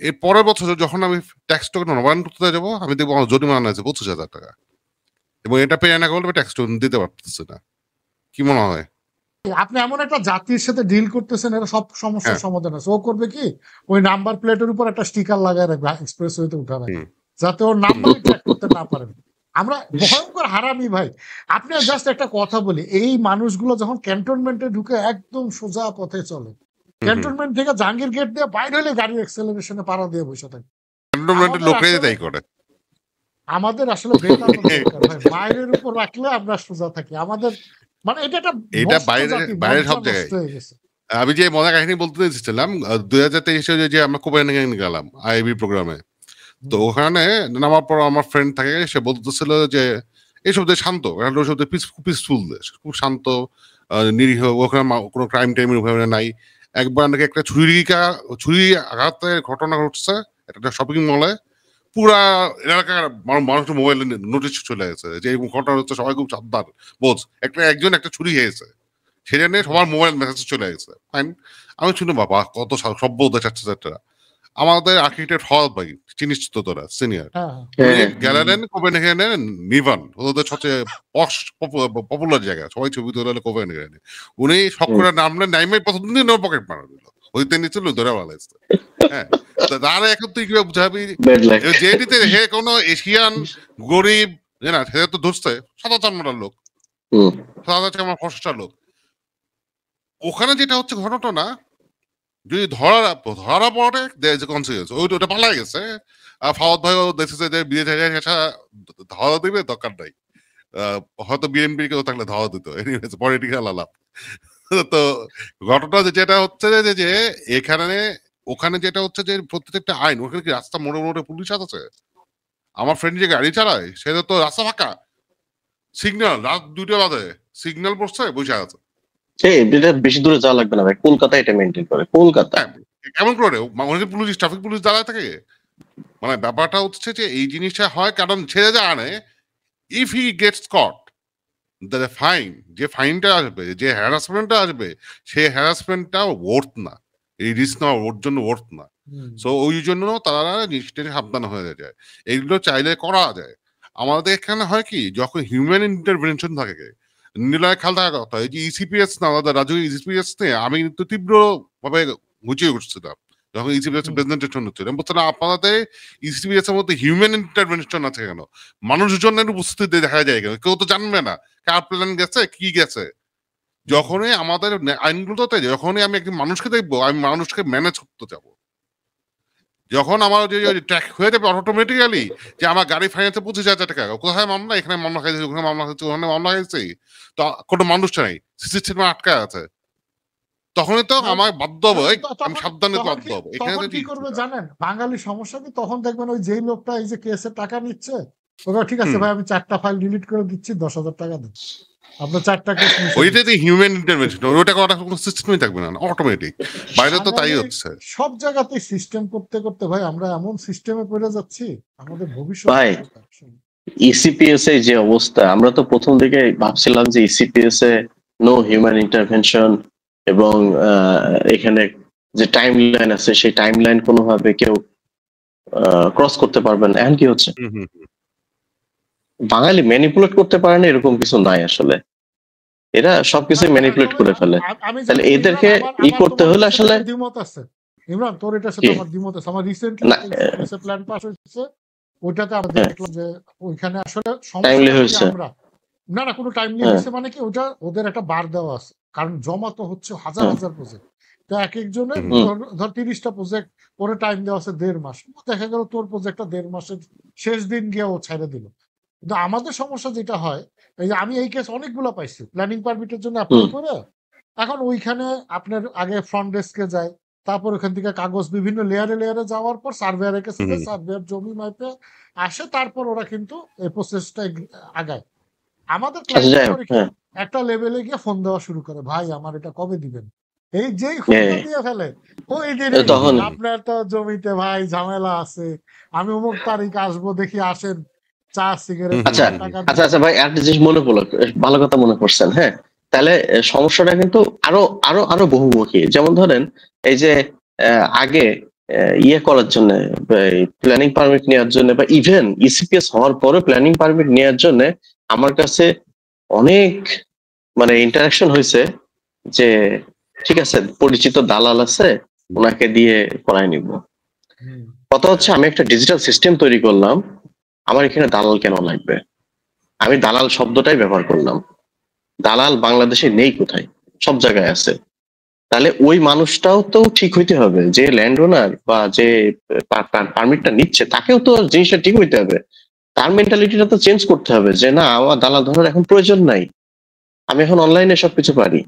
এর পরের বছর যখন আমি ট্যাক্স টোকেন নবায়ন করতে যাবো, আমি দেখবো আমার জরিমানা আছে 25,000 টাকা, এবং এটা পে না করলে ট্যাক্স টোকেন দিতে পারতেছে না। কি মনে হয়? আপনি এমন একটা জাতির সাথে ডিল করতেছেন, এরা সব সমস্যার সমাধান আছে। ও করবে কি, ওই নাম্বার প্লেটের উপর একটা স্টিকার লাগায় রাখবে এক্সপ্রেসওয়েতে উঠাবে, যাতে ওর নাম্বার ট্র্যাক করতে না পারেন। আমরা ভয়ঙ্কর হারামি ভাই। আপনি জাস্ট একটা কথা বলি, এই মানুষগুলো যখন ক্যান্টনমেন্টে ঢুকে একদম সোজা পথে চলে, ক্যান্টনমেন্ট থেকে জাহাঙ্গীর গেট দিয়ে বাইরে হলে গাড়ির অ্যাক্সেলারেশনে পাড়া দিয়ে বসে থাকে। ক্যান্টনমেন্টের লোকেই তাই করে। আমাদের আসলে বেকার দরকার ভাই, বাইরের উপর রাখলে আমরা সোজা থাকি। আমাদের মানে এটা বাইরে সব জায়গায়। আমি যে মজা কাহিনী বলতে চাইছিলাম, 2023-এ যে আমরা কোপেনহেগেন গেলাম আইবি প্রোগ্রামে, তো ওখানে নামার পর আমার ফ্রেন্ড থাকে, সে বলতেছিল যে এইসব দেশ শান্ত, পিসফুল দেশ, খুব শান্ত, নিরীহ, ওখানে কোনো ক্রাইম টাইমের ওখানে নাই। একবার নাকি একটা ছুরি আঘাতের ঘটনা ঘটছে একটা শপিং মলে, পুরা এলাকার মানুষের মোবাইলে নোটিশ চলে গেছে যে এই ঘটনা হচ্ছে, সবাই খুব সাবধান, বোঝ একজন একটা ছুরি খেয়েছে, সেটা নিয়ে সবার মোবাইল মেসেজ চলে গেছে। ফাইন, আমি শুনে বাবা কত সভ্য দেশ। আমাদের আর্কিটেক্ট হওয়ার ভাই চিনিস তো তোরা সিনিয়র, গেলেন কোপেনহেগেনে, নিভান ওদের সবচেয়ে পপুলার জায়গা, সবাই ছবি তোলা কোপেনহেগেনে। উনি সকলের নামলেন, নাইমে প্রথম দিন পকেট মারা দিল, হইতে নিচ্ছিল ধরে বালাইছে। হ্যাঁ, তারা এখন তুই কিভাবে বুঝাবি যেটিতে হে কোনো এশিয়ান গরিব না, সে তো ধরছে সাদা চামড়ার লোক, সাদা চামড়া ফসটা লোক, ওখানে যেটা হচ্ছে ঘটনা, যদি ধরা পড়ে কনসিকুয়েন্স, ওটা পালা গেছে, আর ফাওয়াদ ভাই দেখতেছে যে বিদেশে ধাওয়া দিবে, দরকার নাই। হয়তো বিএনপি কেউ থাকলে ধাওয়া দিত, পলিটিক্যাল আলাপ। তো ঘটনা যেটা হচ্ছে যে এখানে ওখানে যেটা হচ্ছে যে প্রত্যেকটা আইন, ওখানে কি রাস্তা মোড়ে মোড়ে পুলিশ আছে? আমার ফ্রেন্ড যে গাড়ি চালায় সেটা তো রাস্তা ফাঁকা, সিগন্যাল রাত 2টা বাজে সিগন্যাল পড়ছে, বসে আছে। এটা বেশি দূরে যাওয়া লাগবে না ভাই, কলকাতা এটা মেনটেন করে, কলকাতা। কেমন করে পুলিশ, ট্রাফিক পুলিশ দাঁড়ায় থাকে? মানে ব্যাপারটা হচ্ছে যে এই জিনিসটা হয় কারণ ছেড়ে যায় আনে, if he gets caught the fine, যে ফাইনটা আসবে, যে হ্যারাসমেন্টটা আসবে, সেই হ্যারাসমেন্টটা ওয়ার্থ না, এই রিস্ক না ওর জন্য ওয়ার্থ না। সো ওই জন্য তারা জিনিসটা সাবধান হয়ে যায়। এগুলো চাইলে করা যায়। আমাদের এখানে হয় কি, যখন হিউম্যান ইন্টারভেনশন থাকে, নিলয় খেয়াল থাকার কথা, এই যে ইসিপিএস না, আমাদের রাজ্য ইসিপিএস নিয়ে আমি কিন্তু তীব্র ভাবে গুছিয়ে উঠছিলাম যখন ইসিপিএস প্রেজেন্টেশন হচ্ছিল। আমি বলছিলাম আপনাদের ইসিপিএস এর মধ্যে হিউম্যান ইন্টারভেনশন আছে কেন? মানুষজনের উপস্থিতি দেখা যায় কেন? কেউ তো জানবে না কার প্ল্যান গেছে, কি গেছে। যখনই আমাদের আইনগুলোতে, যখনই আমি একজন মানুষকে দেখবো, আমি মানুষকে ম্যানেজ করতে যাবো। যখন আমার যে ট্র্যাক হয়ে যাবে অটোমেটিক্যালি যে আমার গাড়ি ফাইন্যান্সে 25,000 টাকা, কোথায় মামলা, এখানে মামলা খাইছে, ওখানে মামলা খাইছে, ওখানে মামলা খাইছে, তো কোনো মানুষটা নেই, সিস্টেমে আটকা আছে, তখনই তো আমার বাধ্য হবে, আমি সাবধানে বাধ্য হবো। এখানে কি করবে জানেন বাঙালি সমস্যা কি, তখন দেখবেন ওই যেই লোকটা এই যে কেসের টাকা নিচ্ছে, ওরা ঠিক আছে ভাই আমি 4টা ফাইল ডিলিট করে দিচ্ছি, 10,000 টাকা দিচ্ছি, আপনার 4টা কেস মিশে। ওইটাতে হিউম্যান ইন্টারভেনশন, ওইটা করা কোনো সিস্টেমই থাকবে না, অটোমেটিক। বাইরে তো তাই হচ্ছে, সব জায়গাতেই সিস্টেম করতে করতে ভাই আমরা এমন সিস্টেমে পড়ে যাচ্ছি, আমাদের ভবিষ্যৎ ভাই ইসিপিএস এর যে অবস্থা, আমরা তো প্রথম দিকে ভাবছিলাম যে ইসিপিএস এ নো হিউম্যান ইন্টারভেনশন, এবং এখানে যে টাইম লাইন আছে সেই টাইম লাইন কোনোভাবে কেউ ক্রস করতে পারবে না। এখন কি হচ্ছে, বাঙালি ম্যানিপুলেট করতে পারে না এরকম কিছু নাই আসলে, এরা সবকিছু ম্যানিপুলেট করে ফেলে। তাহলে এদেরকে ই করতে হলে আসলে দ্বিমত আছে। ইমরান তোর এটার সাথে আমার দ্বিমত আছে। আমার রিসেন্টলি প্ল্যান পাস হয়েছে, ওইটাতে আমরা দেখলাম যে ওইখানে আসলে সমস্যা আমরা না কোনো টাইমলি হয়েছে, মানে কি ওটা ওদের একটা বার দেওয়া আছে, কারণ জমা তো হচ্ছে হাজার হাজার প্রজেক্ট, তো এক একজনের ধর 30টা প্রজেক্ট ওরে টাইম দেওয়া আছে 1.5 মাস, দেখা গেল তোর প্রজেক্টটা 1.5 মাসের শেষ দিন গিয়ে ও ছেড়ে দিল। কিন্তু আমাদের সমস্যা যেটা হয়, এই যে আমি এই কেস অনেকগুলো পাইছি প্ল্যানিং পারমিটের জন্য অ্যাপ্লাই করে, এখন ওইখানে আপনার আগে ফ্রন্ট ডেস্কে যায়, তারপর ওখান থেকে কাগজ বিভিন্ন লেয়ারে লেয়ারে যাওয়ার পর সার্ভেয়ারের কাছে সার্ভেয়ার জমি মাইপে আসে, তারপর ওরা কিন্তু এই প্রসেসটা আগায়। আমাদের একটা লেভেলে গিয়ে ফোন দেওয়া শুরু করে, ভাই আমার এটা কবে দিবেন, এই যেই ফোনটা দিয়ে ফেলে ওই দিন আপনার তো জমিতে ভাই ঝামেলা আছে, আমি অমুক তারিখ আসবো, দেখি আসেন চা সিগারেট। আচ্ছা ভাই একটা জিনিস মনে পড়লো, ভালো কথা মনে করছেন। হ্যাঁ, তাহলে সমস্যাটা কিন্তু আরো আরো আরো বহুমুখী। যেমন ধরেন এই যে আগে ইয়ে করার জন্য, প্ল্যানিং পারমিট নেওয়ার জন্য, বা ইভেন ইসিপিএস হওয়ার পরে প্ল্যানিং পারমিট নেওয়ার জন্য আমার কাছে অনেক মানে ইন্টারাকশন হয়েছে যে ঠিক আছে পরিচিত দালাল আছে, ওনাকে দিয়ে করাই নিব। কথা হচ্ছে আমি একটা ডিজিটাল সিস্টেম তৈরি করলাম, আমার এখানে দালাল কেন লাগবে? আমি দালাল শব্দটাই ব্যবহার করলাম। দালাল বাংলাদেশে নেই কোথায়, সব জায়গায় আছে। তাহলে ওই মানুষটাও তো ঠিক হইতে হবে, যে ল্যান্ড ওনার বা যে পারমিটটা নিচ্ছে তাকেও তো জিনিসটা ঠিক হইতে হবে, তার মেন্টালিটিটা তো চেঞ্জ করতে হবে যে না আমার দালাল ধরার এখন প্রয়োজন নাই, আমি এখন অনলাইনে সবকিছু পারি।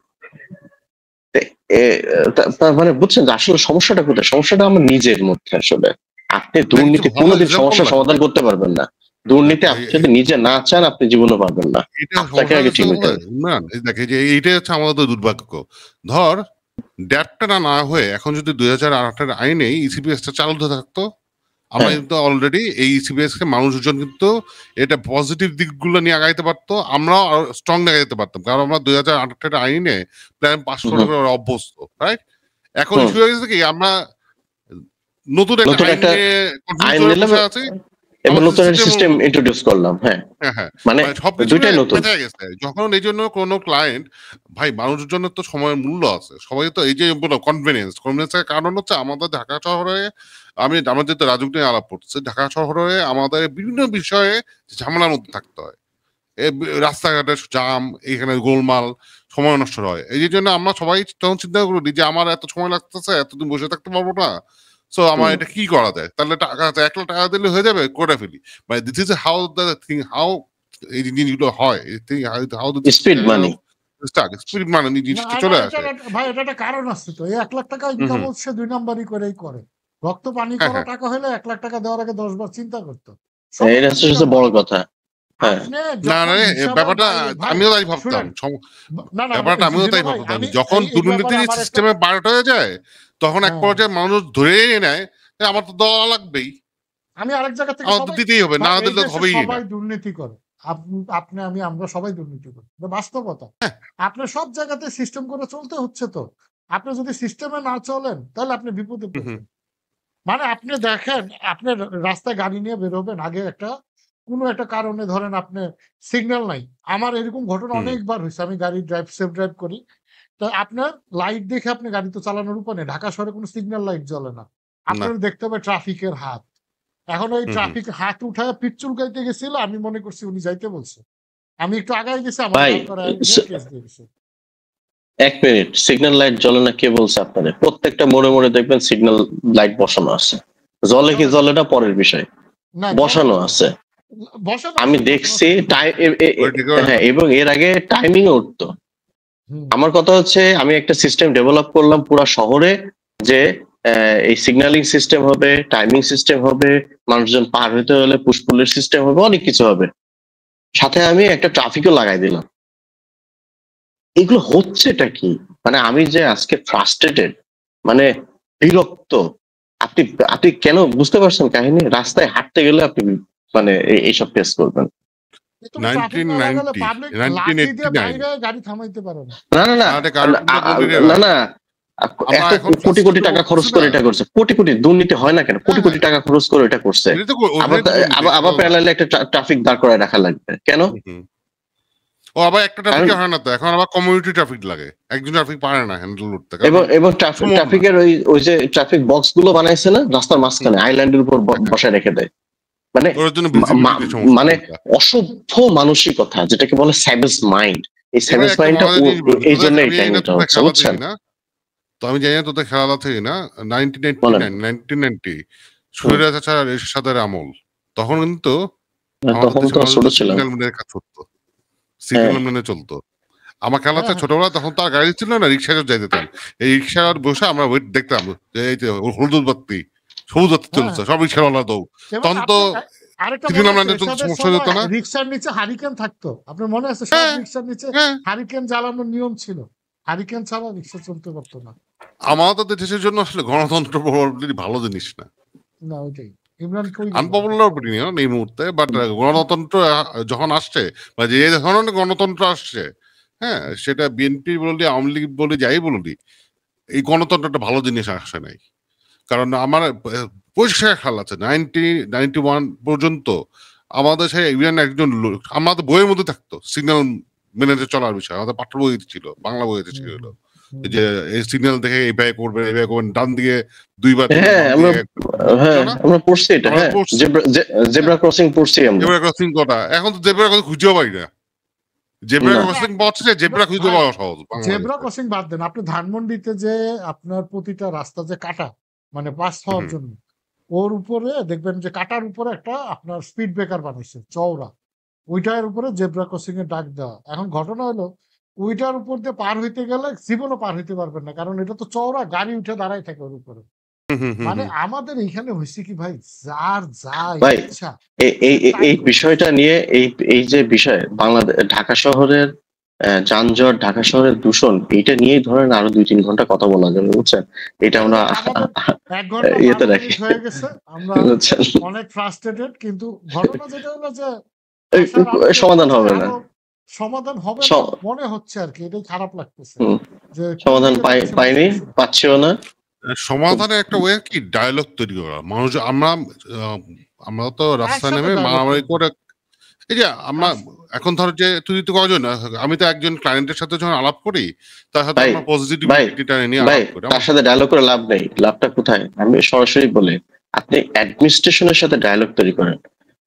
মানে বুঝছেন যে আসলে সমস্যাটা কোথায়? সমস্যাটা আমার নিজের মধ্যে। আসলে আপনি দুর্নীতি কোনোদিন সমস্যার সমাধান করতে পারবেন না। দুর্নীতি আপনি যদি নিজে না চান আপনি জীবনে পারবেন না। আপনাকে আগে ঠিক হতে হবে। না দেখে যে এইটাই হচ্ছে আমাদের দুর্ভাগ্য। ধর ডেটটা না হয়ে এখন যদি 2008-এর আইনে ইসিপিএসটা চালু থাকতো, আমরা কিন্তু অলরেডি এই ইসিপিএস কে মানুষজন কিন্তু এটা পজিটিভ দিকগুলো নিয়ে আগাইতে পারতো, আমরাও আরো স্ট্রং আগাইতে পারতাম, কারণ আমরা 2008-এর আইনে প্ল্যান পাস করে অভ্যস্ত, রাইট? এখন ইস্যু হয়ে গেছে কি আমরা নতুন একটা আইন নিয়ে বসে আছি এবং নতুন একটা সিস্টেম ইন্ট্রোডিউস করলাম। হ্যাঁ মানে দুইটাই নতুন। যখন এই জন্য কোনো ক্লায়েন্ট, ভাই মানুষের জন্য তো সময়ের মূল্য আছে, সবাই তো এই যে কনভেনিয়েন্সের কারণ হচ্ছে আমাদের ঢাকা শহরে, আমাদের তো রাজুক নিয়ে আলাপ করছি, ঢাকা শহরে আমাদের বিভিন্ন বিষয়ে ঝামেলার মধ্যে থাকতে হয়। রাস্তাঘাটের জাম, এখানে গোলমাল, সময় নষ্ট হয়। এই জন্য আমরা সবাই তখন চিন্তা করি যে আমার এত সময় লাগতেছে, এতদিন বসে থাকতে পারবো না, সো আমার এটা কি করা যায়, তাহলে টাকা 1 লাখ টাকা দিলে হয়ে যাবে, করে ফেলি। মানে this is how the thing, how এই জিনিসগুলো হয়, how the speed money. Speed মানে জিনিসটা চলে আসে। ভাই এটা একটা কারণ আছে তো, এই 1 লাখ টাকা ইনকাম হচ্ছে 2 নাম্বারই করেই করে। রক্ত পানি করা টাকা হলে 1 লাখ টাকা দেওয়ার আগে 10 বার চিন্তা করতো। এটা হচ্ছে বড় কথা। ব্যাপারটা আমিও তাই ভাবতাম, ব্যাপারটা আমিও তাই ভাবতাম, যখন দুর্নীতি সিস্টেমে পার্ট হয়ে যায় তখন এক পর্যায়ে মানুষ ধরেই নেয় আমার তো দেওয়া লাগবেই, আমি আরেক জায়গা থেকে দিতেই হবে, না দিলে হবেই না। সবাই দুর্নীতি করে, আপনি আমি আমরা সবাই দুর্নীতি করি, বাস্তবতা। আপনার সব জায়গাতে সিস্টেম করে চলতে হচ্ছে তো, আপনি যদি সিস্টেমে না চলেন তাহলে আপনি বিপদে পড়বেন। মানে আপনি দেখেন, আপনি রাস্তায় গাড়ি নিয়ে বেরোবেন, আগে কোনো একটা কারণে ধরেন আপনি সিগন্যাল নাই, আমার এরকম ঘটনা অনেকবার হয়েছে, আমি গাড়ি সেফ ড্রাইভ করি, তো আপনার লাইট দেখে আপনি গাড়ি তো চালানোর উপর নেই, ঢাকা শহরে কোনো সিগন্যাল লাইট জ্বলে না, আপনার দেখতে হবে ট্রাফিকের হাত। এখন ওই ট্রাফিক হাত উঠায় পিঠ চুলকাইতে গেছিল, আমি মনে করছি উনি যাইতে বলছে, আমি একটু আগায় গেছি, আমার কেস দিয়ে গেছে। 1 মিনিট, সিগন্যাল লাইট জ্বলে না কে বলছে আপনাদের? প্রত্যেকটা মোড়ে মোড়ে দেখবেন সিগন্যাল লাইট বসানো আছে, জ্বলে কি জ্বলে না পরের বিষয়, বসানো আছে, আমি দেখছি। হ্যাঁ, এবং এর আগে টাইমিং উঠতো। আমার কথা হচ্ছে আমি একটা সিস্টেম ডেভেলপ করলাম পুরো শহরে, যে এই সিগন্যালিং সিস্টেম হবে, টাইমিং সিস্টেম হবে, মানুষজন পার হইতে হলে পুশপুলের সিস্টেম হবে, অনেক কিছু হবে, সাথে আমি একটা ট্রাফিকও লাগাই দিলাম। এগুলো হচ্ছেটা কি? মানে আমি যে আজকে ফ্রাস্ট্রেটেড, মানে বিরক্ত। আপনি কেন বুঝতে পারছেন কাহিনী? রাস্তায় হাঁটতে গেলে আপনি মানে এইসব ফেস করবেন। না কোটি কোটি টাকা খরচ করে এটা করছে, কোটি কোটি দুর্নীতি হয় না কেন? কোটি কোটি টাকা খরচ করে এটা করছে, আবার প্যারালালে একটা ট্রাফিক দাঁড় করায় রাখা লাগবে কেন? ও আবার একটা ট্রাফিক হয় না তো, এখন আবার কমিউনিটি ট্রাফিক লাগে, একজন ট্রাফিক পারে না হ্যান্ডেল করতে। এবং ট্রাফিকের ওই যে ট্রাফিক বক্স গুলো বানাইছে না রাস্তার মাঝখানে, আইল্যান্ডের উপর বসায় রেখে দেয়, মানে অসভ্য মানসিকতা, যেটাকে বলে স্যাভেজ মাইন্ড। এই স্যাভেজ মাইন্ডটা এই জন্য হচ্ছে, বুঝছেন? তো আমি জানি না তোদের খেলা থেকে না, 1990 স্বৈরাচার এরশাদের আমল, তখন কিন্তু ছোট ছিলাম, সিগন্যাল মেনে চলতো। আমার খেলাতে ছোটবেলা তখন তো আর গাড়ি ছিল না, রিক্সায় যাই যেতাম, এই রিক্সার বসে আমরা দেখতাম হলুদ বাতি সবুজ বাতি চলছে, সব রিক্সাওয়ালা দৌ, তখন তো রিক্সার নিচে হারিকেন থাকতো, আপনার মনে আছে? রিক্সার নিচে হারিকেন জ্বালানোর নিয়ম ছিল, হারিকেন ছাড়া রিক্সা চলতে পারতো না। আমাদের দেশের জন্য আসলে গণতন্ত্র ভালো জিনিস না, ওইটাই আনপপুলার অপিনিয়ন এই মুহূর্তে, বাট গণতন্ত্র যখন আসছে বা যে ধরনের গণতন্ত্র আসছে, হ্যাঁ, সেটা বিএনপি বলি, আওয়ামী লীগ বলি, যাই বলি, এই গণতন্ত্রটা ভালো জিনিস আসে নাই। কারণ আমার পরিষ্কার খেয়াল আছে 1991 পর্যন্ত আমাদের সেই একজন আমাদের বইয়ের মধ্যে থাকতো সিগন্যাল মেনে চলার বিষয়, আমাদের পাঠ্য বইতে ছিল, বাংলা বইতে ছিল, যে এই সিগন্যাল দেখে এইভাবে করবেন, এইভাবে করবেন, ডান দিকে দুইবার। আমরা পড়ছি এটা, জেব্রা ক্রসিং পড়ছি আমরা, জেব্রা ক্রসিং কটা, এখন তো জেব্রা ক্রসিং খুঁজেও পাই না, জেব্রা ক্রসিং পাচ্ছে, জেব্রা খুঁজে পাওয়া সহজ। জেব্রা ক্রসিং বাদ দেন, আপনি ধানমন্ডিতে যে আপনার প্রতিটা রাস্তা যে কাটা, মানে পাস হওয়ার জন্য, ওর উপরে দেখবেন যে কাটার উপরে একটা আপনার স্পিড ব্রেকার বানাইছে চওড়া, ওইটার উপরে জেব্রা ক্রসিং এর ডাক দেওয়া। এখন ঘটনা হলো ওইটার উপর দিয়ে পার হইতে গেলে জীবনও পার হইতে পারবেন না, কারণ এটা তো চওড়া, গাড়ি উঠে দাঁড়াই থাকে ওর উপরে। মানে আমাদের এখানে হয়েছে কি ভাই, যার যা ইচ্ছা। এই বিষয়টা নিয়ে এই যে বিষয় বাংলাদেশ, ঢাকা শহরের যানজট, ঢাকা শহরের দূষণ, এইটা নিয়েই ধরেন আরো 2-3 ঘন্টা কথা বলা যাবে, বুঝছেন? এটা আমরা 1 ঘন্টা ইয়েতে রাখি, হয়ে গেছে, আমরা অনেক ফ্রাস্ট্রেটেড, কিন্তু ঘটনা যেটা হলো যে সমাধান হবে না, সমাধান হবে মনে হচ্ছে আর কি, এটাই খারাপ লাগতেছে যে সমাধান পাইনি, পাচ্ছিও না। সমাধানের একটা ওয়ে কি, ডায়ালগ তৈরি করা। মানুষ আমরা তো রাস্তায় নেমে মারামারি করে, এই যে আমরা এখন ধর যে তুই তো কজন, আমি তো একজন ক্লায়েন্টের সাথে যখন আলাপ করি, তার সাথে আমরা পজিটিভিটিটা নিয়ে আলাপ করি, তার সাথে ডায়ালগ করে লাভ নেই। লাভটা কোথায়? আমি সরাসরি বলে, আপনি অ্যাডমিনিস্ট্রেশনের সাথে ডায়ালগ তৈরি করেন।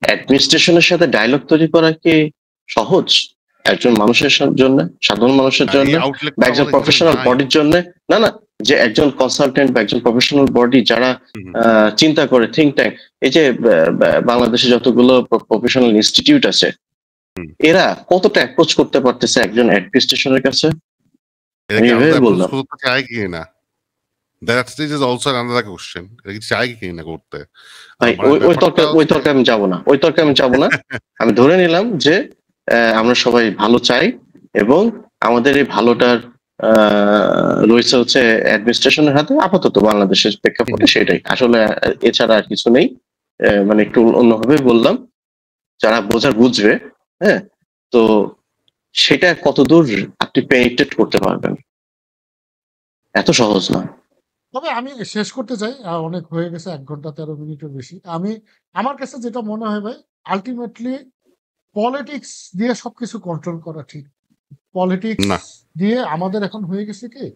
অ্যাডমিনিস্ট্রেশনের সাথে ডায়ালগ তৈরি করা কি সহজ একজন মানুষের জন্য, সাধারণ মানুষের এই জন্য, আউটলেট বা একজন আমাদের এখানে প্রফেশনাল নাই। বডির জন্য? না না, যে একজন কনসালটেন্ট বা একজন প্রফেশনাল বডি যারা হুম, চিন্তা করে, থিঙ্ক ট্যাঙ্ক, এই যে বাংলাদেশে যতগুলো প্রফেশনাল ইনস্টিটিউট আছে, হুম। এরা কতটা অ্যাপ্রোচ করতে পারতেছে একজন অ্যাডমিনিস্ট্রেশনের কাছে? এরা আমি কি এভাবে আমাদের approach বললাম। করতে চায় কি না? That is also another question. এরা কি চায় কি না করতে? ভাই মানে ওই ব্যাপারটা ওই তর্কে আমি যাব না, ওই তর্কে আমি যাব না। আমি ধরে নিলাম যে আমরা সবাই ভালো চাই, এবং আমাদের এই ভালোটার রয়েছে হচ্ছে অ্যাডমিনিস্ট্রেশনের হাতে আপাতত বাংলাদেশের প্রেক্ষাপটে, সেটাই আসলে। এছাড়া আর কিছু নেই। মানে একটু অন্যভাবে বললাম, যারা বোঝার বুঝবে। হ্যাঁ, তো সেটা কতদূর আপনি পেনিট্রেট করতে পারবেন, এত সহজ না। তবে আমি শেষ করতে চাই, অনেক হয়ে গেছে, 1 ঘন্টা 13 মিনিটের বেশি। আমার কাছে যেটা মনে হয় ভাই, আলটিমেটলি পলিটিক্স দিয়ে সবকিছু কন্ট্রোল করা ঠিক। পলিটিক্স না। দিয়ে আমাদের এখন হয়ে গেছে কি,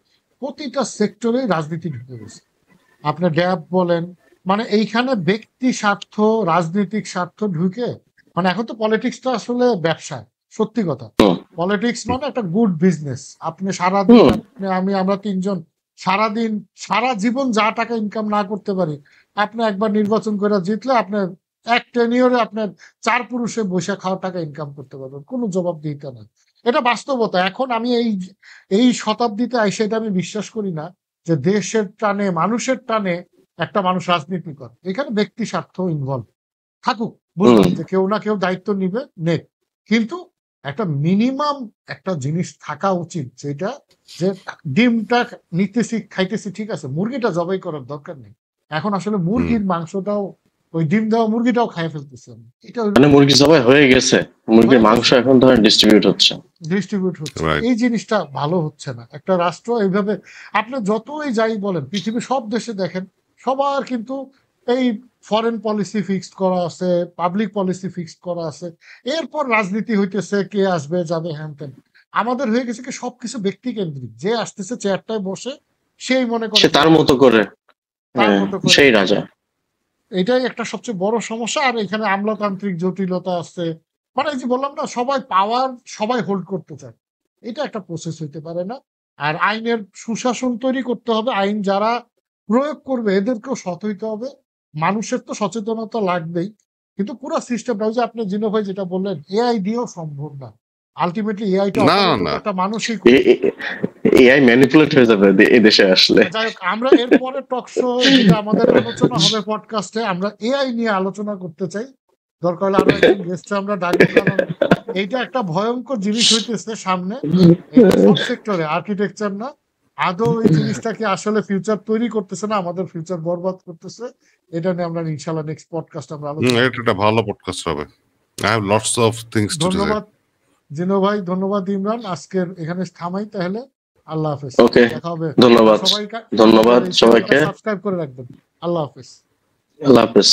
প্রতিটা সেক্টরে রাজনীতি ঢুকে গেছে। আপনার গ্যাপ বলেন, মানে এইখানে ব্যক্তি স্বার্থ, রাজনৈতিক স্বার্থ ঢুকে, মানে এখন তো পলিটিক্সটা আসলে ব্যবসা, সত্যি কথা। পলিটিক্স মানে একটা গুড বিজনেস। আপনি সারাদিন, আমরা 3 জন সারাদিন, সারা জীবন যা টাকা ইনকাম না করতে পারি, আপনি একবার নির্বাচন করে জিতলে আপনার এক টেনিয়রে আপনার 4 পুরুষে বসে খাওয়া টাকা ইনকাম করতে পারবেন, কোনো জবাবদিহিতা নাই। এটা বাস্তবতা। এখন আমি এই শতাব্দীতে আইসে এটা আমি বিশ্বাস করি না যে দেশের টানে, মানুষের টানে একটা মানুষ রাজনীতি করে। এখানে ব্যক্তি স্বার্থ ইনভলভ থাকুক, বুঝলাম যে কেউ না কেউ দায়িত্ব নিবে, নেক, কিন্তু একটা মিনিমাম একটা জিনিস থাকা উচিত, যেটা যে ডিমটা নিতেছি, খাইতেছি, ঠিক আছে, মুরগিটা জবাই করার দরকার নেই। এখন আসলে মুরগির মাংসটাও, ওই ডিম দেওয়া মুরগিটাও খাই ফেলতেছে। এটা মানে মুরগি জবাই হয়ে গেছে, মুরগির মাংস এখন ধরেন ডিস্ট্রিবিউট হচ্ছে। Right. এই জিনিসটা ভালো হচ্ছে না। একটা রাষ্ট্র এইভাবে, আপনি যতই যাই বলেন, পৃথিবীর সব দেশে দেখেন, সবার কিন্তু এই ফরেন পলিসি ফিক্সড করা আছে, পাবলিক পলিসি ফিক্সড করা আছে, এরপর রাজনীতি হইতেছে, কে আসবে যাবে হ্যান ত্যান। আমাদের হয়ে গেছে কি সবকিছু ব্যক্তি কেন্দ্রিক, যে আসতেছে চেয়ারটায় বসে সেই মনে করে সে তার মতো করে, তার মতো করে। সেই রাজা। এটাই একটা সবচেয়ে বড় সমস্যা। আর এখানে আমলাতান্ত্রিক জটিলতা আছে। মানে এই যে বললাম না, সবাই পাওয়ার, সবাই হোল্ড করতে চায়। এটা একটা প্রসেস হইতে পারে না। আর আইনের সুশাসন তৈরি করতে হবে। আইন যারা প্রয়োগ করবে এদেরকেও সৎ হইতে হবে। মানুষের তো সচেতনতা লাগবেই, কিন্তু পুরো সিস্টেমটা, ওই যে আপনি জিনো ভাই যেটা বললেন, এআই দিয়েও সম্ভব না। আলটিমেটলি এআইটা না, অপারেট না। একটা মানুষই করবে। এআই ম্যানিপুলেট হয়ে যাবে এই দেশে আসলে। যাই হোক, আমরা এরপরে টক শো যেটা আমাদের আলোচনা হবে পডকাস্টে, আমরা এআই নিয়ে আলোচনা করতে চাই। দরকার হলে আরো একজন গেস্ট আমরা ডাকবো, কারণ এইটা একটা ভয়ঙ্কর জিনিস হইতেছে সামনে। এটা সব সেক্টরে, আর্কিটেকচার না, আদৌ এই জিনিসটা কি আসলে ফিউচার তৈরি করতেছে না আমাদের ফিউচার বরবাদ করতেছে? এটা নিয়ে আমরা ইনশাআল্লাহ নেক্সট পডকাস্ট আমরা আলোচনা এটা একটা ভালো পডকাস্ট হবে। I have lots of things to say. ধন্যবাদ জিনো ভাই, ধন্যবাদ ইমরান। আজকের এখানে থামাই তাহলে। আল্লাহ হাফেজ। ওকে, দেখা হবে। ধন্যবাদ। সবাইকে ধন্যবাদ সবাইকে। সাবস্ক্রাইব করে রাখবেন। আল্লাহ হাফেজ। আল্লাহ হাফেজ।